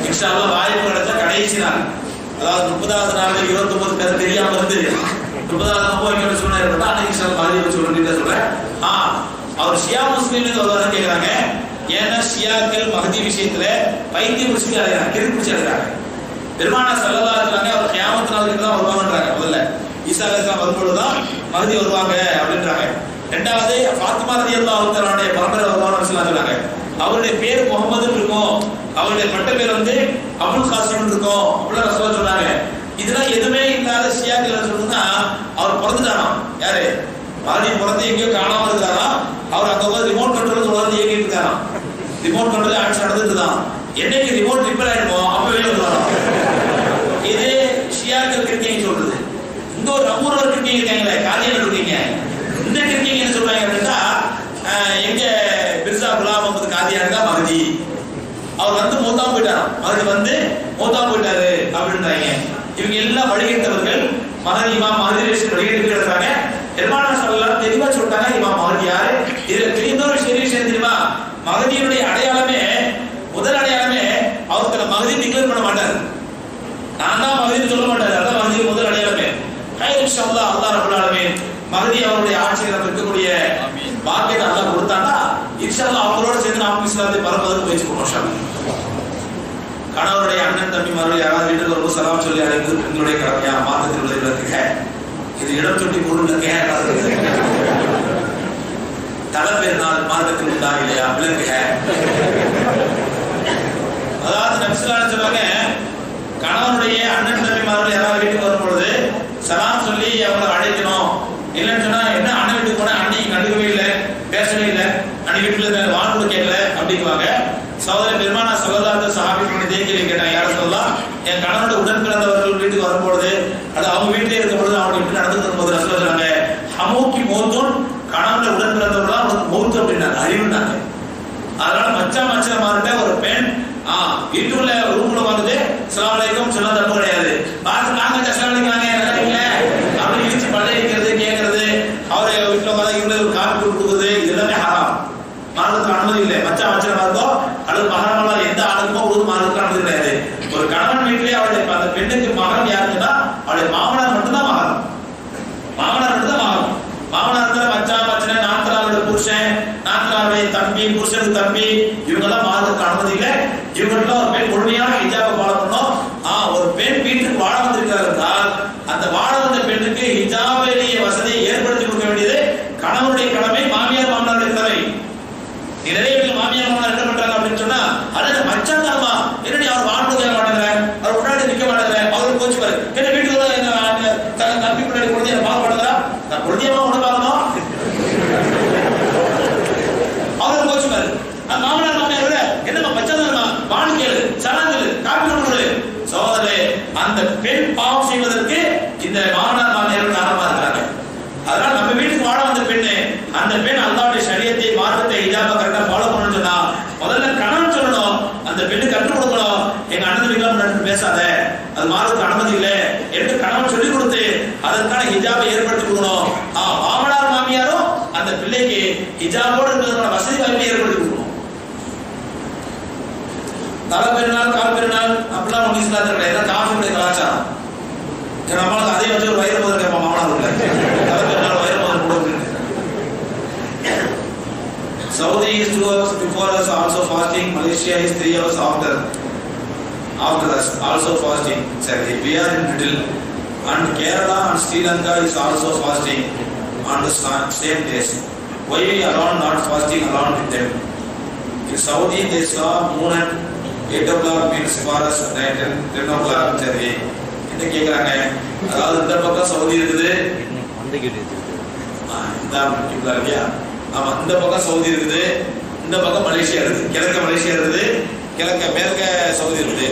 Speaker 1: இன்ஷா அல்லாஹ் வாய்ப்பு கிடைச்சா கடைசி நாள், அதாவது 30வது நாள் 29 பேர் தெரியாம இருந்து 30வது நோய்க்கு சொன்னா இருக்கா அன்னைக்கு இன்ஷா அல்லாஹ் மஹதியை சொல்லிட்டு சொல்றேன். அவர் ஷியா முஸ்லீம்னு வருவாருன்னு கேட்குறாங்க. ஏன்னா ஷியாக்கள் மஹதி விஷயத்துல பைத்தியம் பிடிச்சி அடைகிறாங்க, கிறுக்கு பிடிச்சி அடைகிறாங்க. பெருமானார் ஸல்லல்லாஹு அலைஹி வஸல்லம் அவர் கியாமத் நாளுக்கு தான் வருவாங்கன்றாங்க. முதல்ல ஈசா அலைஹிஸ்ஸலாம் வரும்பொழுதுதான் மஹதி வருவாங்க அப்படின்றாங்க. 2வது ஃபாத்திமா ரலியல்லாஹு தஆலாவுடைய பரம்பரை வருவாங்கன்னு சொல்றாங்க. அவருடைய பேர் முகமதுன்னு இருக்கும், அவருடைய பட்ட பேர் அபுல் காசிம் இருக்கும் அப்படிலாம் ரசூலுல்லாஹ் சொன்னாங்க. இதெல்லாம் எதுவுமே இல்லாத ஷியாக்கள் சொல்லுன்னா அவர் பிறந்துட்டாராம். யாரு? மஹதி பிறந்து எங்கேயோ காணாம இருக்கிறாராம். அவர் அங்க ரிமோட் கண்ட்ரோல் தொடர்ந்து இயங்கிட்டு இருக்காராம். ரிமோட் கண்ட்ரோல் ஆட்சி நடந்துட்டு தான். என்னைக்கு ரிமோட் ரிப்பேர் ஆயிடுமோ அப்ப வெளியே வந்துடுவாராம். இது ஷியாக்கள் இருக்கீங்க சொல்றது. இந்த ஒரு நம்மூர்ல இருக்கீங்க இருக்காங்களே, காதியால இருக்கீங்க, இந்த இருக்கீங்க என்ன சொல்றாங்க அப்படின்னா எங்க பிர்சா குலாம் முகமது காதியான் தான் மஹதி. அவர் மூத்தா போயிட்டாராம். மஹதி மூத்தா போயிட்டாரு அப்படின்றாங்க. இவங்க எல்லாம் வழிகட்டவர்கள். மஹதி இமாம் மஹதி வழிகட்டு கிடக்குறாங்க. பெருமானார் ஸல்லல்லாஹு தெளிவா சொல்லிட்டாங்க இமாம் மஹதி யாரு. இதுல இன்னொரு விஷயம் தெரியுமா? மஹதியுடைய அடையாளமே முதல் அடையாளமே அவருக்கு மஹதி டிக்ளேர் பண்ண மாட்டாரு. நான் தான் மஹதின்னு சொல்ல மாட்டாரு. அதான் மஹதி முதல் அடையாளமே. இன்ஷா அல்லாஹ் அல்லாஹ் ரப்பல் ஆலமீன் மஹதி அவருடைய ஆட்சியில் நம்ம இருக்கக்கூடிய பாக்கியத்தை அல்லாஹ் கொடுத்தானா இன்ஷா அல்லாஹ் அவங்களோட சேர்ந்து நாம் இஸ்லாத்தை பரப்புவதற்கு முயற்சி பண்ணுவோம். கணவருடைய அண்ணன் தம்பிமார்கள் யாராவது வீட்டுக்கு வரும்போது சலாம் சொல்லி அழைப்பது பெண்களுடைய கடமையா? மார்க்கத்தில் உள்ள விளக்குக. இது இடம் தொட்டி பொருள் தலை பெருநாள் மார்க்கத்தில் உண்டா இல்லையா? விளக்குக. அதாவது நபிசுல்லாஹ் சொல்லுவாங்க, கணவனுடைய அண்ணன் தம்பிமார்கள் யாராவது வீட்டுக்கு வரும் பொழுது சலாம் சொல்லி அவங்களை அழைக்கணும். இல்லைன்னு சொன்னா என்ன அண்ணன் வீட்டுக்கு போனா அன்னைக்கு கண்டுக்கவே இல்லை, பேசவே இல்லை, அன்னைக்கு வீட்டுல வாக்கு கேட்கல அப்படிங்குவாங்க. சகோதர பெருமானா ஸல்லல்லாஹு சஹாபிகளுடைய கேள்வி கேட்டாங்க, யார சொல்லலாம், என் கணவனோட உடன் பிறந்தவர்கள் வீட்டுக்கு வரும்பொழுது அது அவங்க வீட்டிலே இருக்கும் பொழுது அவங்க எப்படி நடந்துக்கும் போது ரசூலுல்லாஹ் சொன்னாங்க, ஹமூக்கி மௌத்துன், கணவனோட உடன் பிறந்தவர்களா அவங்களுக்கு மௌத்து அப்படின்னாங்க, அறிவுனாங்க. அதனால மச்சா மாறிட்ட ஒரு பெண் வீட்டுக்குள்ள ரூம்ல வந்துட்டு அஸ்ஸலாமு அலைக்கும் சொன்னா தப்பு கிடையாது. பார்த்து நாங்க அஸ்ஸலாமு அலைக்கும் நல்லா இருக்கீங்களா அப்படி இடிச்சு பல்ல அடிக்கிறது, கேட்கறது, அவரை வீட்டுல உட்காந்து இவங்களை ஒரு காப்பி கொடுக்குறது, இதெல்லாமே ஹராம். மார்க்கத்துக்கு அனுமதி இல்லை. மச்சா மார்க்கோ அல்லது மகரமல்ல எந்த ஆளுக்குமோ ஒரு மார்க்கத்துக்கு அனுமதி கிடையாது. ஒரு கணவன் வீட்டிலேயே அவருடைய அந்த பெண்ணுக்கு மகன் யாருன்னா அவருடைய மாமனார் மட்டும்தான் மகன். மாமனார் மட்டும்தான் மகன். மாமனார் மச்சா மச்சன நாத்தனாருடைய புருஷன், நாத்தனாருடைய தம்பி, புருஷனுக்கு தம்பி, இவங்கெல்லாம் மார்க்கத்துக்கு அனுமதி இல்லை. இவங்கெல்லாம் ஒரு பெண் முழுமையான ஹிஜாபை ஃபாலோ பண்ணணும். ஒரு பெண் வீட்டுக்கு வாழ வந்திருக்கிறார் என்றால் அந்த வாழ வந்த பெண்ணுக்கு ஹிஜாபுடைய வசதியை ஏற்படுத்தி கொடுக்க வேண்டியது கணவனுடைய கடமை, மாமியார் மாமனாருடைய கடமை. நிறைய பேர் மாமியார் மாமனார் என்ன பண்றாங்க அப்படின்னு சொன்னா, அதாவது மச்சான் தான்மா என்னடி அவர் வாழ்ந்து கேட்க மாட்டேங்கிறேன், அவர் முன்னாடி நிக்க மாட்டேங்கிறேன், அவருக்கு கோச்சு பாரு, என்ன வீட்டுக்கு தம்பி முன்னாடி குழந்தைய பார்க்க மாட்டேங்கிறா, நான் குழந்தையமா உணவு பார்க்கணும், அவருக்கு கோச்சு பாரு. அந்த மாமனார் மாமியார் என்னமா மச்சான் தான்மா வாழ் கேளு, சலாங்கலு, காப்பி கொடு. சோதரே, அந்த பெண் பாவம் செய்வதற்கு இந்த மாமனார் மாமியார் காரணமா இருக்கிறாங்க. அதனால நம்ம வீட்டுக்கு வாழ வந்த பெண்ணு, அந்த பெண் அல்லாஹ்வுடைய ஷரியத்தை, மார்க்கத்தை, ஹிஜாபை கரெக்டா ஃபாலோ பண்ணணும்னு சொன்னா முதல்ல கணவன் சொல்லணும், அந்த பெண்ணு கற்றுக் கொடுக்கணும். எங்க அண்ணன் வீட்டுல பேசாத, அது மார்க்கத்துக்கு அனுமதி இல்லை என்று கணவன் சொல்லிக் கொடுத்து அதற்கான ஹிஜாபை ஏற்படுத்தி கொடுக்கணும். மாமனார் மாமியாரும் அந்த பிள்ளைக்கு ஹிஜாபோடு இருக்கிறதுக்கான வசதி வாய்ப்பை ஏற்படுத்தி கொடுக்கணும். தலை பெருநாள், கால் பெருநாள் அப்படிலாம் ஒன்று இஸ்லாத்துல கிடையாது, காஃபியுடைய கலாச்சாரம். நம்மளுக்கு அதே வச்சு ஒரு வயிறு முதல் கேட்போம், மாமனார் உள்ள தலை பெருநாள் வயிறு முதல் கூட. Saudi is 2 hours before us also fasting. Malaysia is 3 hours after us also fasting. Sorry, we are in middle. And Kerala and Sri Lanka is also fasting on the same days. Why we alone not fasting along with them? In Saudi they saw moon at 8 o'clock means for us 10 o'clock. சரி, என்ன கேக்குறாங்க, அதாவது இந்த பக்கம் Saudi இருக்குது, ஆமா இந்த பக்கம் சவுதி இருக்குது, இந்த பக்கம் மலேசியா இருக்குது, கிழக்க மலேசியா இருக்குது, கிழக்க மேற்க சவுதி இருக்குது.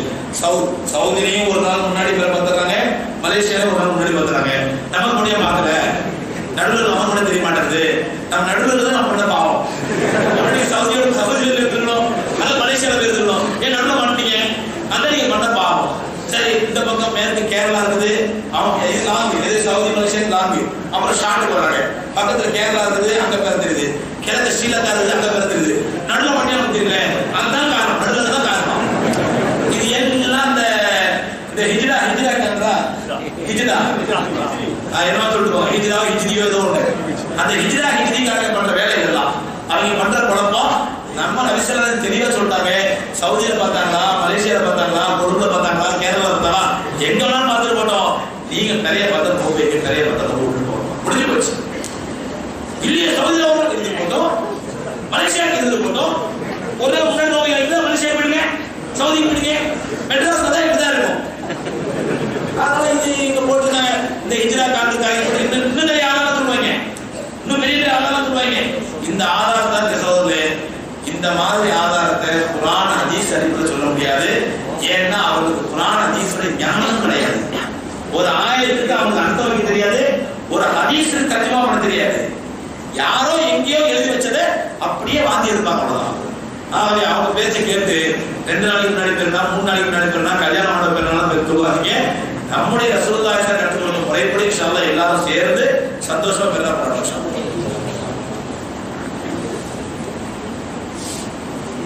Speaker 1: சவுதிலையும் ஒரு நாள் முன்னாடி பார்த்துறாங்க, மலேசியால ஒரு நாள் முன்னாடி பார்த்துறாங்க. நமக்கு முடிய பார்க்கல, நடுவில் நமக்கு கூட தெரிய மாட்டேங்குது. நம்ம நடுவில் தான் நம்ம பண்ண பாவம். சவுதியில இருக்கணும் அல்லது மலேசியால இருக்கணும், ஏன் நடுவில் மாட்டீங்க, அந்த நீங்க பண்ண பாவம். சரி, இந்த பக்கம் மேற்கு கேரளா இருக்குது, அவங்க லாங்கு, எது சவுதி மலேசியா லாங்கு, அப்புறம் ஷார்ட் போறாங்க, பக்கத்துல கேரளா இருக்குது, அங்க பிறந்துருது, கிழக்கு ஸ்ரீலங்கா இருக்குது, அங்க பிறந்துருது, நடுவில் மட்டும் நமக்கு தெரியல. அதுதான் காரணம், நடுவில் தான் காரணம். இது எல்லாம் இந்த ஹிஜ்ரா கேட்கறா, ஹிஜ்ரா என்னமா சொல்லிட்டு ஹிஜ்ரியோ ஏதோ ஒண்ணு, அந்த ஹிஜ்ரிக்காக பண்ற வேலை இதெல்லாம் அவங்க பண்ற குழப்பம். நம்ம நபிசல்லல்லாஹு தெளிவா சொல்லிட்டாங்க, சவுதியில பார்த்தாங்களா, மலேசியால பார்த்தாங்களா, கொழும்புல பார்த்தாங்களா, கேரளா பார்த்தாங்களா, எங்கெல்லாம் பார்த்துட்டு போட்டோம், நீங்க நிறைய பார்த்தா போவீங்க, நிறைய பார்த்தா போட்டு போறோம், முடிஞ்சு போச்சு. இல்லையே சவுதியில இருந்து போட்டோம், மலேசியாவுக்கு இருந்து போட்டோம், ஒரே முன்னாடி நோய் இருந்தா மலேசியா போயிடுங்க, சவுதி போயிடுங்க, மெட்ராஸ்ல தான் இப்படிதான் இருக்கும். அதனால இது இங்க போட்டுங்க, இந்த ஹிஜ்ரா காலத்துக்காக இன்னும் நிறைய ஆதாரம் சொல்லுவாங்க, இன்னும் பெரிய ஆதாரம் சொல்லுவாங்க. இந்த ஆதாரம் தான் சகோதரர்களே, இந்த மாதிரி ஆதாரத்தை குர்ஆன் ஹதீஸ் அடிப்படையில் சொல்ல முடியாது. ஏன்னா அவங்களுக்கு குர்ஆன் ஹதீஸோட ஞானம் கிடையாது. ஒரு ஆயத்துக்கு அவங்களுக்கு அர்த்தம் வைக்க தெரியாது, ஒரு ஹதீஸுக்கு தர்ஜுமா பண்ண தெரியாது. யாரோ எங்கேயோ எழுதி வச்சதை அப்படியே வாந்தி எடுப்பாங்க, அவ்வளவுதான். அவங்க பேச்சை கேட்டு 2 நாளைக்கு முன்னாடி பெருனா, 3 நாளைக்கு முன்னாடி பெருனா, கல்யாணமான பெருனாலும் சொல்லுவாங்க. நம்முடைய ரசூலுல்லாஹி ஸல்லல்லாஹு அலைஹி வஸல்லம் முறைப்படி இன்ஷாஅல்லாஹ் எல்லாரும் சேர்ந்து சந்தோஷமா பெருனா பண்ணலாம்.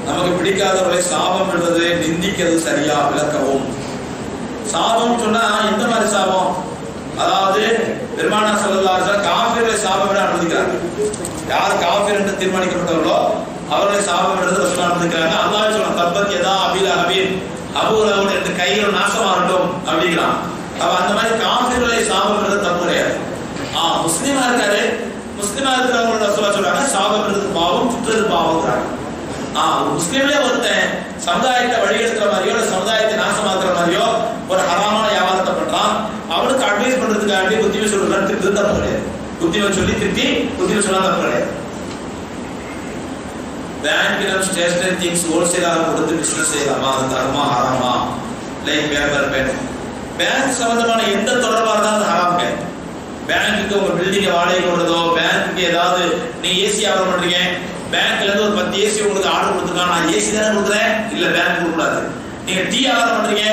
Speaker 1: நமக்கு பிடிக்காதவர்களை சாபம் விடுறது, நிந்திக்கிறது சரியா விளக்கவும். சாபம் சொன்னா எந்த மாதிரி சாபம்? அதாவது பெருமானார் ஸல்லல்லாஹு அலைஹி வஸல்லம் காஃபிர்களை சாபம் விட அனுமதிக்கிறாங்க. யார் காஃபிர் என்று தீர்மானிக்கப்பட்டவர்களோ அவர்களை சாபம் விடுறது ரசூலுல்லாஹ் அனுமதிக்கிறாங்க. அல்லாஹ் சொல்றான், தப்பத் யதா அபீ லஹபின் அபூலவோட இந்த கையில் நாசமாகட்டும் அப்படிங்கிறான். அப்ப அந்த மாதிரி காஃபிர்களை சாபம்ன்றது தப்பு கிடையாது. முஸ்லீமா இருக்காரு, முஸ்லீமா இருக்கிறவங்களோட சொல்றாங்க சாபம்ன்றது பாவம், குற்றது பாவம்ங்கிறாங்க. முஸ்லீம்லயே ஒருத்தன் சமுதாயத்தை வழியெடுக்கிற மாதிரியோ சமுதாயத்தை நாசமாக்குற மாதிரியோ ஒரு ஹராமான வியாபாரத்தை பண்றான், அவனுக்கு அட்வைஸ் பண்றதுக்காக புத்திமை சொல்றான், திருப்பி தப்பு கிடையாது. புத்திமை சொல்லி திருப்பி புத்திமை சொன்னா தப்பு கிடையாது. பேங்க் ஸ்டேஷனரி திங்ஸ் ஹோல்சேலாக கொடுத்து பிசினஸ் செய்யலாமா, அது தரமா ஹராமா? லைக் பேப்பர் பென், பேங்க் சம்பந்தமான எந்த தொடர்பாக இருந்தாலும் அது ஹராம் கிடையாது. பேங்க்குக்கு உங்க பில்டிங்கை வாடகை கொடுறதோ, பேங்க்குக்கு ஏதாவது நீ ஏசி வியாபாரம் பண்றீங்க, பேங்க்ல இருந்து ஒரு 10 ஏசி உங்களுக்கு ஆர்டர் கொடுத்துருக்காங்க, நான் ஏசி தானே கொடுக்குறேன், இல்ல பேங்க் கொடுக்கூடாது. நீங்க டீ வியாபாரம் பண்றீங்க,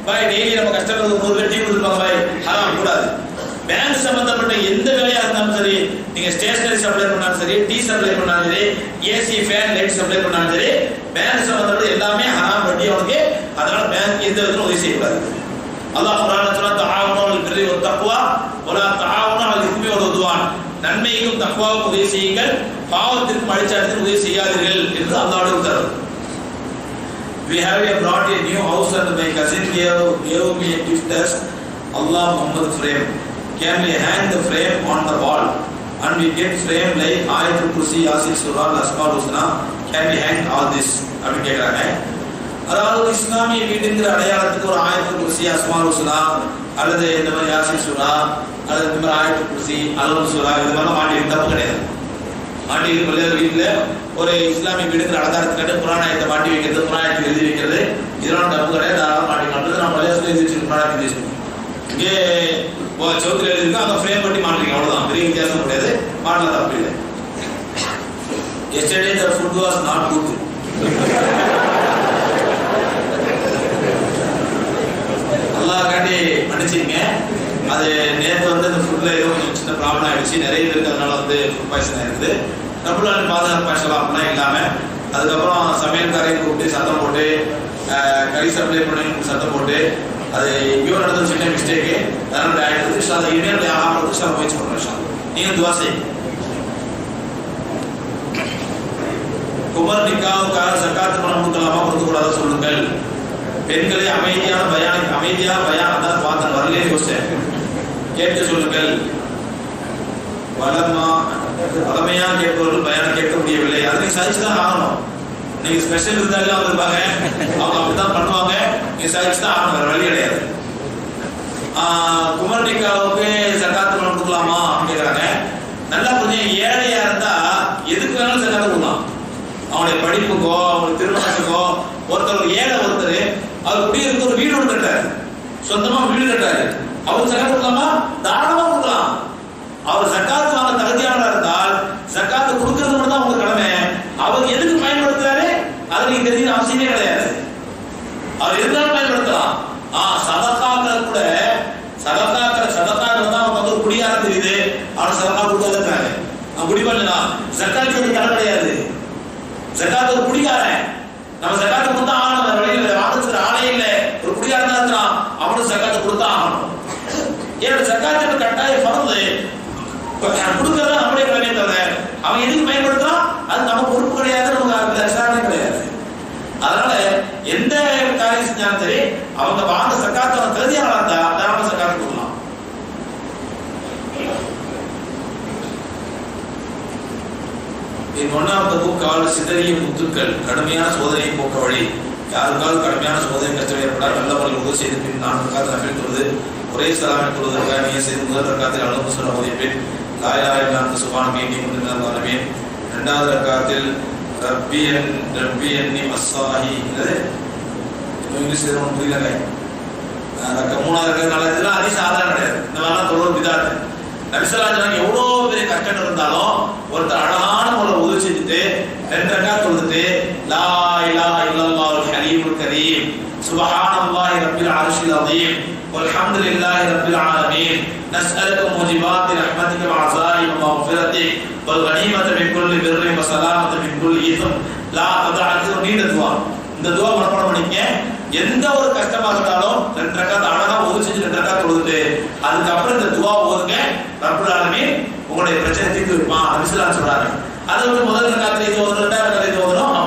Speaker 1: பாய் டெய்லி நம்ம கஸ்டமருக்கு 100 பேர் டீ கொடுத்துருப்பாங்க, பாய் ஹராம் கூடாது. பேங்க் சம்பந்தப்பட்ட எந்த வேலையா இருந்தாலும் சரி, நீங்க ஸ்டேஷனரி சப்ளை பண்ணாலும் சரி, டீ சப்ளை பண்ணாலும் சரி, ஏசி ஃபேன் லைட் சப்ளை பண்ணாலும் சரி, பேங்க் சம்பந்தப்பட்ட எல்லாமே ஹராம் வட்டி அவனுக்கு. அதனால பேங்க் எந்த விதத்திலும் உதவி செய்யக்கூடாது. அல்லாஹ் குர்ஆன்ல சொல்றான், தஆவுனு அலல் பிர்ரி வத் தக்வா வலா தஆவுனு அலல் இஸ்மி வல் உத்வான். நன்மைக்கும் தக்வாவுக்கும் உதவி செய்யுங்கள், பாவத்திற்கும் அழிச்சாட்டத்திற்கும் உதவி செய்யாதீர்கள் என்று அல்லாஹ்வுடைய உத்தரவு. We have brought a new house and my cousin gave me a gift as Allah Muhammad frame. Can we hang the frame on the wall and we get frame like Ayatul Kursi, Yasin Surah, Asmaul Husna? Can we hang all this? அப்படி கேக்குறாங்க. அதாவது இஸ்லாமிய வீடுங்கிற அடையாளத்துக்கு ஒரு ஆயத்துல் குர்சி, அஸ்மால் ஹுஸ்னா அல்லது இந்த மாதிரி யாசின் சூரா அல்லது இந்த மாதிரி ஆயத்துல் குர்சி, அல் சூரா இது மாதிரி மாட்டி தப்பு கிடையாது. மாட்டி பல்வேறு வீட்டுல ஒரு இஸ்லாமிய வீடுங்கிற அலங்காரத்துக்காக புராணத்தை மாட்டி வைக்கிறது, புராணத்தை எழுதி வைக்கிறது, இதெல்லாம் தப்பு கிடையாது. தாராளமாக மாட்டி மாட்டுறது. நான் பழைய எழுதி வச்சிருக்கேன், புராணத்தை எழுதி வச்சிருக்கேன். இங்கே சவுத்தில் எழுதிருக்கோம், அங்கே ஃப்ரேம் பண்ணி மாட்டுறீங்க, அவ்வளவுதான், பெரிய வித்தியாசம் கிடையாது. மாடல தப்பு இல்லை. Yesterday the food was not good. அல்லாஹ்காண்டி மன்னிச்சிங்க. அது நேற்று வந்து இந்த ஃபுட்ல ஏதோ கொஞ்சம் சின்ன ப்ராப்ளம் ஆயிடுச்சு, நிறைய பேருக்கு அதனால வந்து ஃபுட் பாய்சன் ஆயிடுது. நம்மளால பாதுகாப்பு பாய்ச்சலாம் அப்படிலாம் இல்லாமல் அதுக்கப்புறம் சமையல்காரையை கூப்பிட்டு சத்தம் போட்டு கறி சப்ளை பண்ணி சத்தம் போட்டு அது எங்கேயோ நடந்த சின்ன மிஸ்டேக்கு, அதனால ஆயிடுச்சு. அதை இனிமேல் ஆகிறதுக்கு முயற்சி பண்ணுறேன். நீங்கள் துவா செய்யுங்க. குமர் நிக்காவுக்காக சக்காத்து பணம் கொடுக்கலாமா கொடுக்கக்கூடாத சொல்லுங்கள். பெண்களை அமைதியான பயான் அதான் பார்த்தேன், வரலே யோசிச்சேன், கேட்க சொல்லுங்கள். வளமையா கேட்பவர்கள் பயானம் கேட்க முடியவில்லை, அதை நீங்க சாதிச்சுதான் ஆகணும். நீங்க ஸ்பெஷல் இருந்தாலும் அவங்க இருப்பாங்க, அவங்க அப்படித்தான் பண்ணுவாங்க, நீங்க சாதிச்சுதான் ஆகணும், வேற வழி கிடையாது. குமர் நிக்காவுக்கு சக்காத்து பணம் கொடுக்கலாமா அப்படின்னு கேட்கறாங்க. நல்லா கொஞ்சம் ஏழையா இருந்தா எதுக்கு வேணாலும் சக்காத்து கொடுக்கலாம். அவனுடைய படிப்புக்கோ அவனுடைய திருமணத்துக்கோ ஒருத்தர் ஏழை ஒருத்தர் அவர் குடியிருக்க ஒரு வீடு ஒன்று கட்டாரு, சொந்தமா வீடு கட்டாரு, அவருக்கு சக்காத்து கொடுக்கலாமா? தாராளமா கொடுக்கலாம். அவர் சக்காத்து வாங்க தகுதியானவராக இருந்தால் சக்காத்து கொடுக்கறது மட்டும் தான் உங்களுக்கு கடமை. அவர் எதுக்கு பயன்படுத்துறாரு அது நீங்க தெரிஞ்ச அவசியமே கிடையாது. அவர் இருந்தாலும் பயன்படுத்தலாம். சதக்காக்கள் கூட சதக்காக்கள் வந்து அவங்க வந்து ஒரு குடியாரம் தெரியுது, அவனை சதக்கா கொடுக்காதுன்றாங்க. அவன் குடி பண்ணலாம், சக்காத்து கடை கிடையாது. சக்காத்து ஒரு குடிகாரன், நம்ம சக்காத்து கொடுத்தா ஆகணும், வழியில் வாங்க ஆளே இல்லை, ஒரு குடிகாரன் தான் இருக்கிறான், அவனும் சக்காத்து கொடுத்தா ஆகணும். என்னோட சக்காத்து கட்டாய பறந்து கொடுக்கறதா நம்முடைய கடமையை தவிர அவன் எதுக்கு பயன்படுத்துறான் அது நம்ம பொறுப்பு கிடையாது, நமக்கு விசாரணை கிடையாது. அதனால எந்த காரியம் செஞ்சாலும் சரி அவங்க வாங்க சக்காத்து தகுதியான இருந்தா தாராள சக்காத்து கொடுக்கலாம். In one of the book called சிதறிய முத்துக்கள் கடுமையான சோதனையை போக்க வழி. யாருக்காவது கடுமையான சோதனை கஷ்டம் ஏற்பட்டால் நல்ல முறையில் உதவி செய்து பின் 4 ரக்காத் நஃபில் தொழுது ஒரே சலாமை தொழுவதற்காக நீ செய்து முதல் ரக்காத்தில் அல்லாஹ் சொல்ல ஓதிய பின் லா இலாஹா இல்லல்லாஹ் சுப்ஹானக இன்னி குன்து மினல் ஸாலிமீன். இரண்டாவது ரக்காத்தில் ரப்பி அன்னி மஸ்ஸாஹி இல்லது இங்கிலீஷ் தெரியும் புரியல. மூணாவது ரக்காத் இதெல்லாம் அதிசாதாரண கிடையாது, இந்த மாதிரிலாம் தொழுவது பிதாத். நபி ஸல்லல்லாஹு அலைஹி வஸல்லம் எவ்வளவு பெரிய கஷ்டம் இருந்தாலும் ஒருத்தர் அழகான முறையில் உதவி செஞ்சுட்டு 2 ரக்காத் தொழுதுட்டு லா இலாஹா இல்லல்லாஹுல் ஹலீமுல் கரீம் சுப்ஹானல்லாஹி ரப்பில் அர்ஷில் அஸீம் வல்ஹம்துலில்லாஹி ரப்பில் ஆலமீன் நஸ்அலுக மூஜிபாத்தி ரஹ்மதிக வ அஸாயிம மக்ஃபிரதிக் வல் கனீமத மின் குல்லி பிர்ரின் வ ஸலாமத மின் குல்லி இஸ்ம் லா ததஅது. நீண்ட துஆ, இந்த துஆ மனப்பாடம் பண்ணிக்கங்க. எந்த ஒரு கஷ்டமா இருந்தாலும் 2 ரக்காத் அழகா உதவி செஞ்சு 2 ரக்காத் தொழுதுட்டு அதுக்கப்புறம் இந்த துஆ ஓதுங்க. ரப்பல் ஆலமீன் உங்களுடைய பிரச்சனை தீர்த்து வைப்பான் நபி ஸல்லல்லாஹு அலைஹி வஸல்லம் சொல்றாங்க. அது வந்து முதல் ரக்காத்துல இது ஓதுறோம், 2வது ரக்காத்துல இது ஓதுறோம்,